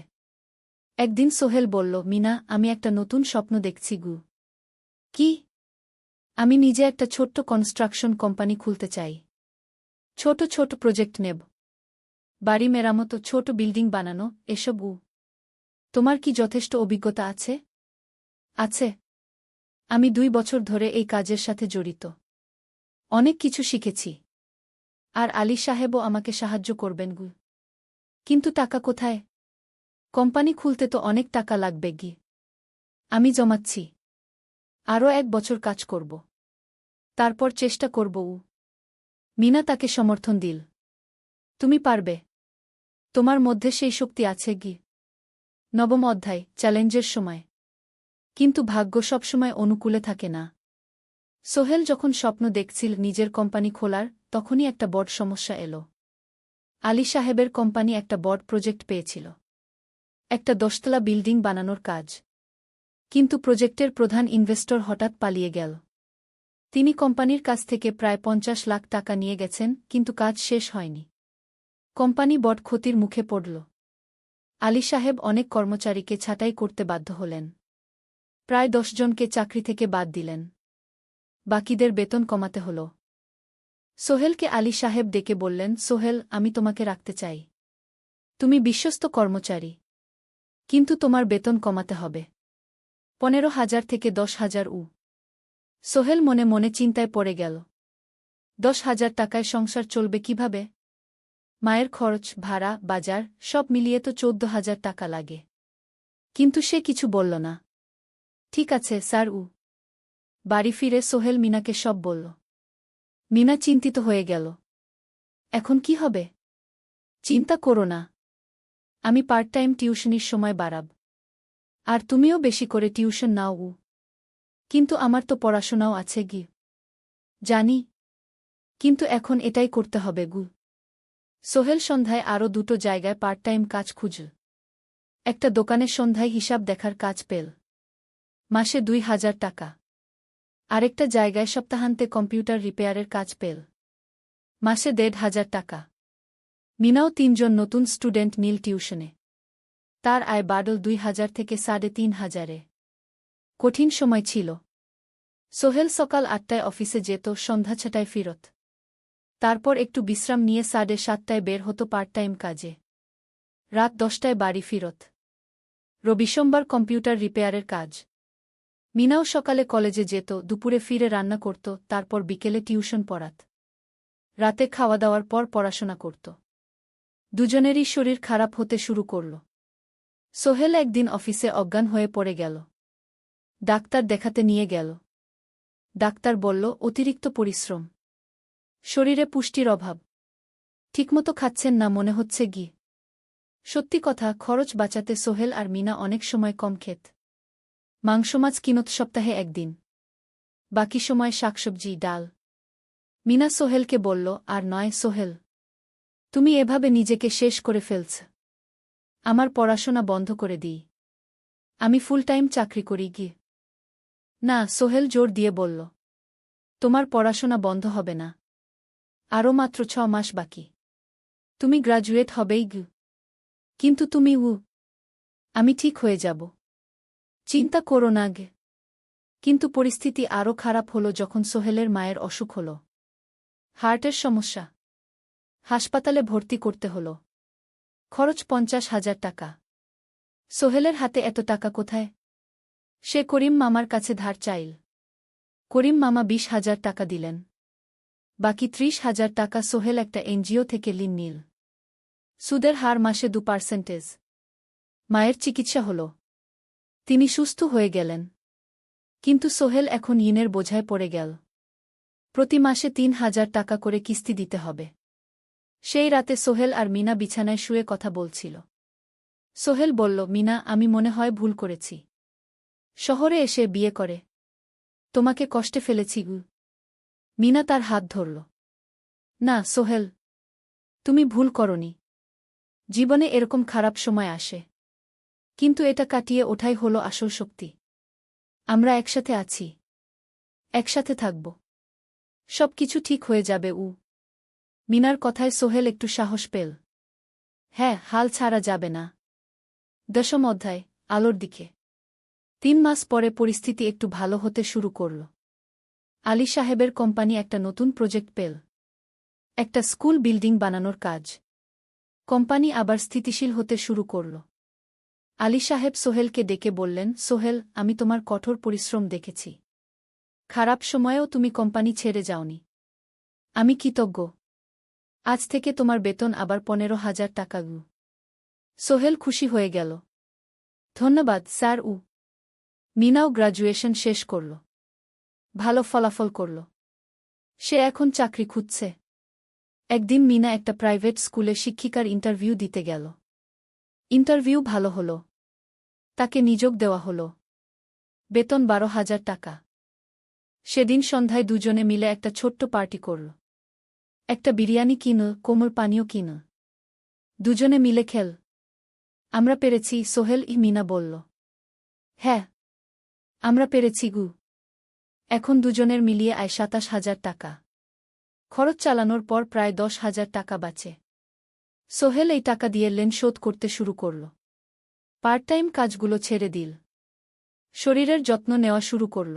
একদিন সোহেল বলল, মিনা, আমি একটা নতুন স্বপ্ন দেখছি। কি? আমি নিজে একটা ছোট্ট কনস্ট্রাকশন কোম্পানি খুলতে চাই। ছোট ছোট প্রজেক্ট নেব। বাড়ি মেরামত, ছোট বিল্ডিং বানানো, এসব। তোমার কি যথেষ্ট অভিজ্ঞতা আছে? আছে। আমি 2 বছর ধরে এই কাজের সাথে জড়িত। অনেক কিছু শিখেছি। আর আলী সাহেবও আমাকে সাহায্য করবেন। কিন্তু টাকা কোথায়? কোম্পানি খুলতে তো অনেক টাকা লাগবে। আমি জমাচ্ছি। আরও 1 বছর কাজ করব। তারপর চেষ্টা করব। মিনা তাকে সমর্থন দিল। তুমি পারবে। তোমার মধ্যে সেই শক্তি আছে কি? নবম অধ্যায়, চ্যালেঞ্জের সময়। কিন্তু ভাগ্য সবসময় অনুকূলে থাকে না। সোহেল যখন স্বপ্ন দেখছিল নিজের কোম্পানি খোলার, তখনই একটা বড় সমস্যা এলো। আলী সাহেবের কোম্পানি একটা বড় প্রজেক্ট পেয়েছিল, একটা 10তলা বিল্ডিং বানানোর কাজ। কিন্তু প্রজেক্টের প্রধান ইনভেস্টর হঠাৎ পালিয়ে গেল। তিনি কোম্পানির কাছ থেকে প্রায় 50 লাখ টাকা নিয়ে গেছেন, কিন্তু কাজ শেষ হয়নি। কোম্পানি বড় ক্ষতির মুখে পড়ল। আলী সাহেব অনেক কর্মচারীকে ছাঁটাই করতে বাধ্য হলেন। প্রায় 10 জনকে চাকরি থেকে বাদ দিলেন। বাকিদের বেতন কমাতে হল। সোহেলকে আলী সাহেব ডেকে বললেন, সোহেল, আমি তোমাকে রাখতে চাই। তুমি বিশ্বস্ত কর্মচারী। কিন্তু তোমার বেতন কমাতে হবে 15,000 থেকে 10,000 সোহেল মনে মনে চিন্তায় পড়ে গেল। 10,000 টাকায় সংসার চলবে কিভাবে? মায়ের খরচ, ভাড়া, বাজার সব মিলিয়ে তো 14,000 টাকা লাগে। কিন্তু সে কিছু বলল না। ঠিক আছে স্যার। বাড়ি ফিরে সোহেল মিনাকে সব বলল। মিনা চিন্তিত হয়ে গেল। এখন কি হবে? চিন্তা করো না, আমি পার্ট টাইম টিউশনির সময় বাড়াব। আর তুমিও বেশি করে টিউশন নাও। কিন্তু আমার তো পড়াশোনাও আছে গি। জানি, কিন্তু এখন এটাই করতে হবে গু। সোহেল সন্ধ্যায় আরও 2টো জায়গায় পার্ট টাইম কাজ খুঁজল। একটা দোকানের সন্ধ্যায় হিসাব দেখার কাজ পেল, মাসে 2,000 টাকা। আরেকটা জায়গায় সপ্তাহান্তে কম্পিউটার রিপেয়ারের কাজ পেল, মাসে 1,500 টাকা। মিনাও 3 জন নতুন স্টুডেন্ট নীল টিউশনে। তার আয় বাড়ল 2,000 থেকে 3,500-এ। কঠিন সময় ছিল। সোহেল সকাল 8টায় অফিসে যেত, সন্ধ্যা 6টায় ফিরত। তারপর একটু বিশ্রাম নিয়ে 7:30টায় বের হতো পার্ট টাইম কাজে। রাত 10টায় বাড়ি ফিরত। রবি সোমবার কম্পিউটার রিপেয়ারের কাজ। মিনাও সকালে কলেজে যেত, দুপুরে ফিরে রান্না করত, তারপর বিকেলে টিউশন পড়াত। রাতে খাওয়া দাওয়ার পর পড়াশোনা করত। দুজনেরই শরীর খারাপ হতে শুরু করল। সোহেল একদিন অফিসে অজ্ঞান হয়ে পড়ে গেল। ডাক্তার দেখাতে নিয়ে গেল। ডাক্তার বলল, অতিরিক্ত পরিশ্রম, শরীরে পুষ্টির অভাব, ঠিকমতো খাচ্ছেন না মনে হচ্ছে গি। সত্যি কথা, খরচ বাঁচাতে সোহেল আর মিনা অনেক সময় কম খেত। মাংস মাছ কিনত সপ্তাহে একদিন, বাকি সময় শাকসবজি, ডাল। মিনা সোহেলকে বলল, আর নয় সোহেল, তুমি এভাবে নিজেকে শেষ করে ফেলছ। আমার পড়াশোনা বন্ধ করে দিই, আমি ফুল টাইম চাকরি করি গি। না, সোহেল জোর দিয়ে বলল, তোমার পড়াশোনা বন্ধ হবে না। আরও মাত্র 6 মাস বাকি, তুমি গ্রাজুয়েট হবেই গি। কিন্তু তুমি আমি ঠিক হয়ে যাব, চিন্তা করো না গে। কিন্তু পরিস্থিতি আরও খারাপ হল যখন সোহেলের মায়ের অসুখ হল। হার্টের সমস্যা। হাসপাতালে ভর্তি করতে হল। খরচ 50,000 টাকা। সোহেলের হাতে এত টাকা কোথায়? সে করিম মামার কাছে ধার চাইল। করিম মামা 20,000 টাকা দিলেন। বাকি 30,000 টাকা সোহেল একটা এনজিও থেকে ঋণ নিল। সুদের হার মাসে 2%। মায়ের চিকিৎসা হল, তিনি সুস্থ হয়ে গেলেন। কিন্তু সোহেল এখন ঋণের বোঝায় পড়ে গেল। প্রতি মাসে 3,000 টাকা করে কিস্তি দিতে হবে। সেই রাতে সোহেল আর মিনা বিছানায় শুয়ে কথা বলছিল। সোহেল বলল, মিনা, আমি মনে হয় ভুল করেছি। শহরে এসে বিয়ে করে তোমাকে কষ্টে ফেলেছি গু। মিনা তার হাত ধরল। না সোহেল, তুমি ভুল করনি। জীবনে এরকম খারাপ সময় আসে, কিন্তু এটা কাটিয়ে ওঠাই হলো আসল শক্তি। আমরা একসাথে আছি, একসাথে থাকব, সব কিছু ঠিক হয়ে যাবে। মিনার কথায় সোহেল একটু সাহস পেল। হ্যাঁ, হাল ছাড়া যাবে না। 10ম অধ্যায়, আলোর দিকে। 3 মাস পরে পরিস্থিতি একটু ভালো হতে শুরু করল। আলী সাহেবের কোম্পানি একটা নতুন প্রজেক্ট পেল, একটা স্কুল বিল্ডিং বানানোর কাজ। কোম্পানি আবার স্থিতিশীল হতে শুরু করল। আলী সাহেব সোহেলকে ডেকে বললেন, সোহেল, আমি তোমার কঠোর পরিশ্রম দেখেছি। খারাপ সময়েও তুমি কোম্পানি ছেড়ে যাওনি। আমি কৃতজ্ঞ। আজ থেকে তোমার বেতন আবার 15,000 টাকা। সোহেল খুশি হয়ে গেল। ধন্যবাদ স্যার। মিনাও গ্রাজুয়েশন শেষ করল, ভালো ফলাফল করল। সে এখন চাকরি খুঁজছে। একদিন মিনা একটা প্রাইভেট স্কুলে শিক্ষিকার ইন্টারভিউ দিতে গেল। ইন্টারভিউ ভালো হলো। তাকে নিযোগ দেওয়া হলো। বেতন 12,000 টাকা। সেদিন সন্ধ্যায় দুজনে মিলে একটা ছোট্ট পার্টি করল। একটা বিরিয়ানি কিনল, কোমল পানীয় কিনল। দুজনে মিলে খেল। আমরা পেরেছি, সোহেল মিনা বলল। হ্যাঁ, আমরা পেরেছি গু। এখন দুজনের মিলিয়ে আয় 27,000 টাকা। খরচ চালানোর পর প্রায় 10,000 টাকা বাঁচে। সোহেল এই টাকা দিয়ে লেন শোধ করতে শুরু করল। পার্ট টাইম কাজগুলো ছেড়ে দিল। শরীরের যত্ন নেওয়া শুরু করল।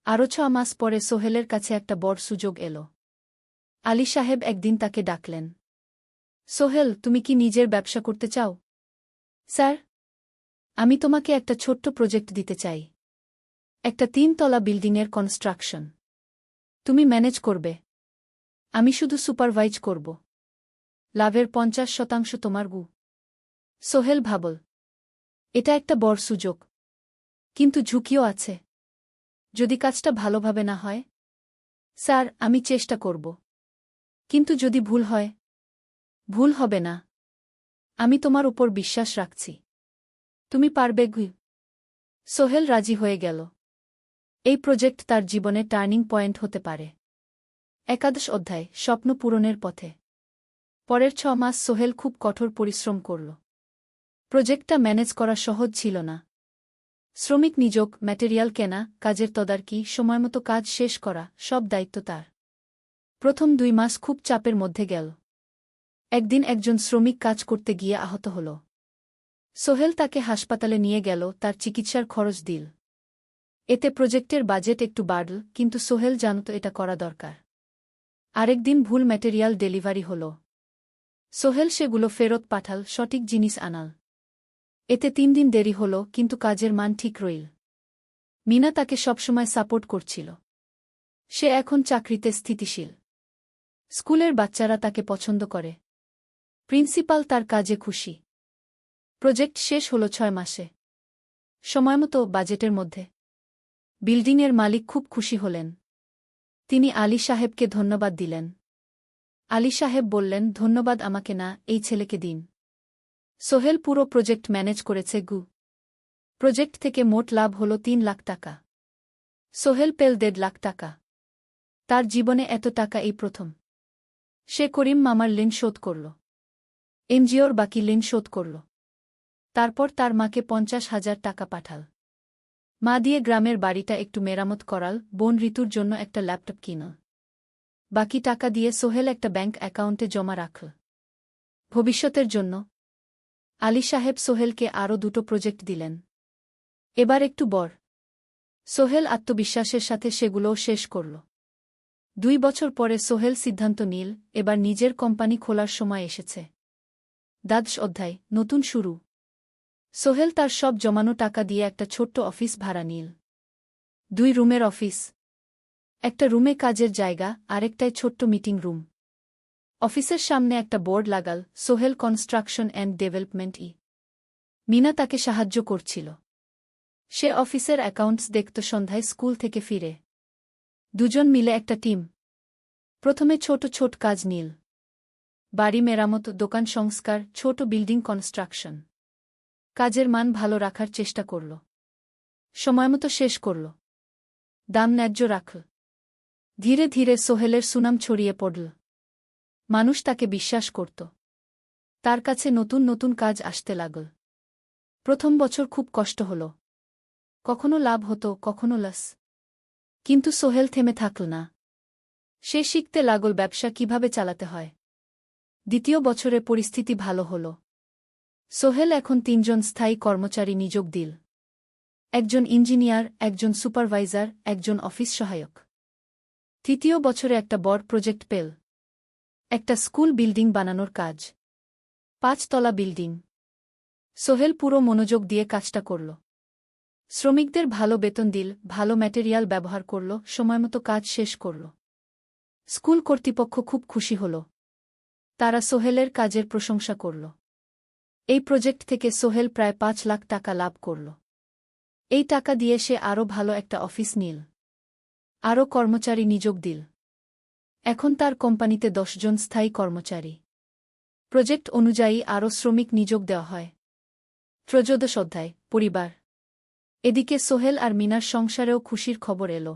আরও 6 মাস পরে সোহেলের কাছে একটা বড় সুযোগ এলো। আলী সাহেব একদিন তাকে ডাকলেন। সোহেল, তুমি কি নিজের ব্যবসা করতে চাও? স্যার, আমি তোমাকে একটা ছোট্ট প্রজেক্ট দিতে চাই। একটা 3 তলা বিল্ডিংয়ের কনস্ট্রাকশন। তুমি ম্যানেজ করবে। আমি শুধু সুপারভাইজ করব। লাভের 50% তোমার গু। সোহেল ভাবল, এটা একটা বড় সুযোগ। কিন্তু ঝুঁকিও আছে। যদি কাজটা ভালোভাবে না হয়? স্যার, আমি চেষ্টা করব। কিন্তু যদি ভুল হয়? ভুল হবে না। আমি তোমার উপর বিশ্বাস রাখছি। তুমি পারবে গু। সোহেল রাজি হয়ে গেল। এই প্রজেক্ট তার জীবনে টার্নিং পয়েন্ট হতে পারে। 11 অধ্যায়, স্বপ্ন পূরণের পথে। পরের 6 মাস সোহেল খুব কঠোর পরিশ্রম করল। প্রজেক্টটা ম্যানেজ করা সহজ ছিল না। শ্রমিক নিযোগ, ম্যাটেরিয়াল কেনা, কাজের তদারকি, সময়মতো কাজ শেষ করা, সব দায়িত্ব তার। প্রথম 2 মাস খুব চাপের মধ্যে গেল। একদিন একজন শ্রমিক কাজ করতে গিয়ে আহত হল। সোহেল তাকে হাসপাতালে নিয়ে গেল, তার চিকিৎসার খরচ দিল। এতে প্রজেক্টের বাজেট একটু বাড়ল, কিন্তু সোহেল জানত এটা করা দরকার। আরেকদিন ভুল ম্যাটেরিয়াল ডেলিভারি হল। সোহেল সেগুলো ফেরত পাঠাল, সঠিক জিনিস আনাল। এতে 3 দিন দেরি হল, কিন্তু কাজের মান ঠিক রইল। মিনা তাকে সবসময় সাপোর্ট করছিল। সে এখন চাকরিতে স্থিতিশীল। স্কুলের বাচ্চারা তাকে পছন্দ করে। প্রিন্সিপাল তার কাজে খুশি। প্রজেক্ট শেষ হল 6 মাসে। সময়মতো, বাজেটের মধ্যে। বিল্ডিংয়ের মালিক খুব খুশি হলেন। তিনি আলী সাহেবকে ধন্যবাদ দিলেন। আলী সাহেব বললেন, ধন্যবাদ আমাকে না, এই ছেলেকে দিন। সোহেল পুরো প্রজেক্ট ম্যানেজ করেছে গু। প্রজেক্ট থেকে মোট লাভ হল 3 লাখ টাকা। সোহেল পেল 1.5 লাখ টাকা। তার জীবনে এত টাকা এই প্রথম। সে করিম মামার ঋণ শোধ করল। এনজিওর বাকি ঋণ শোধ করল। তারপর তার মাকে 50,000 টাকা পাঠাল। মা দিয়ে গ্রামের বাড়িটা একটু মেরামত করাল, বোন ঋতুর জন্য একটা ল্যাপটপ কিনল। বাকি টাকা দিয়ে সোহেল একটা ব্যাংক অ্যাকাউন্টে জমা রাখল। ভবিষ্যতের জন্য। আলী সাহেব সোহেলকে আরও 2টো প্রজেক্ট দিলেন। এবার একটু বড়। সোহেল আত্মবিশ্বাসের সাথে সেগুলোও শেষ করল। 2 বছর পরে সোহেল সিদ্ধান্ত নিল, এবার নিজের কোম্পানি খোলার সময় এসেছে। 10 অধ্যায়, নতুন শুরু। সোহেল তার সব জমানো টাকা দিয়ে একটা ছোট্ট অফিস ভাড়া নিল। 2 রুমের অফিস। একটা রুমে কাজের জায়গা, আরেকটায় ছোট্ট মিটিং রুম। অফিসের সামনে একটা বোর্ড লাগাল, Sohel construction and development. Meena তাকে সাহায্য করছিল। সে অফিসের অ্যাকাউন্টস দেখত সন্ধ্যায় স্কুল থেকে ফিরে। দুজন মিলে একটা টিম। প্রথমে ছোট ছোট কাজ নিল। বাড়ি মেরামত, দোকান সংস্কার, ছোট বিল্ডিং কনস্ট্রাকশন। কাজের মান ভালো রাখার চেষ্টা করল। সময়মতো শেষ করল। দাম ন্যায্য রাখল। ধীরে ধীরে সোহেলের সুনাম ছড়িয়ে পড়ল। মানুষ তাকে বিশ্বাস করত। তার কাছে নতুন নতুন কাজ আসতে লাগল। প্রথম বছর খুব কষ্ট হল। কখনো লাভ হতো, কখনো লস। কিন্তু সোহেল থেমে থাকল না। সে শিখতে লাগল ব্যবসা কিভাবে চালাতে হয়। দ্বিতীয় বছরে পরিস্থিতি ভালো হল। সোহেল এখন 3 জন স্থায়ী কর্মচারী নিযোগ দিল। একজন ইঞ্জিনিয়ার, একজন সুপারভাইজার, একজন অফিস সহায়ক। তৃতীয় বছরে একটা বড় প্রজেক্ট পেল। একটা স্কুল বিল্ডিং বানানোর কাজ। 5 তলা বিল্ডিং। সোহেল পুরো মনোযোগ দিয়ে কাজটা করল। শ্রমিকদের ভালো বেতন দিল, ভালো ম্যাটেরিয়াল ব্যবহার করল, সময়মতো কাজ শেষ করল। স্কুল কর্তৃপক্ষ খুব খুশি হল। তারা সোহেলের কাজের প্রশংসা করল। এই প্রজেক্ট থেকে সোহেল প্রায় 5 লাখ টাকা লাভ করল। এই টাকা দিয়ে সে আরও ভালো একটা অফিস নিল। আরও কর্মচারী নিযোগ দিল। এখন তার কোম্পানিতে 10 জন স্থায়ী কর্মচারী। প্রজেক্ট অনুযায়ী আরও শ্রমিক নিযোগ দেওয়া হয়। ত্রয়োদশ অধ্যায়, পরিবার। এদিকে সোহেল আর মিনার সংসারেও খুশির খবর এলো।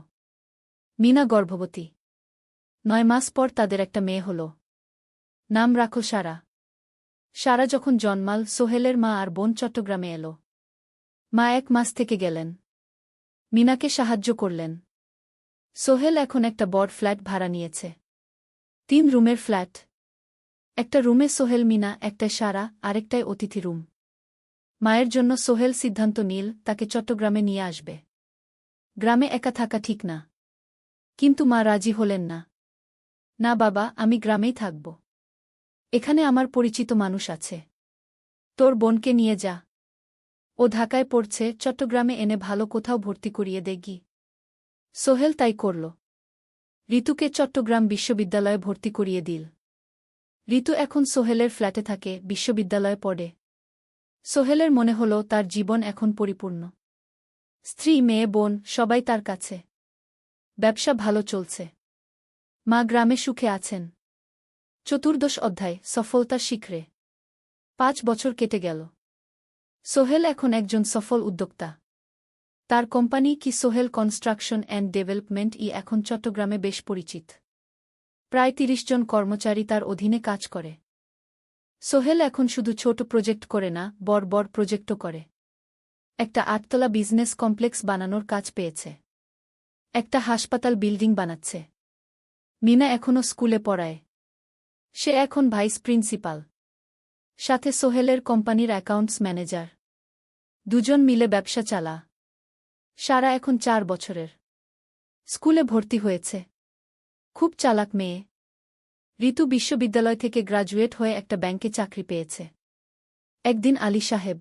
মিনা গর্ভবতী। 9 মাস পর তাদের একটা মেয়ে হল। নাম রাখো সারা। সারা যখন জন্মাল, সোহেলের মা আর বোন চট্টগ্রামে এলো। মা 1 মাস থেকে গেলেন। মিনাকে সাহায্য করলেন। সোহেল এখন একটা বড় ফ্ল্যাট ভাড়া নিয়েছে। 3 রুমের ফ্ল্যাট। একটা রুমে সোহেল, মিনা, একটায় সারা, আরেকটায় অতিথি রুম। মায়ের জন্য সোহেল সিদ্ধান্ত নিল তাকে চট্টগ্রামে নিয়ে আসবে। গ্রামে একা থাকা ঠিক না। কিন্তু মা রাজি হলেন না। না বাবা, আমি গ্রামেই থাকব। এখানে আমার পরিচিত মানুষ আছে। তোর বোনকে নিয়ে যা। ও ঢাকায় পড়ছে, চট্টগ্রামে এনে ভালো কোথাও ভর্তি করিয়ে দেগি। সোহেল তাই করল। ঋতুকে চট্টগ্রাম বিশ্ববিদ্যালয়ে ভর্তি করিয়ে দিল। ঋতু এখন সোহেলের ফ্ল্যাটে থাকে, বিশ্ববিদ্যালয়ে পড়ে। সোহেলের মনে হল তার জীবন এখন পরিপূর্ণ। স্ত্রী, মেয়ে, বোন সবাই তার কাছে। ব্যবসা ভালো চলছে। মা গ্রামে সুখে আছেন। চতুর্দশ অধ্যায়, সফলতার শিখরে। 5 বছর কেটে গেল। সোহেল এখন একজন সফল উদ্যোক্তা। তার কোম্পানি কি সোহেল কনস্ট্রাকশন অ্যান্ড ডেভেলপমেন্ট এখন চট্টগ্রামে বেশ পরিচিত। প্রায় 30 জন কর্মচারী তার অধীনে কাজ করে। সোহেল এখন শুধু ছোট প্রজেক্ট করে না, বড় বড় প্রজেক্টও করে। একটা 8তলা বিজনেস কমপ্লেক্স বানানোর কাজ পেয়েছে। একটা হাসপাতাল বিল্ডিং বানাচ্ছে। মিনা এখনও স্কুলে পড়ায়। সে এখন ভাইস প্রিন্সিপাল। সাথে সোহেলের কোম্পানির অ্যাকাউন্টস ম্যানেজার। দুজন মিলে ব্যবসা চালা। সারা এখন 4 বছরের। স্কুলে ভর্তি হয়েছে। খুব চালাক মেয়ে। ঋতু বিশ্ববিদ্যালয় থেকে গ্রাজুয়েট হয়ে একটা ব্যাংকে চাকরি পেয়েছে। একদিন আলী সাহেব